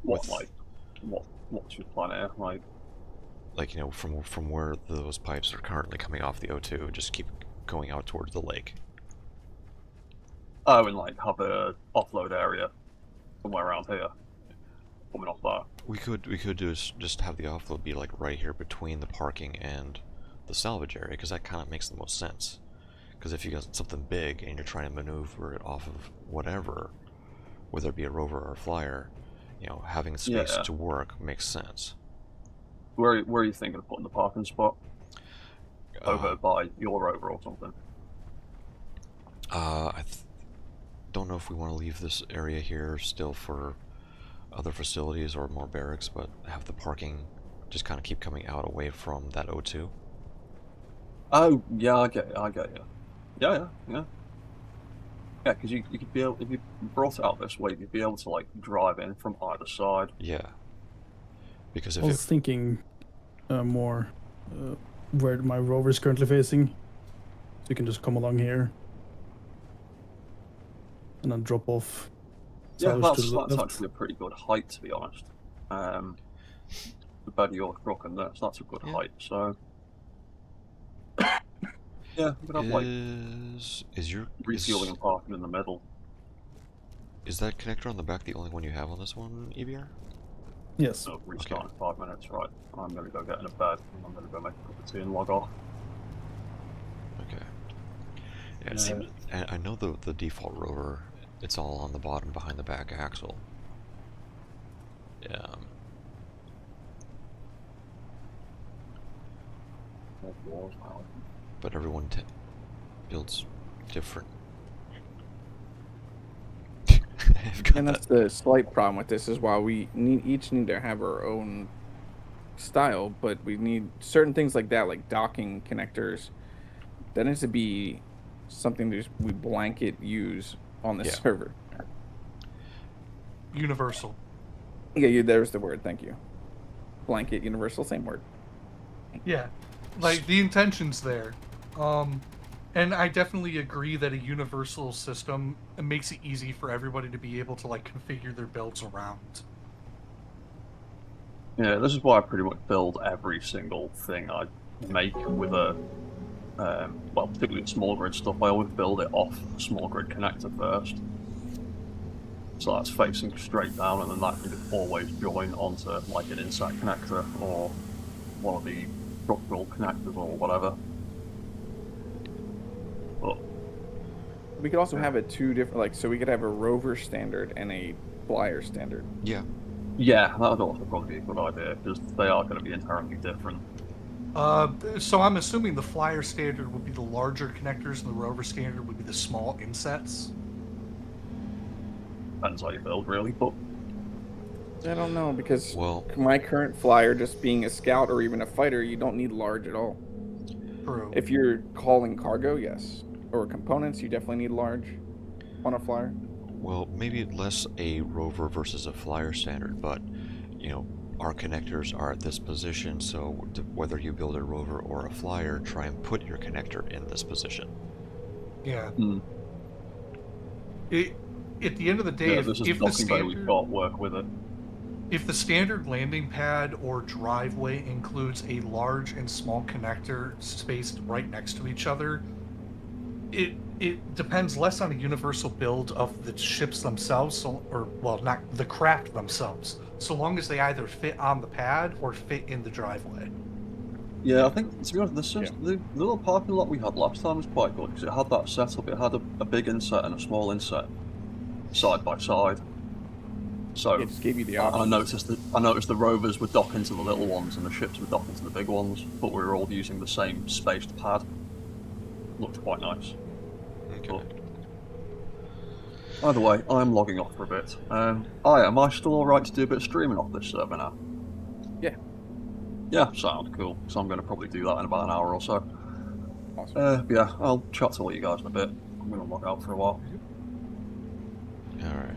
What's your plan here? Like, you know, from where those pipes are currently coming off the O2, just keep going out towards the lake. Oh, and like have a offload area somewhere around here, coming off that. We could do is just have the offload be like right here between the parking and the salvage area, because that kind of makes the most sense. Because if you got something big and you're trying to maneuver it off of whatever, whether it be a rover or a flyer, you know, having space to work makes sense. Where are you thinking of putting the parking spot? Over by your rover or something? I don't know if we want to leave this area here still for other facilities or more barracks, but have the parking just kind of keep coming out away from that O2. Oh, yeah, I get you. Yeah. Yeah, because you could be able, if you brought it out this way, you'd be able to, like, drive in from either side. Yeah. Because if I was thinking more where my rover is currently facing. So you can just come along here. And then drop off. Yeah, salvage that's to the left. actually a pretty good height, to be honest. The bed of your truck and that's a good height, so... Yeah, we could have, like, is your refueling and parking in the middle. Is that connector on the back the only one you have on this one, EBR? Yes. So restart in 5 minutes, right? I'm gonna go get in a bed. I'm gonna go make a cup of tea and log off. Okay. Yeah, it seems, I know the default rover, it's all on the bottom behind the back axle. Yeah. But everyone builds different. And that's the slight problem with this is while we each need to have our own style, but we need certain things like that, like docking connectors. That needs to be something that we blanket use on the server. Universal. Yeah, there's the word. Thank you. Blanket, universal, same word. Yeah, like the intention's there. And I definitely agree that a universal system makes it easy for everybody to be able to like configure their builds around. Yeah, this is why I pretty much build every single thing I make with a, well, particularly the small grid stuff. I always build it off the small grid connector first. So that's facing straight down, and then that can just always join onto like an inset connector or one of the structural connectors or whatever. But We could also have it two different, like, so we could have a rover standard and a flyer standard. Yeah. yeah, that would also probably be a good idea because they are going to be inherently different. So I'm assuming the flyer standard would be the larger connectors and the rover standard would be the small insets. Depends how you build, really. But I don't know, because Well, my current flyer, just being a scout or even a fighter, you don't need large at all. True. If you're calling cargo, yes. Or components, you definitely need large on a flyer. well, maybe less a rover versus a flyer standard, but you know, our connectors are at this position, so whether you build a rover or a flyer, try and put your connector in this position. Yeah. At the end of the day, yeah, if this is the nothing better we've standard, got work with it. if the standard landing pad or driveway includes a large and small connector spaced right next to each other, it depends less on a universal build of the ships themselves, so, or well, not the craft themselves, so long as they either fit on the pad or fit in the driveway. Yeah, I think, to be honest, the little parking lot we had last time was quite good because it had that setup. It had a big inset and a small inset side by side. So It just gave you the I option. noticed the rovers would dock into the little ones and the ships would dock into the big ones, but we were all using the same spaced pad. Looked quite nice. Okay. Either way, I'm logging off for a bit. Am I still alright to do a bit of streaming off this server now? Yeah. Yeah, sound cool. So I'm going to probably do that in about an hour or so. Awesome. Yeah, I'll chat to all you guys in a bit. I'm going to log out for a while. Alright.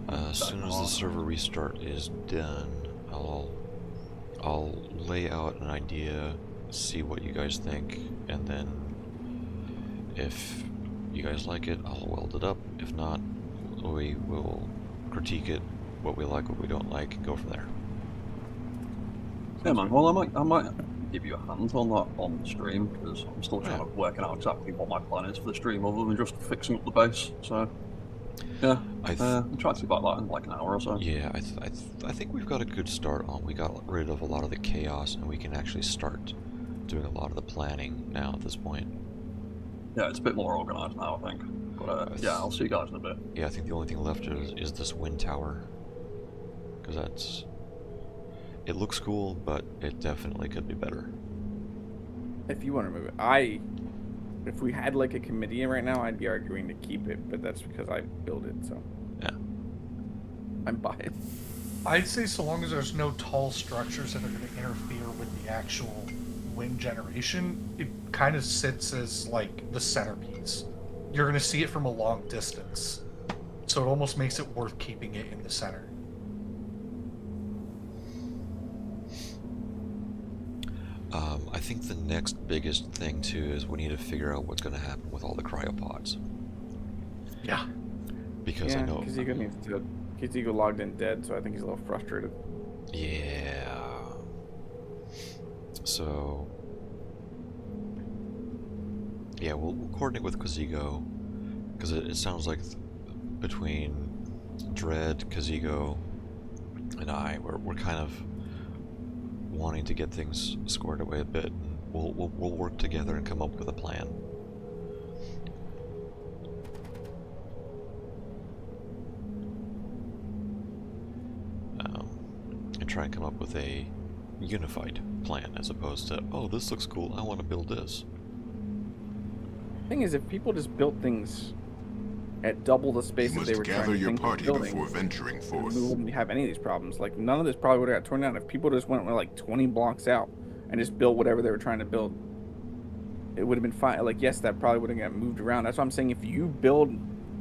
As soon as the server restart is done, I'll lay out an idea, see what you guys think, and then if you guys like it, I'll weld it up. If not, we will critique it, what we like, what we don't like, and go from there. Yeah, man. Well, I might give you a hand on that on the stream because I'm still trying to work out exactly what my plan is for the stream, other than just fixing up the base. So, yeah, I'll try to do about that in like an hour or so. Yeah, I think we've got a good start on. We got rid of a lot of the chaos, and we can actually start doing a lot of the planning now at this point. Yeah, it's a bit more organised now, I think. But yeah, I'll see you guys in a bit. Yeah, I think the only thing left is this wind tower, because it looks cool, but it definitely could be better. If you want to move it, if we had like a committee right now, I'd be arguing to keep it, but that's because I built it, so Yeah. I'm biased. I'd say so long as there's no tall structures that are going to interfere with the actual wind generation, it kind of sits as like the centerpiece. You're going to see it from a long distance, so it almost makes it worth keeping it in the center. I think the next biggest thing too is we need to figure out what's going to happen with all the cryopods. Yeah. Because I know Kizigo logged in dead, so I think he's a little frustrated. Yeah. So yeah, we'll coordinate with Kazigo because it sounds like between Dread, Kazigo, and we're kind of wanting to get things squared away a bit. We'll work together and come up with a plan. And try and come up with a unified plan as opposed to, oh, this looks cool, I want to build this. Thing is, if people just built things at double the space that they were trying to your think of party building, before venturing forth. we wouldn't have any of these problems. Like, none of this probably would have got torn down if people just went like 20 blocks out and just built whatever they were trying to build. It would have been fine. Like, yes, that probably would have got moved around. That's what I'm saying. If you build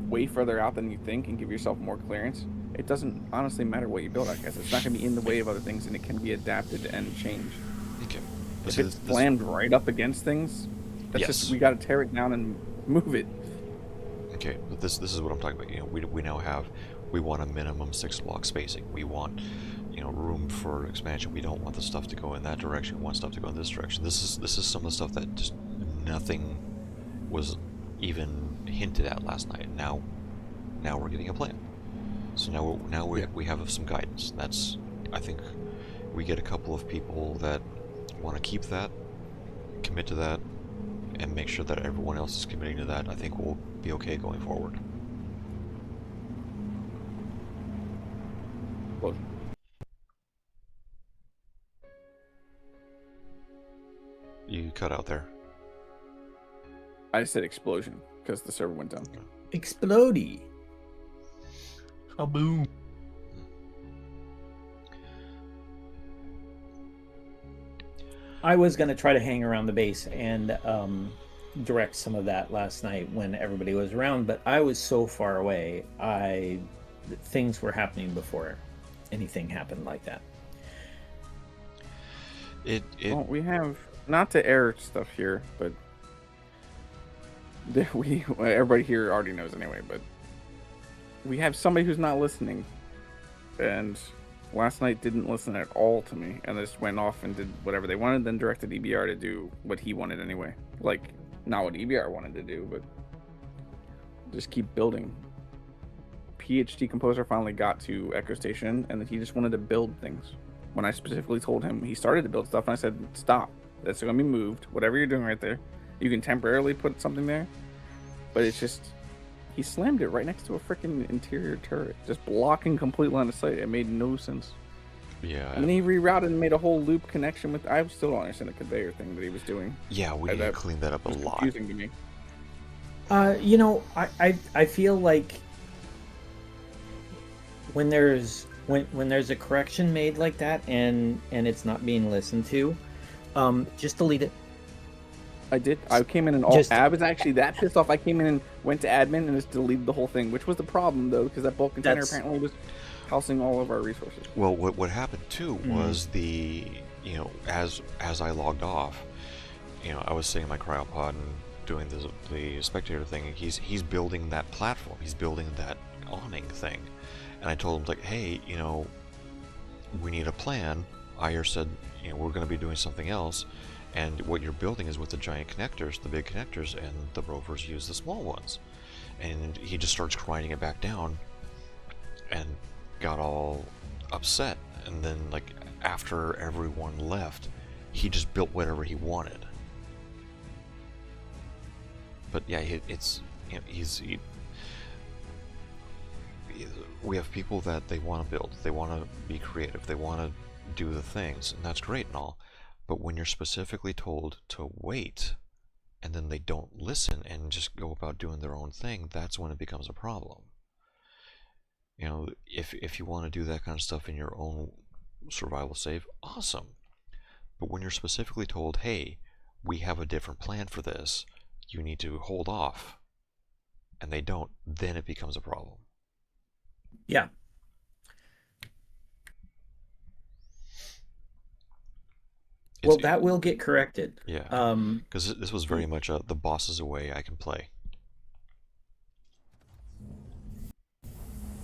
way further out than you think and give yourself more clearance, it doesn't honestly matter what you build. I guess it's not going to be in the way of other things, and it can be adapted and changed. Okay. If it's slammed right up against things, that's just, we got to tear it down and move it. Okay, but this is what I'm talking about. You know, we now have, we want a minimum 6 block spacing. We want, you know, room for expansion. We don't want the stuff to go in that direction. We want stuff to go in this direction. This is some of the stuff that just nothing was even hinted at last night. Now we're getting a plan. So now we have some guidance. That's, I think, we get a couple of people that want to keep that, commit to that, and make sure that everyone else is committing to that. I think we'll be okay going forward. Well, you cut out there. I said explosion because the server went down. Explodey. Kaboom. I was going to try to hang around the base and direct some of that last night when everybody was around, but I was so far away. Things were happening before anything happened like that. Well, we have, not to air stuff here, but everybody here already knows anyway, but we have somebody who's not listening, and last night didn't listen at all to me, and just went off and did whatever they wanted, then directed EBR to do what he wanted anyway. Like, not what EBR wanted to do, but just keep building. PhD Composer finally got to Echo Station, and he just wanted to build things. When I specifically told him, he started to build stuff, and I said, stop. That's going to be moved. Whatever you're doing right there. You can temporarily put something there, but it's just, he slammed it right next to a freaking interior turret, just blocking complete line of sight. It made no sense. Yeah. And then he rerouted and made a whole loop connection with, I still don't understand the conveyor thing that he was doing. Yeah, we need to clean that up a lot. Confusing to me. You know, I feel like when there's a correction made like that and it's not being listened to, just delete it. I did. I came in and I was actually that pissed off. I came in and went to admin and just deleted the whole thing, which was the problem though, because that bulk container apparently was housing all of our resources. Well, what happened too was as I logged off, I was sitting in my cryopod and doing the spectator thing, and he's building that platform. He's building that awning thing, and I told him like, hey, we need a plan. Ayer said, we're going to be doing something else. And what you're building is with the giant connectors, the big connectors, and the rovers use the small ones. And he just starts grinding it back down and got all upset. And then, like, after everyone left, he just built whatever he wanted. But yeah, we have people that they want to build, they want to be creative, they want to do the things, and that's great and all. But when you're specifically told to wait, and then they don't listen and just go about doing their own thing, that's when it becomes a problem. If you want to do that kind of stuff in your own survival save, awesome. But when you're specifically told, hey, we have a different plan for this, you need to hold off, and they don't, then it becomes a problem. Yeah. Well, that will get corrected. Yeah, because this was very much the boss is away, I can play.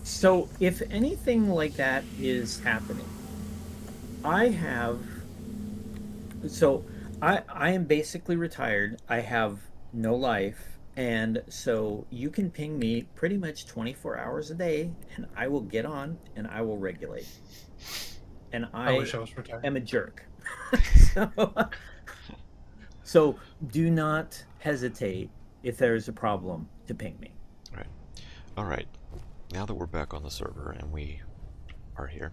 So if anything like that is happening, I am basically retired. I have no life, And so you can ping me pretty much 24 hours a day, and I will get on and I will regulate. And I wish I was retired. am a jerk. So do not hesitate if there's a problem to ping me. Right. All right. Now that we're back on the server and we are here,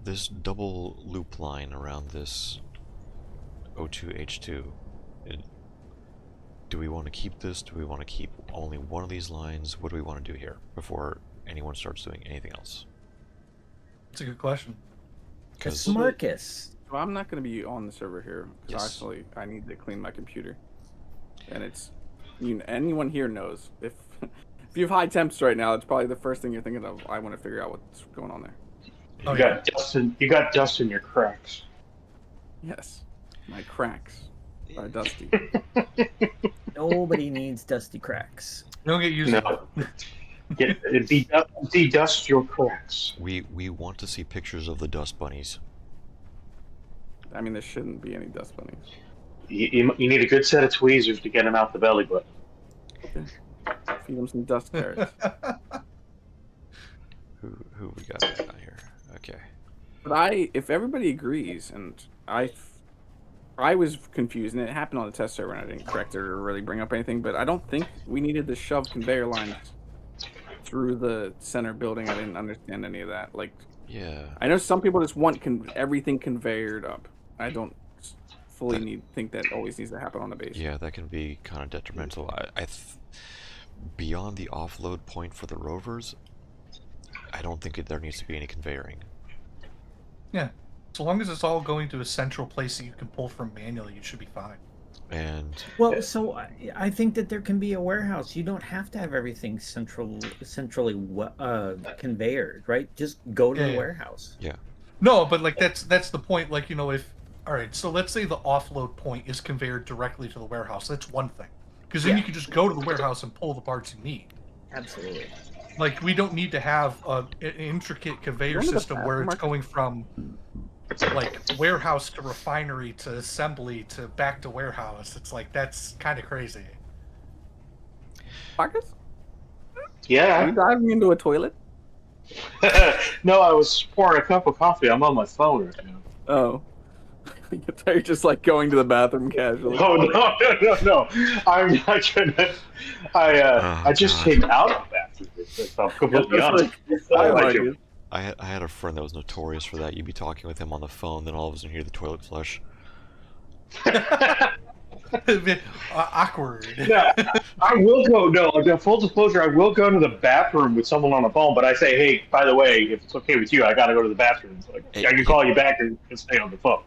this double loop line around this O2H2, do we want to keep this? Do we want to keep only one of these lines? What do we want to do here before anyone starts doing anything else? It's a good question. Because Marcus. So I'm not going to be on the server here because Yes. actually I need to clean my computer, and it's anyone here knows if you have high temps right now, it's probably the first thing you're thinking of. I want to figure out what's going on there. Oh, You got dust in, you got dust in your cracks. Yes, my cracks are dusty. Nobody needs dusty cracks. Don't get used to No. it. De-dust your cracks. We want to see pictures of the dust bunnies. I mean, there shouldn't be any dust bunnies. You need a good set of tweezers to get them out the belly button. Feed them some dust carrots. Who we got down here? Okay. But if everybody agrees, and I was confused, and it happened on the test server, and I didn't correct it or really bring up anything, but I don't think we needed to shove conveyor lines through the center building. I didn't understand any of that. Like, Yeah. I know some people just want everything conveyored up. I don't fully think that always needs to happen on the base. Yeah, that can be kind of detrimental. Beyond the offload point for the rovers, I don't think there needs to be any conveyoring. Yeah. So long as it's all going to a central place that you can pull from manually, you should be fine. And Well, so I think that there can be a warehouse. You don't have to have everything centrally conveyored, right? Just go to the warehouse. Yeah. No, but like that's the point. Like, if all right, so let's say the offload point is conveyored directly to the warehouse. That's one thing, because then you can just go to the warehouse and pull the parts you need. Absolutely. Like, we don't need to have an intricate conveyor system where it's going from like warehouse to refinery to assembly to back to warehouse. It's like, that's kind of crazy. Marcus? Yeah. Are you diving into a toilet? No, I was pouring a cup of coffee. I'm on my phone right now. Oh. You're just like going to the bathroom casually. Oh no! I'm not gonna. I just came out of the bathroom. If I'm completely honest. I had a friend that was notorious for that. You'd be talking with him on the phone, then all of a sudden you hear the toilet flush. Awkward. Yeah, I will go. No, full disclosure, I will go to the bathroom with someone on the phone. But I say, hey, by the way, if it's okay with you, I gotta go to the bathroom. So, I can call you back and stay on the phone.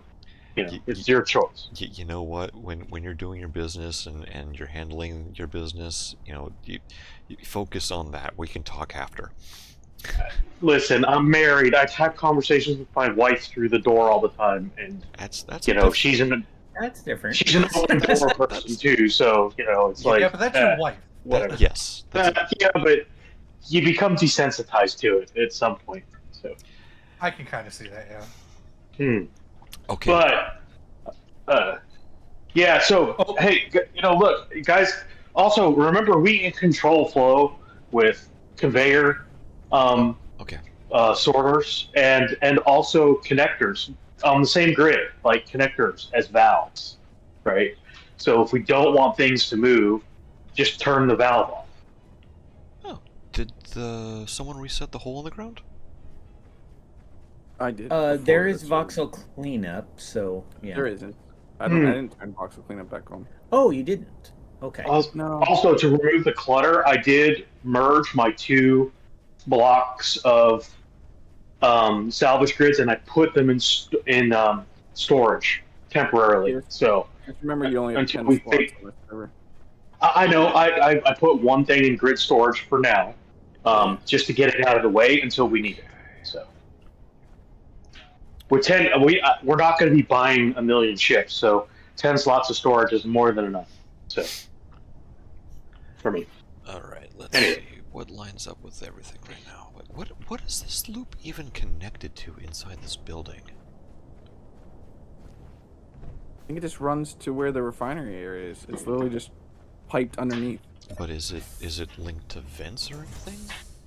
It's your choice. You know what? When you're doing your business and you're handling your business, you focus on that. We can talk after. Listen, I'm married. I have conversations with my wife through the door all the time, and that's she's an That's different. she's an open door person too. So it's like but that's your wife. Whatever. Yes. Yeah, but you become desensitized to it at some point. So I can kind of see that. Yeah. Okay. But yeah. So hey, look, guys. Also, remember we control flow with conveyor. Sorters and also connectors on the same grid, like connectors as valves, right? So if we don't want things to move, just turn the valve off. Oh, did someone reset the hole in the ground? I did. There is voxel cleanup, so yeah. There isn't. I didn't turn voxel cleanup back on. Oh, you didn't. Okay. Also, to remove the clutter, I did merge my two blocks of salvage grids, and I put them in storage temporarily. So just remember, you only have 10 slots on the server. I know. I put one thing in grid storage for now, just to get it out of the way until we need it. So with 10, we're not going to be buying a million ships, so 10 slots of storage is more than enough. So for me. All right. Let's see what lines up with everything right now. What is this loop even connected to inside this building? I think it just runs to where the refinery area is. It's literally just piped underneath. But is it linked to vents or anything?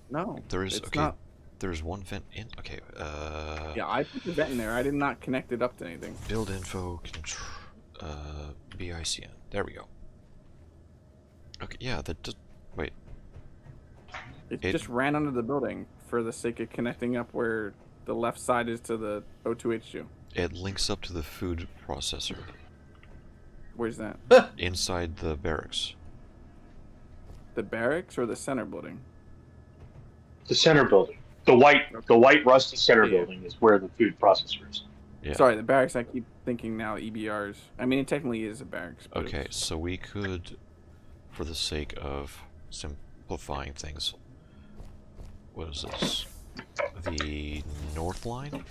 No, There is. it's Okay. not. There's one vent in. Okay. Yeah, I put the vent in there. I did not connect it up to anything. Build info. BICN. There we go. Okay. Yeah. That just. Wait. It just ran under the building for the sake of connecting up where the left side is to the O2H2. It links up to the food processor Where's that? inside the barracks. The barracks or the center building? The center building. The white rusty center building is where the food processor is. Yeah. Sorry, the barracks. I keep thinking now EBRs. I mean, it technically is a barracks. But Okay, so we could, for the sake of simplifying things, what is this? The north line?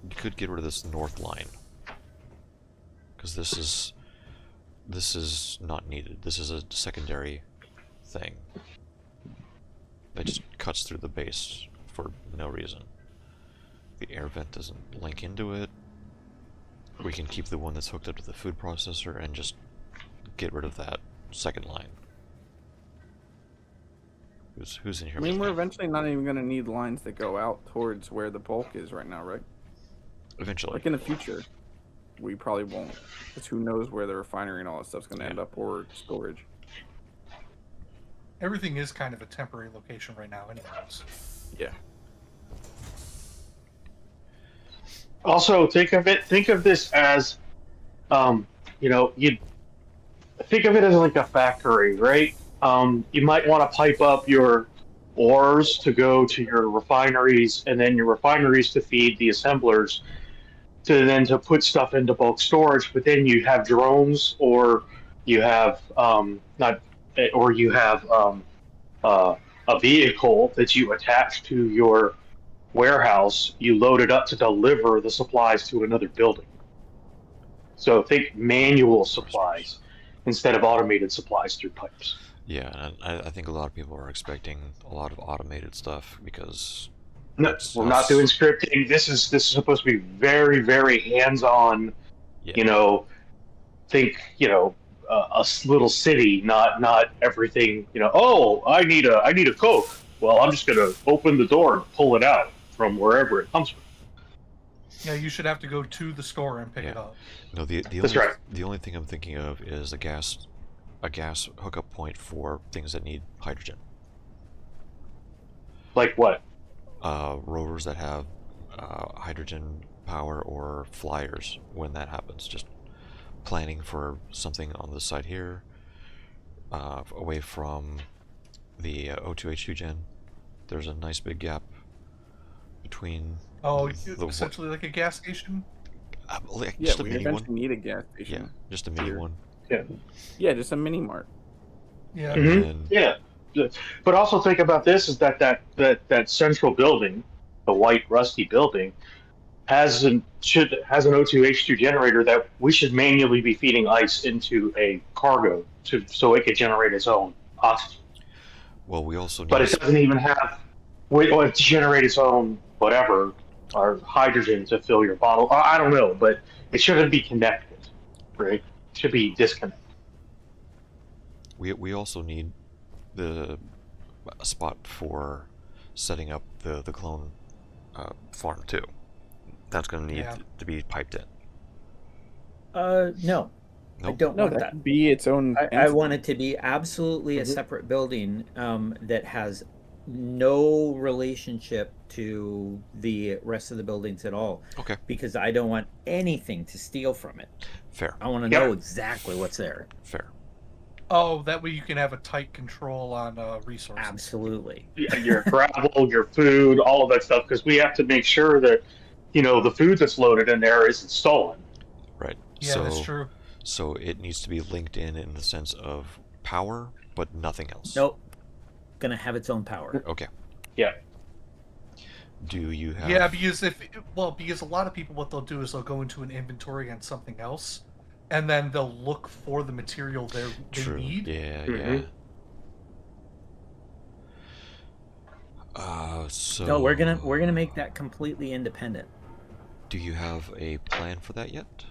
You could get rid of this north line. Because this is not needed. This is a secondary thing that just cuts through the base for no reason. The air vent doesn't link into it. We can keep the one that's hooked up to the food processor and just get rid of that second line. Who's in here? I mean, we're eventually not even going to need lines that go out towards where the bulk is right now, right? Eventually. Like in the future, we probably won't. Because who knows where the refinery and all that stuff's going to end up, or storage. Everything is kind of a temporary location right now, anyways. Yeah. Also, think of this as, you think of it as like a factory, right? You might want to pipe up your ores to go to your refineries, and then your refineries to feed the assemblers, to put stuff into bulk storage. But then you have drones, or you have a vehicle that you attach to your warehouse. You load it up to deliver the supplies to another building. So think manual supplies instead of automated supplies through pipes. Yeah, and I think a lot of people are expecting a lot of automated stuff because No, we're not doing scripting. This is supposed to be very, very hands-on. Yeah. Think a little city, not everything. Oh, I need a Coke. Well, I'm just gonna open the door and pull it out from wherever it comes from. Yeah, you should have to go to the store and pick it up. No, That's right. The only thing I'm thinking of is a gas hookup point for things that need hydrogen. Like what? Rovers that have hydrogen power, or flyers when that happens. Just planning for something on this side here, away from the O2H2 gen. There's a nice big gap between. Oh, essentially like a gas station? Just a we mini eventually one. need a gas station. Yeah, just a mini one. Yeah, just a mini mart. Yeah. Mm-hmm. Yeah. But also think about this: is that central building, the white rusty building, has an O2H2 generator that we should manually be feeding ice into a cargo so it could generate its own oxygen. Well, we also need. But it doesn't even have. To generate its own whatever, or hydrogen to fill your bottle. I don't know, but it shouldn't be connected, right? It should be disconnected. We also need a spot for setting up the clone farm too. That's going to need to be piped in. No. I Nope. don't No, want that that. could be its own. I want it to be absolutely a separate building that has no relationship to the rest of the buildings at all. Okay. Because I don't want anything to steal from it. Fair. I want to know exactly what's there. Fair. Oh, that way you can have a tight control on resources. Absolutely. Your gravel, your food, all of that stuff, because we have to make sure that the food that's loaded in there isn't stolen. Right. Yeah, that's true. So it needs to be linked in the sense of power, but nothing else. Nope. Gonna have its own power. Okay. Yeah. Do you have? Yeah, because because a lot of people, what they'll do is they'll go into an inventory on something else, and then they'll look for the material they True. need. Yeah. Mhm. Yeah. So. No, we're gonna make that completely independent. Do you have a plan for that yet?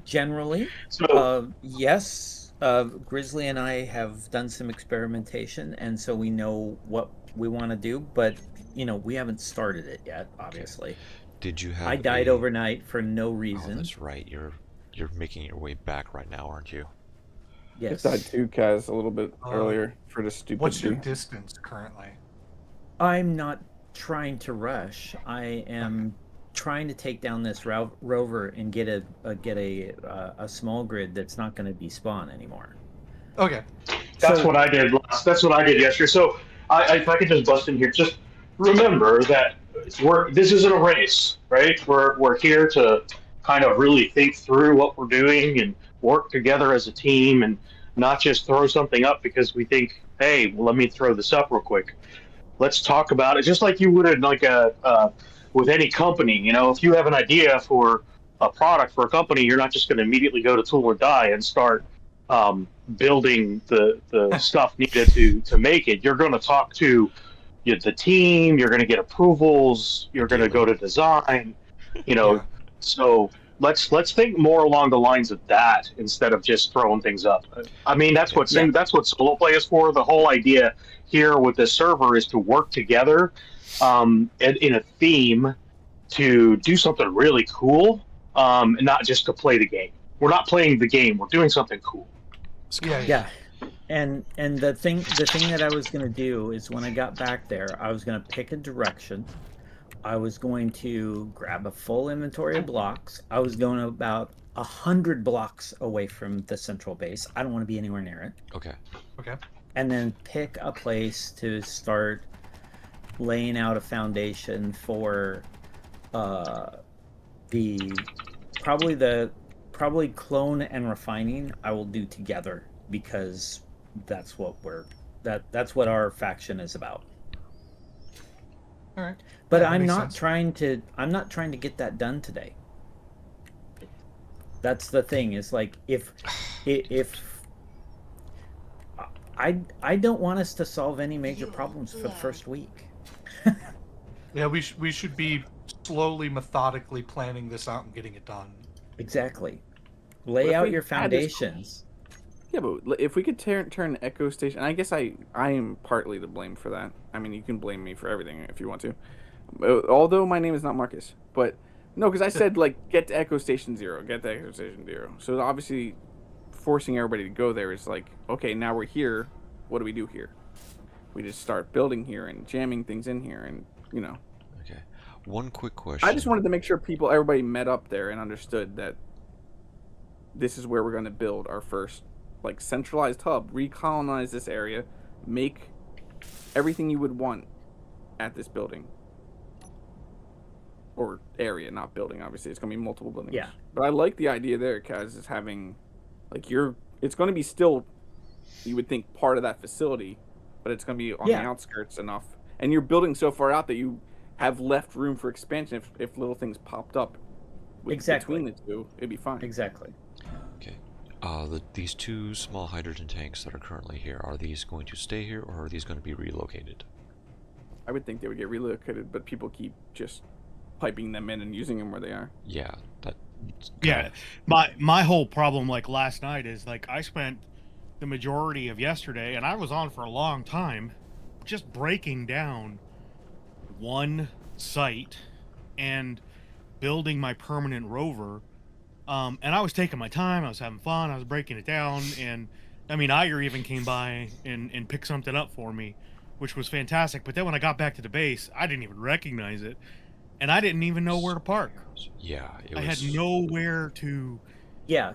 Generally, So yes. Grizzly and I have done some experimentation, and so we know what we want to do, but we haven't started it yet, obviously. Did you have I died a... overnight for no Oh, reason. that's right. You're making your way back right now, aren't you? Yes. I died too, Kaz, a little bit earlier for the stupidity. What's your distance currently? I'm not trying to rush. I am trying to take down this rover and get a small grid that's not going to be spawn anymore. Okay. That's what I did. That's what I did yesterday. So, if I could just bust in here, just remember that this isn't a race, right? We're here to kind of really think through what we're doing and work together as a team, and not just throw something up because we think, hey, well, let me throw this up real quick. Let's talk about it, just like you would in with any company. If you have an idea for a product for a company, you're not just going to immediately go to Tool or Die and start building the stuff needed to make it. You're going to talk to the team. You're going to get approvals. You're going to go to design. So let's think more along the lines of that instead of just throwing things up. I mean, that's what solo play is for. The whole idea here with this server is to work together in a theme to do something really cool, and not just to play the game. We're not playing the game. We're doing something cool. Yeah. And the thing that I was going to do is when I got back there, I was going to pick a direction. I was going to grab a full inventory of blocks. I was going about 100 blocks away from the central base. I don't want to be anywhere near it. Okay. And then pick a place to start laying out a foundation for probably clone and refining I will do together, because that's what that's what our faction is about. All right. But Yeah, I'm makes not sense. I'm not trying to get that done today. That's the thing. Is like if I don't want us to solve any major problems for the first week. Yeah, we should be slowly, methodically planning this out and getting it done. Exactly. Lay out your foundations. Yeah, but if we could turn Echo Station, I guess I am partly to blame for that. I mean, you can blame me for everything if you want to. Although my name is not Marcus. But no, because I said, get to Echo Station 0, get to Echo Station 0. So obviously forcing everybody to go there is like, okay, now we're here. What do we do here? We just start building here and jamming things in here and, Okay. One quick question. I just wanted to make sure everybody met up there and understood that this is where we're going to build our first centralized hub, recolonize this area, make everything you would want at this building or area, not building. Obviously, it's going to be multiple buildings. Yeah. But I like the idea there, Kaz, is having it's going to be still, you would think, part of that facility, but it's going to be on the outskirts enough, and you're building so far out that you have left room for expansion if little things popped up. Exactly. Between the two, it'd be fine. Exactly. Okay. These two small hydrogen tanks that are currently here, are these going to stay here, or are these going to be relocated? I would think they would get relocated, but people keep just piping them in and using them where they are. Yeah, my whole problem last night is I spent the majority of yesterday, and I was on for a long time, just breaking down one site and building my permanent rover. And I was taking my time, I was having fun, I was breaking it down, and I mean, Iger even came by and picked something up for me, which was fantastic. But then when I got back to the base, I didn't even recognize it, and I didn't even know where to park. Yeah, I had nowhere to. Yeah.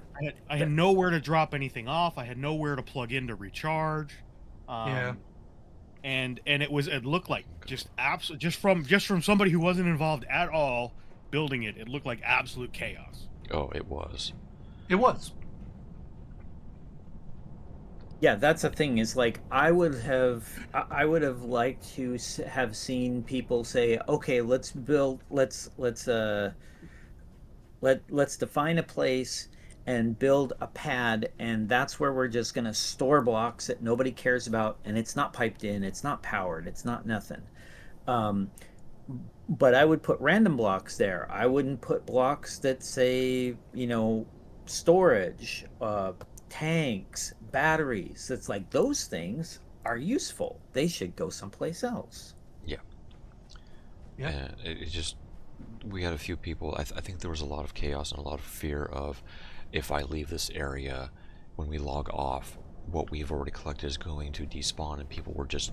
I had nowhere to drop anything off. I had nowhere to plug in to recharge. And it looked like just from somebody who wasn't involved at all building it, it looked like absolute chaos. Oh, it was. It was. Yeah, that's the thing. Is I would have liked to have seen people say, okay, let's define a place and build a pad, and that's where we're just gonna store blocks that nobody cares about, and it's not piped in, it's not powered, it's not nothing. But I would put random blocks there. I wouldn't put blocks that say, storage, tanks, batteries. It's like those things are useful. They should go someplace else. Yeah. And it just, we had a few people, I think there was a lot of chaos and a lot of fear of, if I leave this area, when we log off, what we've already collected is going to despawn, and people were just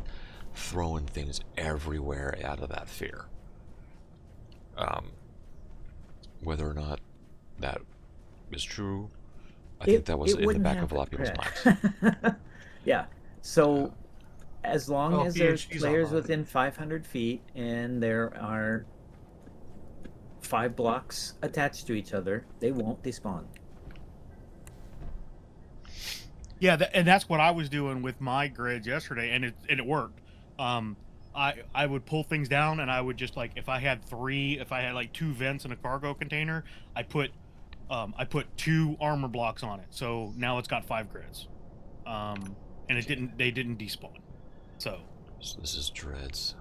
throwing things everywhere out of that fear. Whether or not that is true, I think that was in the back of a lot of people's minds. Yeah. So as long as there's PhD's players online. within 500 feet and there are 5 blocks attached to each other, they won't despawn. Yeah, and that's what I was doing with my grids yesterday, and it worked. I would pull things down, and I would just, like, if I had like 2 vents in a cargo container, I put 2 armor blocks on it. So now it's got 5 grids, and they didn't despawn. So this is dreads.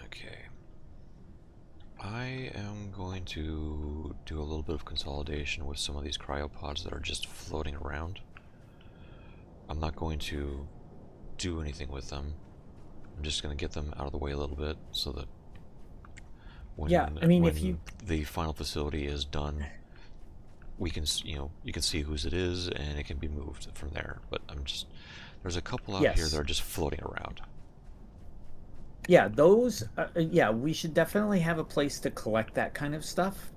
Okay. I am going to do a little bit of consolidation with some of these cryopods that are just floating around. I'm not going to do anything with them. I'm just going to get them out of the way a little bit so that when, when the final facility is done, we can, you can see whose it is and it can be moved from there. But there's a couple out here that are just floating around. Yeah, those. We should definitely have a place to collect that kind of stuff,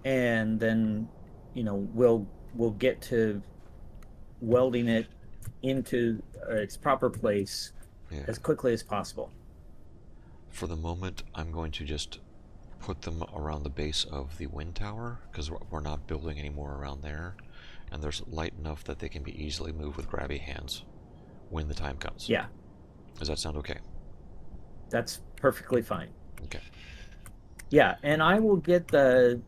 and then, we'll get to welding it into its proper place as quickly as possible. For the moment, I'm going to just put them around the base of the wind tower, because we're not building any more around there, and there's light enough that they can be easily moved with grabby hands when the time comes. Yeah. Does that sound okay? That's perfectly fine. Okay. Yeah, and I will get the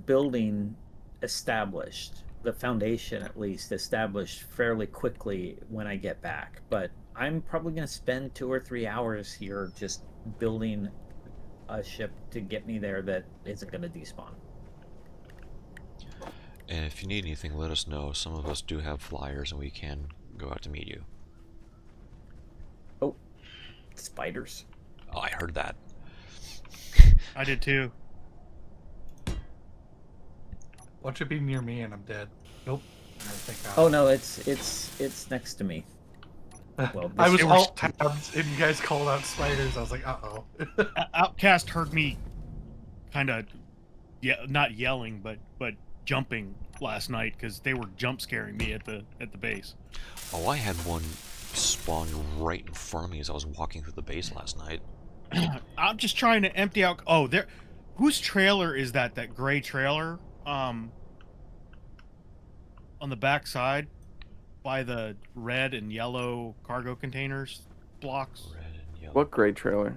building established, the foundation at least established fairly quickly when I get back. But I'm probably going to spend 2 or 3 hours here just building a ship to get me there that isn't going to despawn. And if you need anything, let us know. Some of us do have flyers, and we can go out to meet you. Oh, spiders. Oh, I heard that. I did too. Watch it be near me and I'm dead. Nope. Oh no, it's next to me. Well, I was alt tabs and you guys called out spiders. I was like, uh-oh. Outcast heard me kind of, not yelling, but jumping last night because they were jump scaring me at the base. Oh, I had one spawn right in front of me as I was walking through the base last night. I'm just trying to empty out. Oh, there. Whose trailer is that? That gray trailer, on the back side, by the red and yellow cargo containers blocks. Red and yellow. What gray trailer?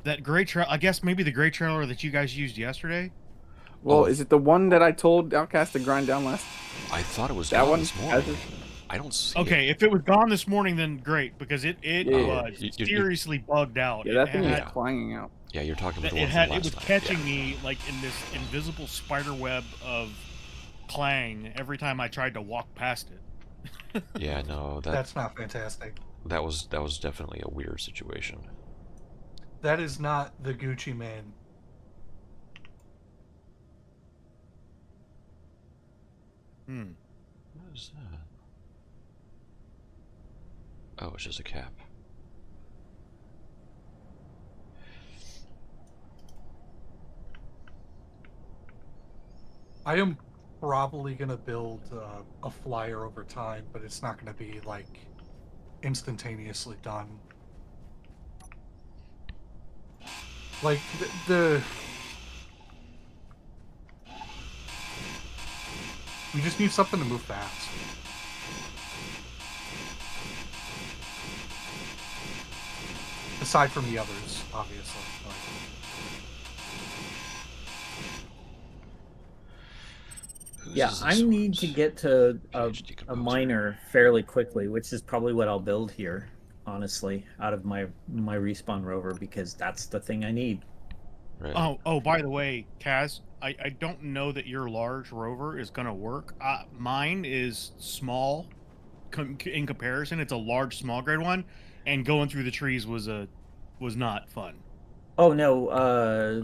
That gray trailer. I guess maybe the gray trailer that you guys used yesterday. Well, is it the one that I told Outcast to grind down last? I thought it was that one this morning. I don't see Okay, if it was gone this morning, then great, because it was seriously bugged out. Yeah, that thing is clanging out. Yeah, you're talking about the one from last night. It was catching me like in this invisible spider web of clang every time I tried to walk past it. Yeah, no, that's not fantastic. That was definitely a weird situation. That is not the Gucci Man. What is that? Oh, it's just a cap. I am probably going to build a flyer over time, but it's not going to be like instantaneously done. Like we just need something to move fast. Aside from the others, obviously. Yeah, I need to get to a miner fairly quickly, which is probably what I'll build here. honestly, out of my respawn rover, because that's the thing I need. Right. Oh, by the way, Kaz, I don't know that your large rover is going to work. Mine is small in comparison. It's a large, small grade one, and going through the trees was not fun. Oh no,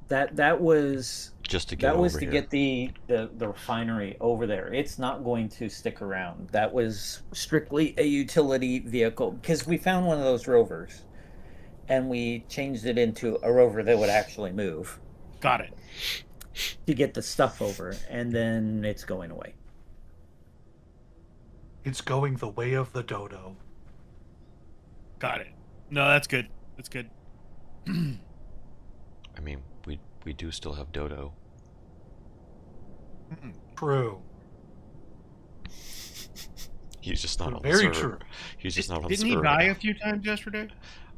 that was just to get over to here. get the refinery over there. It's not going to stick around. That was strictly a utility vehicle, because we found one of those rovers and we changed it into a rover that would actually move. Got it. To get the stuff over, and then it's going away. It's going the way of the dodo. Got it. No, that's good. That's good. I mean, we do still have Dodo. True. He's just not on the Very server. true. He's just not on the server. Didn't he die a few times yesterday?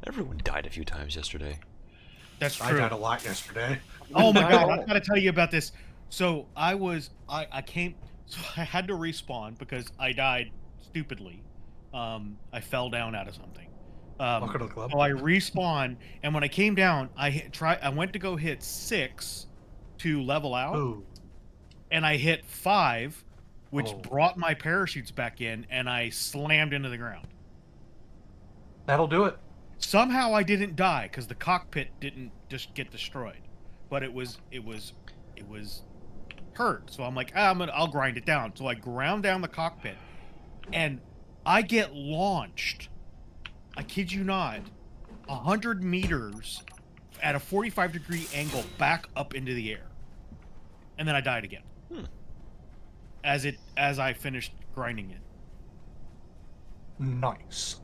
Everyone died a few times yesterday. That's true. I died a lot yesterday. Oh my god, I gotta tell you about this. So I had to respawn because I died stupidly. I fell down out of something. Welcome to the club. So I respawned, and when I came down, I went to go hit 6 to level out, Ooh. and I hit 5, which brought my parachutes back in, and I slammed into the ground. That'll do it. Somehow I didn't die because the cockpit didn't just get destroyed, but it was hurt. So I'm like, I'll grind it down. So I ground down the cockpit, and I get launched. I kid you not, 100 meters at a 45-degree angle back up into the air, and then I died again. As I finished grinding it. Nice.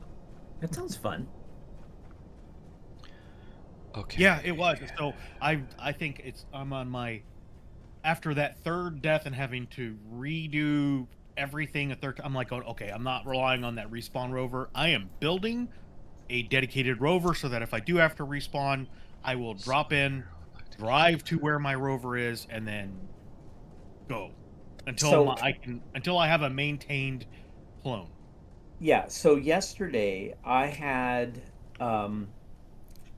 That sounds fun. Okay. Yeah, it was. So I think I'm on my, after that third death and having to redo everything a third time, I'm like, okay, I'm not relying on that respawn rover. I am building a dedicated rover so that if I do have to respawn, I will drop in, drive to where my rover is, and then go until I have a maintained clone. Yeah. So yesterday I had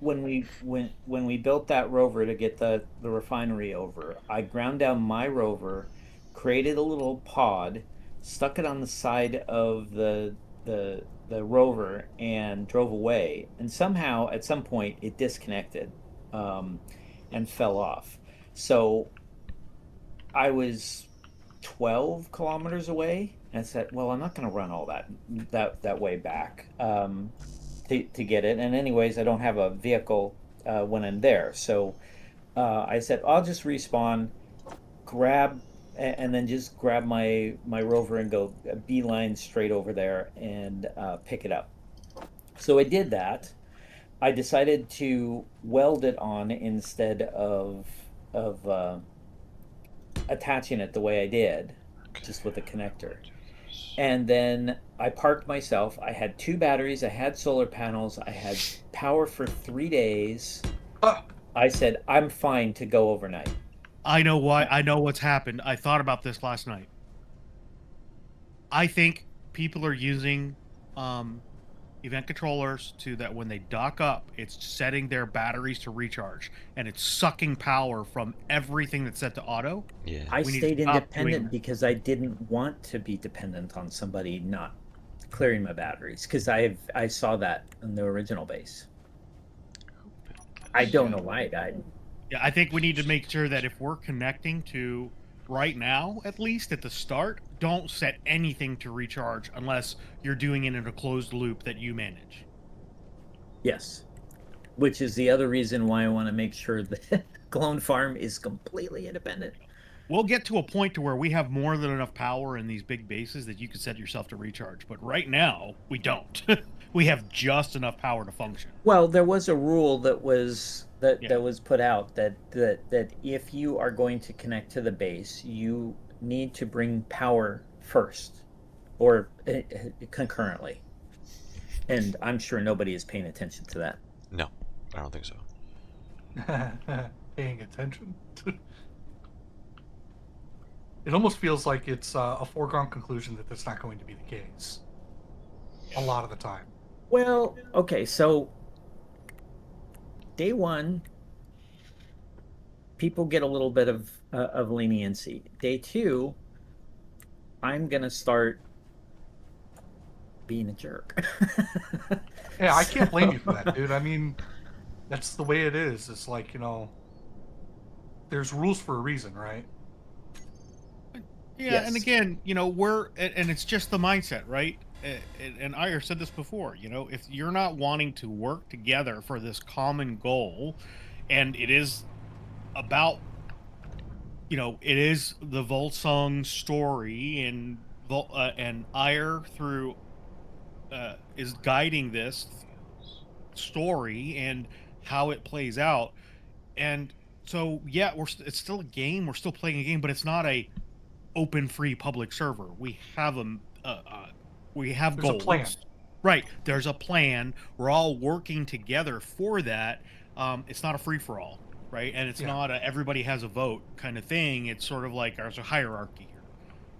when we built that rover to get the refinery over, I ground down my rover, created a little pod, stuck it on the side of the rover, and drove away. And somehow, at some point, it disconnected and fell off. So I was 12 kilometers away, and I said, well, I'm not going to run all that way back to get it. And anyways, I don't have a vehicle when I'm there. So I said, I'll just respawn, and then just grab my rover and go beeline straight over there and pick it up. So I did that. I decided to weld it on instead of attaching it the way I did, just with a connector. And then I parked myself. I had 2 batteries. I had solar panels. I had power for 3 days. I said, I'm fine to go overnight. I know why. I know what's happened. I thought about this last night. I think people are using event controllers to that when they dock up, it's setting their batteries to recharge, and it's sucking power from everything that's set to auto. Yeah. I stayed independent because I didn't want to be dependent on somebody not clearing my batteries, because I saw that in the original base. I don't know why I died. Yeah, I think we need to make sure that if we're connecting to, right now, at least at the start, don't set anything to recharge unless you're doing it in a closed loop that you manage. Yes. Which is the other reason why I want to make sure that Clone Farm is completely independent. We'll get to a point to where we have more than enough power in these big bases that you can set yourself to recharge. But right now, we don't. We have just enough power to function. Well, there was a rule that was put out that if you are going to connect to the base, you need to bring power first, or concurrently. And I'm sure nobody is paying attention to that. No, I don't think so. Paying attention. It almost feels like it's a foregone conclusion that that's not going to be the case. A lot of the time. Well, okay, so day one, people get a little bit of leniency. Day two, I'm gonna start being a jerk. Yeah, I can't blame you for So- that, dude. I mean, that's the way it is. It's like, there's rules for a reason, right? Yeah, Yes. and again, and it's just the mindset, right? And I said this before, if you're not wanting to work together for this common goal, and it is about, it is the Volsung story, and and Ire through is guiding this story and how it plays out, and so yeah, it's still a game. We're still playing a game, but it's not a open free public server. We have we have There's a goals. plan. Right, there's a plan. We're all working together for that. It's not a free for all, right? And it's not a everybody has a vote kind of thing. It's sort of like there's a hierarchy here.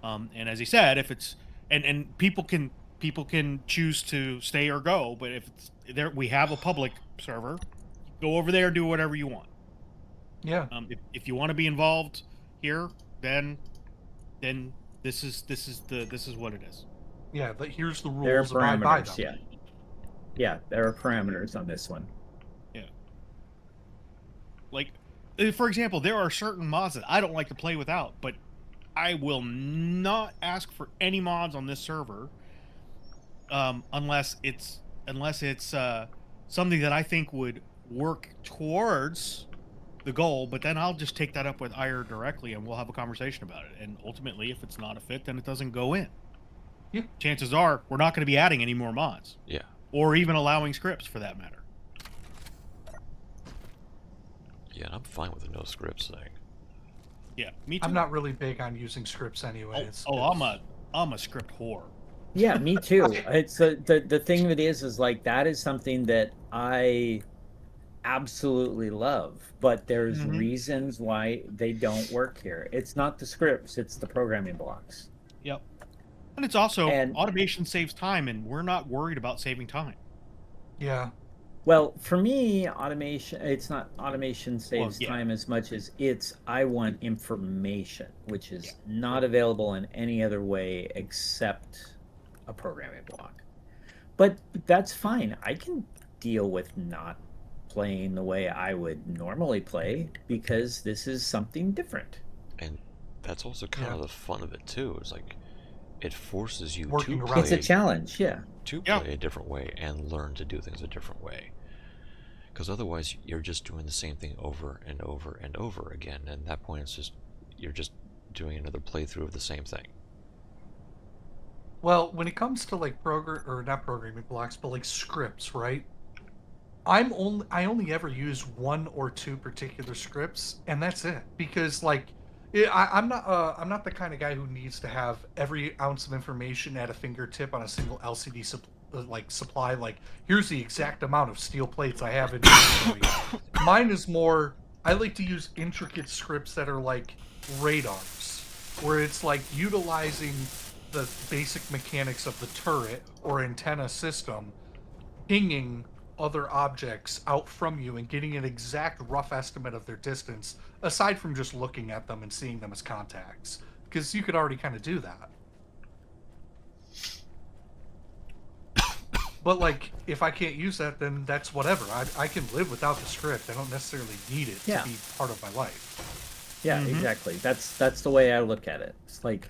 And as he said, if it's and people can choose to stay or go, but if it's there, we have a public server. Go over there, do whatever you want. Yeah. If you want to be involved here, then this is what it is. Yeah, but here's the There are rules. Abide by parameters, them. yeah, there are parameters on this one. Yeah. Like, for example, there are certain mods that I don't like to play without, but I will not ask for any mods on this server, unless it's something that I think would work towards the goal. But then I'll just take that up with Ire directly, and we'll have a conversation about it. And ultimately, if it's not a fit, then it doesn't go in. Yeah. Chances are we're not going to be adding any more mods. Yeah. Or even allowing scripts, for that matter. Yeah, and I'm fine with the no scripts thing. Yeah, me too. I'm not really big on using scripts anyway. I'm a script whore. Yeah, me too. It's the thing that is like that is something that I absolutely love, but there's reasons why they don't work here. It's not the scripts, it's the programming blocks. Yep. And it's also automation saves time, and we're not worried about saving time. Yeah. Well, for me, it's not automation saves time as much as I want information, which is not available in any other way except a programming block. But that's fine. I can deal with not playing the way I would normally play because this is something different. And that's also kind of the fun of it too. It's like it forces you Working to around play. It's a challenge, yeah. To play a different way and learn to do things a different way. Because otherwise, you're just doing the same thing over and over and over again. And at that point, it's just you're just doing another playthrough of the same thing. Well, when it comes to like not programming blocks, but like scripts, right? I only ever use one or two particular scripts, and that's it. Because like, I'm not the kind of guy who needs to have every ounce of information at a fingertip on a single LCD supply. Like, here's the exact amount of steel plates I have in inventory. Mine is more. I like to use intricate scripts that are like radars, where it's like utilizing the basic mechanics of the turret or antenna system, pinging other objects out from you and getting an exact rough estimate of their distance, aside from just looking at them and seeing them as contacts, because you could already kind of do that. But like, if I can't use that, then that's whatever. I can live without the script. I don't necessarily need it to be part of my life. Yeah, exactly. That's the way I look at it. It's like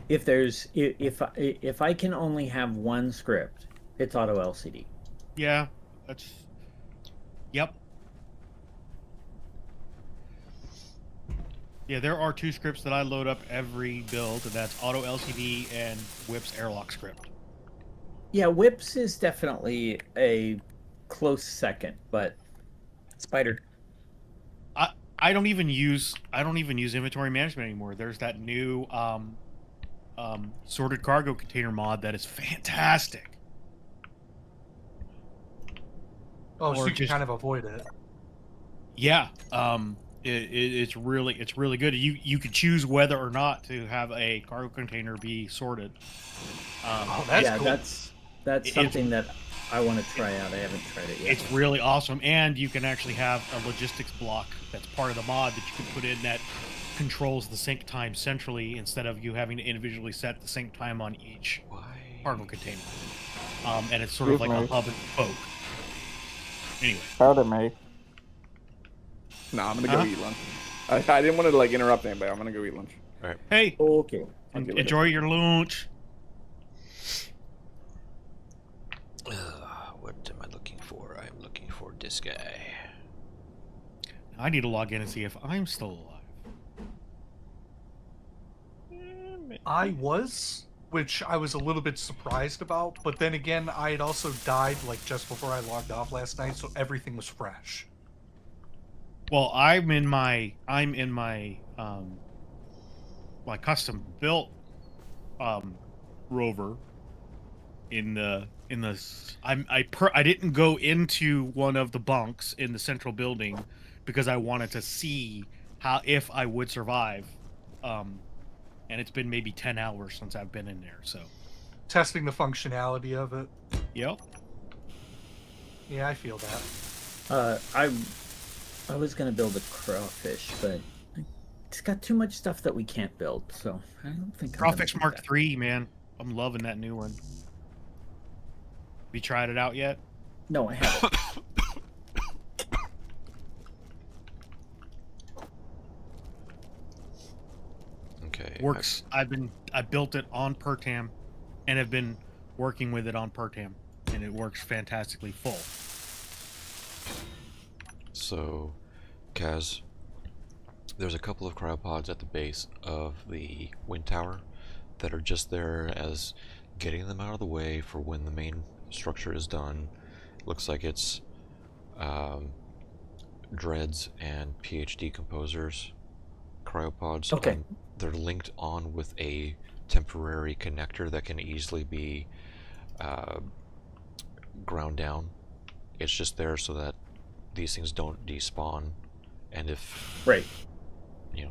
if I can only have one script, it's auto LCD. Yeah, that's. Yep. Yeah, there are two scripts that I load up every build, and that's auto LCD and Whip's airlock script. Yeah, Whips is definitely a close second, but Spider. I don't even use inventory management anymore. There's that new sorted cargo container mod that is fantastic. Oh, so you can kind of avoid it. Yeah, it's really good. You could choose whether or not to have a cargo container be sorted. That's yeah, cool. That's something that I want to try out. I haven't tried it yet. It's really awesome, and you can actually have a logistics block that's part of the mod that you can put in that controls the sync time centrally instead of you having to individually set the sync time on each cargo container. And it's sort of like a hub and spoke. Anyway. Powder me. No, I'm gonna go eat lunch. I didn't want to like interrupt anybody. I'm gonna go eat lunch. All right. Hey. Okay. Enjoy your lunch. What am I looking for? I'm looking for this guy. I need to log in and see if I'm still alive. I was, which I was a little bit surprised about, but then again, I had also died like just before I logged off last night, so everything was fresh. Well, I'm in my custom built rover I didn't go into one of the bunks in the central building because I wanted to see if I would survive. And it's been maybe 10 hours since I've been in there, so Testing the functionality of it. Yep. Yeah, I feel that. I was gonna build a crawfish, but it's got too much stuff that we can't build, so I don't think Crawfish Mark III, man. I'm loving that new one. Have you tried it out yet? No, I haven't. Okay. Works. I built it on Pertam and have been working with it on Pertam, and it works fantastically full. So, Kaz, there's a couple of cryopods at the base of the wind tower that are just there as getting them out of the way for when the main structure is done. Looks like it's dreads and PhD composers cryopods. Okay. They're linked on with a temporary connector that can easily be ground down. It's just there so that these things don't despawn, and if you know,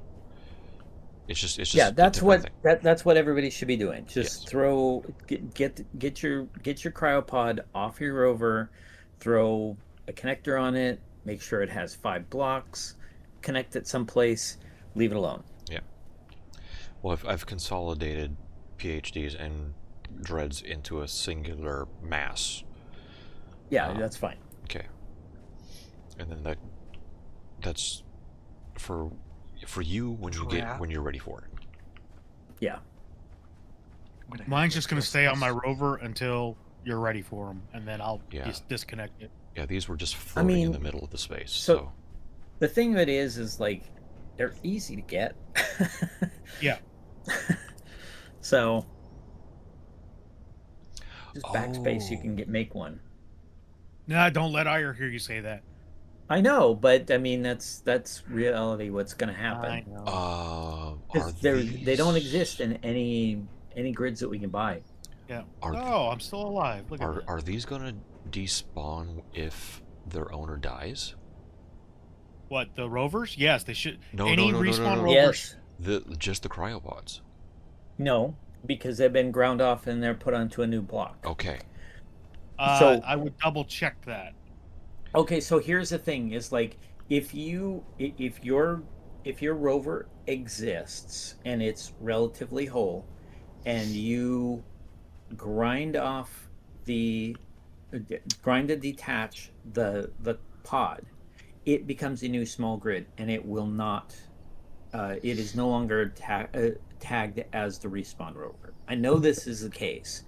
it's just yeah, that's what that's what everybody should be doing. Just throw get your cryopod off your rover, throw a connector on it, make sure it has 5 blocks, connect it someplace, leave it alone. Yeah. Well, I've consolidated PhDs and dreads into a singular mass. Yeah, that's fine. Okay. And then that's for you when you're ready for it. Yeah. Mine's just gonna stay on my rover until you're ready for them, and then I'll just disconnect it. Yeah, these were just floating in the middle of the space. So the thing of it is like they're easy to get. Yeah. So just backspace, you can make one. Nah, don't let Ire hear you say that. I know, but I mean that's reality. What's going to happen? I know. They don't exist in any grids that we can buy. Yeah. I'm still alive. Look at that. Are these gonna despawn if their owner dies? What, the rovers? Yes, they should. No, respawn Yes. rovers. Just the cryopods. No, because they've been ground off and they're put onto a new block. Okay. So I would double check that. Okay, so here's the thing: is like if your rover exists and it's relatively whole, and you grind and detach the pod, it becomes a new small grid, and it will not. It is no longer tagged as the respawn rover. I know this is the case.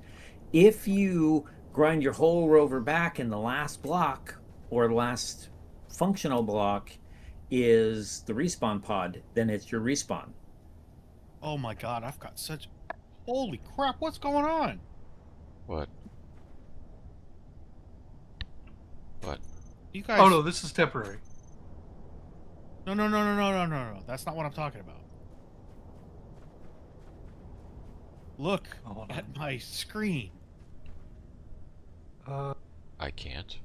If you grind your whole rover back in the last block or the last functional block is the respawn pod, then it's your respawn. Oh my god, I've got such... Holy crap, what's going on? What? You guys... Oh no, this is temporary. No. That's not what I'm talking about. Look at my screen. I can't.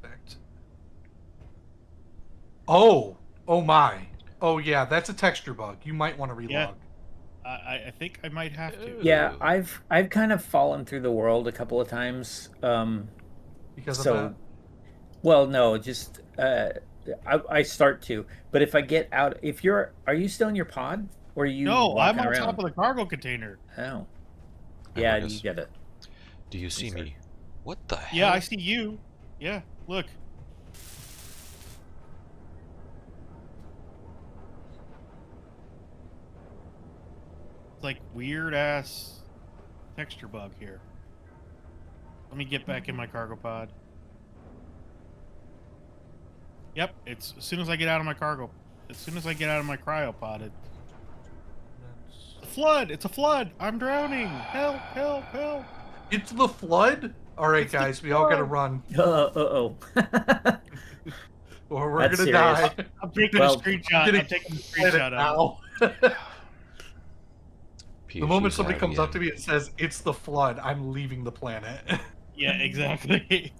Oh my. Oh yeah, that's a texture bug. You might want to relog. Yeah. I think I might have to. Yeah, I've kind of fallen through the world a couple of times. Because of So, that? well, no, just I start to, but if I get out, are you still in your pod or are you No, I'm walking on around? top of the cargo container. Oh, Hey, yeah, Marcus, you get it. do you see me? What the hell? Yeah, I see you. Yeah, look. It's like weird ass texture bug here. Let me get back in my cargo pod. Yep, it's as soon as I get out of my cryopod, it's a flood. It's a flood. I'm drowning. Help! Help! Help! It's the flood. All right, guys, we all gotta run, Uh-oh. or we're That's gonna serious. die. I'm taking Well, a screenshot. I'm taking a screenshot of it. now. The PhD's moment somebody at it comes up to again. me and says it's the flood, I'm leaving the planet. Yeah, exactly.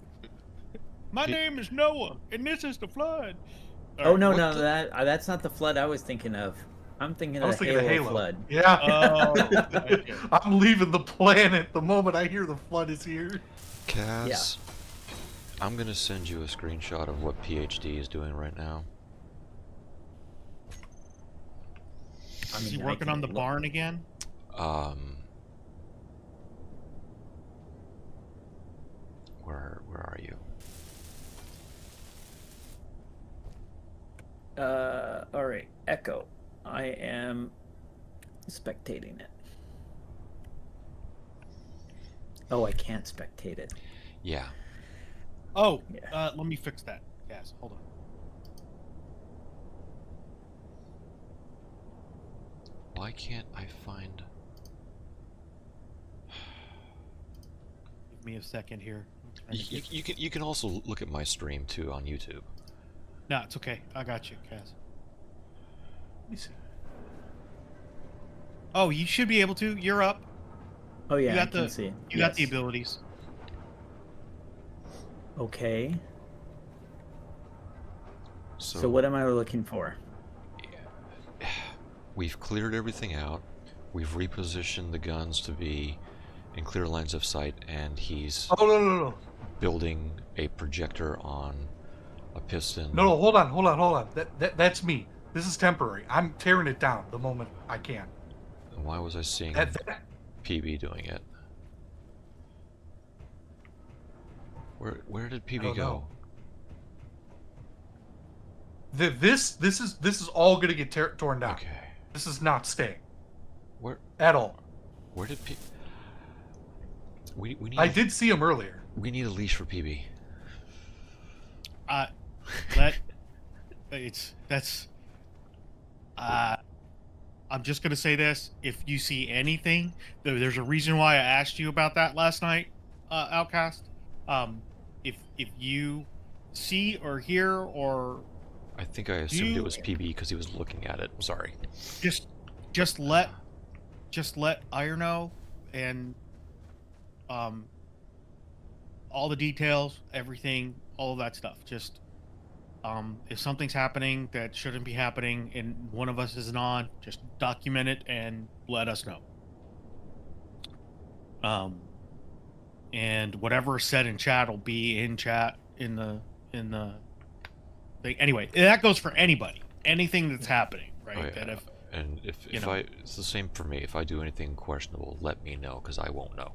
My name is Noah, and this is the flood. All Oh right, no, what no, the- that's not the flood I was thinking of. I'm thinking I of was the thinking of Halo Halo. flood. Yeah. Oh, okay. I'm leaving the planet the moment I hear the flood is here. Kaz, I'm gonna send you a screenshot of what PhD is doing right now. I Is he mean, I working can on the look- barn again? Where are you? All right, Echo. I am spectating it. Oh, I can't spectate it. Yeah. Oh, Yeah. let me fix that. Yes, hold on. Why can't I find? Give me a second here. I'm trying to get- You can also look at my stream too on YouTube. No, it's okay. I got you, Kaz. Let me see. Oh, you should be able to. You're up. Oh yeah, You got I can the see it. you got the Yes. abilities. Okay. So, So what am I looking for? we've cleared everything out. We've repositioned the guns to be in clear lines of sight, and he's Oh no. building a projector on a piston. No, hold on. That's me. This is temporary. I'm tearing it down the moment I can. And why was I seeing That- PB doing it? Where did I PB don't go? know. This is all gonna get torn down. Okay. This is not staying Where at all. where did PB? We need. I did see him earlier. We need a leash for PB. I'm just gonna say this: if you see anything, there's a reason why I asked you about that last night, Outcast. If you see or hear or I think I assumed it was PB because he was looking at it. I'm sorry. just let Iron know and all the details, everything, all of that stuff. Just if something's happening that shouldn't be happening and one of us isn't on, just document it and let us know. And whatever is said in chat will be in chat in the thing. Anyway, that goes for anybody. Anything that's happening, right? Oh, yeah. That And if it's the same for me. If I do anything questionable, let me know because I won't know.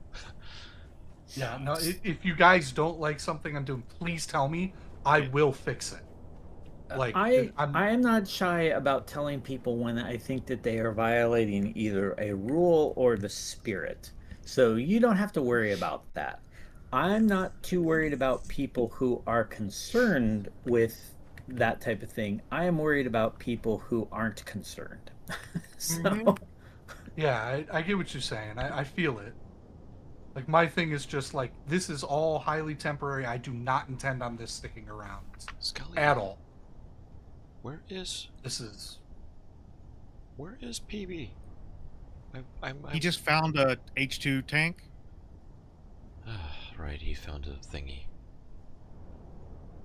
Yeah, no. If you guys don't like something I'm doing, please tell me. I will fix it. Like I am not shy about telling people when I think that they are violating either a rule or the spirit. So you don't have to worry about that. I'm not too worried about people who are concerned with that type of thing. I am worried about people who aren't concerned. So Yeah, I get what you're saying. I feel it. Like, my thing is just like, this is all highly temporary. I do not intend on this sticking around Scully, at all. Where is PB? he just found a H2 tank. Right, he found a thingy.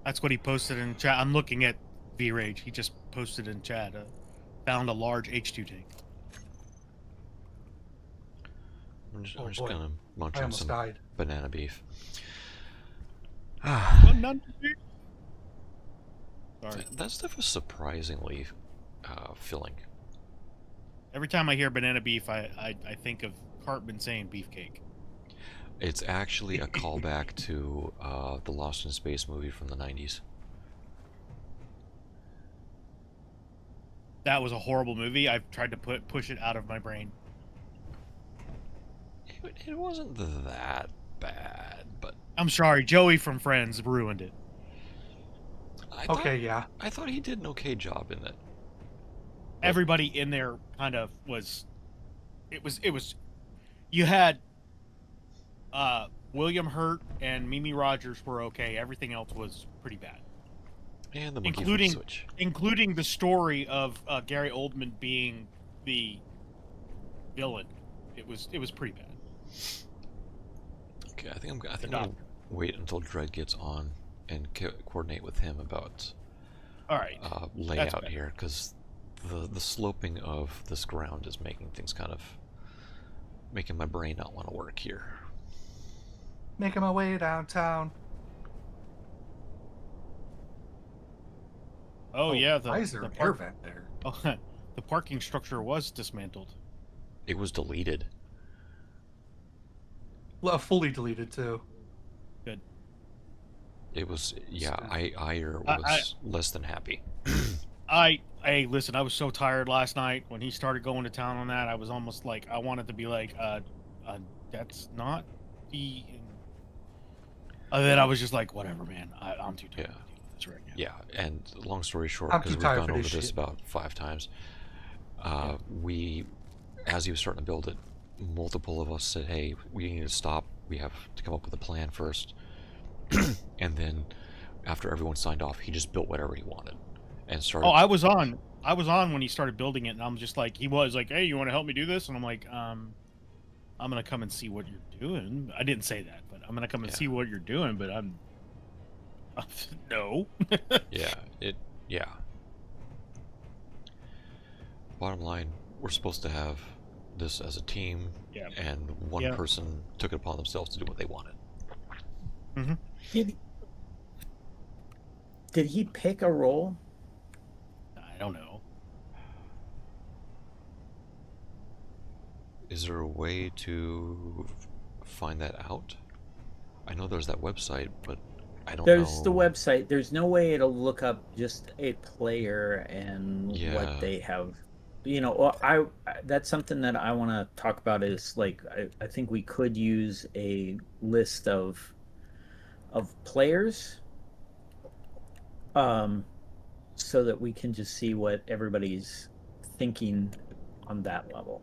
That's what he posted in chat. I'm looking at V-Rage. He just posted in chat. Found a large H2 tank. I'm just boy. gonna munch I on almost some died. banana beef. Sorry. That stuff is surprisingly filling. Every time I hear banana beef, I think of Cartman saying beefcake. It's actually a callback to the Lost in Space movie from the 90s. That was a horrible movie. I've tried to push it out of my brain. It wasn't that bad, but I'm sorry, Joey from Friends ruined it. I thought he did an okay job in it. Everybody in there kind of was. It was. You had William Hurt and Mimi Rogers were okay. Everything else was pretty bad. And the monkey flip switch. Including the story of Gary Oldman being the villain. It was pretty bad. Okay, I think I'm gonna wait until Dredd gets on and coordinate with him about all right layout here, because the sloping of this ground is making things kind of making my brain not want to work here. Making my way downtown. Oh yeah, why is there an air vent there? Oh, the parking structure was dismantled. It was deleted. Well, fully deleted too. Good. It was, yeah. Ayer was less than happy. Hey, listen, I was so tired last night when he started going to town on that. I was almost like, I wanted to be like, that's not the. And then I was just like, whatever, man. I'm too tired. That's right now. Yeah, and long story short, I'm because too we've tired gone for over this this shit. about 5 times, as he was starting to build it, multiple of us said, hey, we need to stop. We have to come up with a plan first. And then, after everyone signed off, he just built whatever he wanted. And started... Oh, I was on when he started building it, and I'm just like, he was like, hey, you want to help me do this? And I'm like, I'm going to come and see what you're doing. I didn't say that, but I'm going to come and see what you're doing, but I'm... no. Yeah. Bottom line, we're supposed to have this as a team, and one person took it upon themselves to do what they wanted. Mm-hmm. Did he pick a role? I don't know. Is there a way to find that out? I know there's that website, but I don't know. There's the website. There's no way it'll look up just a player and what they have. You know, that's something that I want to talk about is like, I think we could use a list of players so that we can just see what everybody's thinking on that level.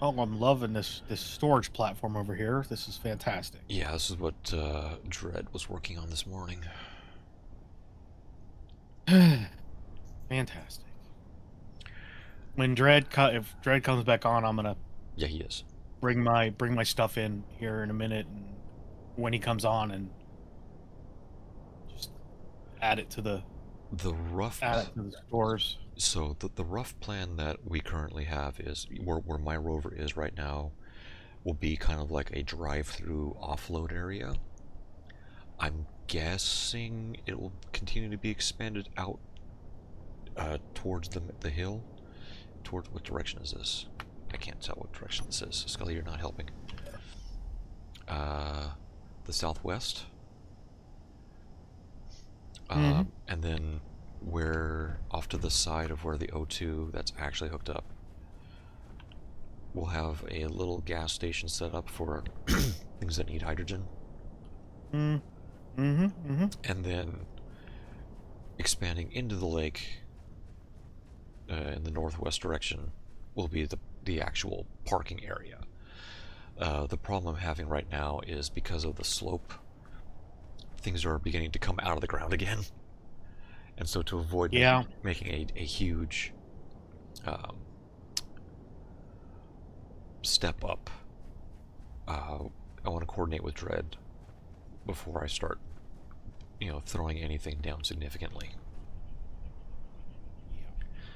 Oh, I'm loving this storage platform over here. This is fantastic. Yeah, this is what Dredd was working on this morning. Fantastic. When if Dredd comes back on, I'm gonna he is bring my stuff in here in a minute, and when he comes on, and just add it to the stores. So the rough plan that we currently have is where my rover is right now will be kind of like a drive-through offload area. I'm guessing it will continue to be expanded out towards the hill. Towards what direction is this? I can't tell what direction this is. Scully, you're not helping. The southwest. And then we're off to the side of where the O2 that's actually hooked up. We'll have a little gas station set up for things that need hydrogen. And then expanding into the lake in the northwest direction will be the actual parking area. The problem I'm having right now is because of the slope, things are beginning to come out of the ground again. And so to avoid making a huge step up, I want to coordinate with Dredd before I start, throwing anything down significantly.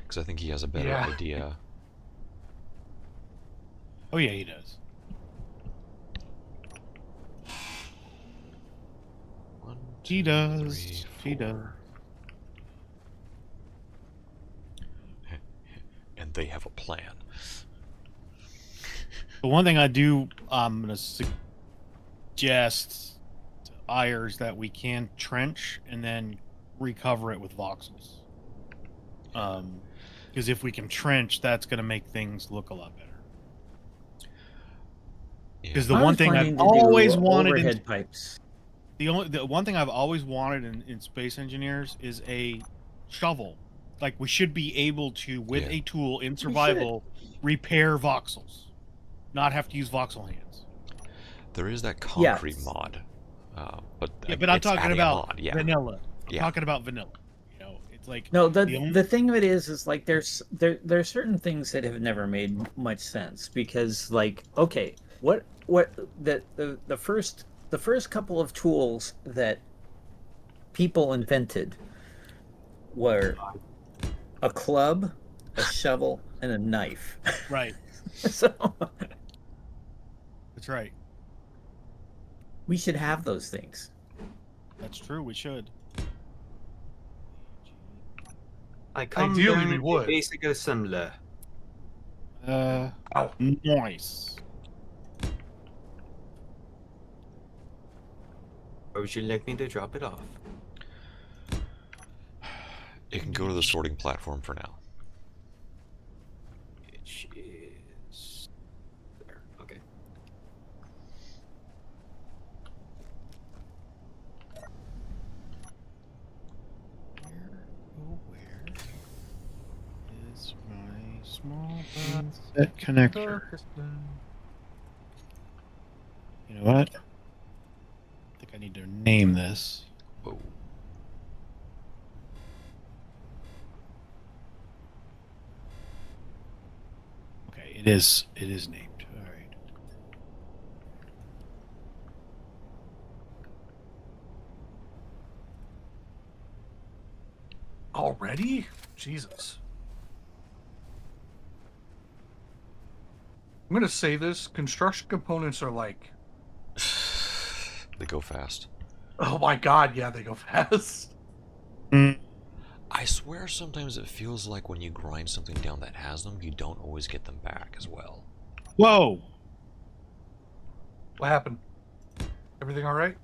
Because I think he has a better idea Oh yeah, he does. One, He two, does. three, He does. four. And they have a plan. The one thing I do, I'm gonna suggest to Ayers that we can trench and then recover it with voxels. Because if we can trench, that's gonna make things look a lot better. Because the I one was thing planning I've to do always wanted in overhead pipes. the one thing I've always wanted in Space Engineers is a shovel. Like we should be able to, with a tool in survival, repair voxels, not have to use voxel hands. There is that concrete mod, but But I'm it's talking adding a about mod, yeah. vanilla. I'm Yeah. talking about vanilla. You know, it's like No, the the thing of it is like there's certain things that have never made much sense because like okay, what the first couple of tools that people invented were a club, a shovel, and a knife. Right. So That's right. we should have those things. That's true. We should. I come Ideally, down we to would. basic assembler. Nice. Or would you like me to drop it off? It can go to the sorting platform for now. Which is there. Okay. Where is my small set connector? You know what? I think I need to name this. Whoa. Okay, it is named. All right. Already? Jesus. I'm gonna say this. Construction components are like, They go fast. oh my god, yeah, they go fast. I swear sometimes it feels like when you grind something down that has them, you don't always get them back as well. Whoa! What happened? Everything all right?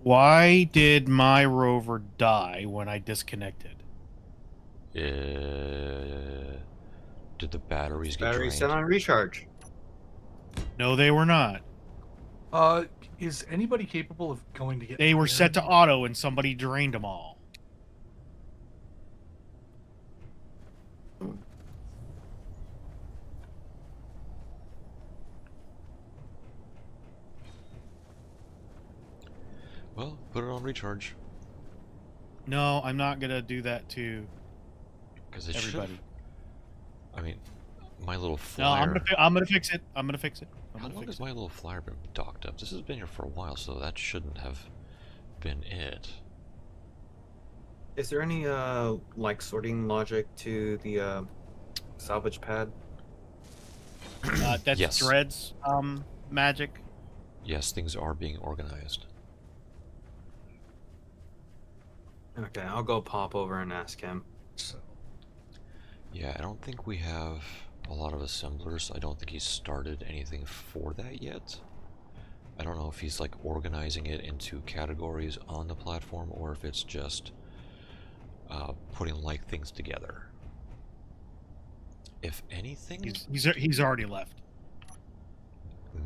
Why did my rover die when I disconnected? Did the batteries get Battery drained? set on recharge. No, they were not. Is anybody capable of going to get? They were in? set to auto, and somebody drained them all. Well, put it on recharge. No, I'm not gonna do that to Because it everybody. should. I mean, my little No, flyer. I'm gonna fix it. I'm gonna fix it. How long has my little flyer been docked up? This has been here for a while, so that shouldn't have been it. Is there any like sorting logic to the salvage pad? That's Yes. Dread's magic. Yes, things are being organized. Okay, I'll go pop over and ask him. So, Yeah, I don't think we have a lot of assemblers. I don't think he's started anything for that yet. I don't know if he's like organizing it into categories on the platform or if it's just putting like things together. If anything, He's already left.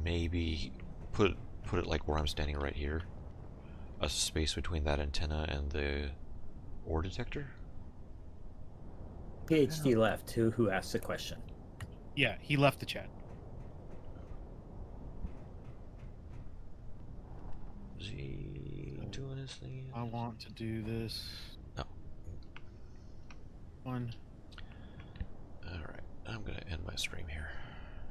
maybe put it like where I'm standing right here. A space between that antenna and the ore detector. PhD left. Who asked the question? Yeah, he left the chat. Is he doing his thing? I want to do this. No. One. Alright, I'm gonna end my stream here.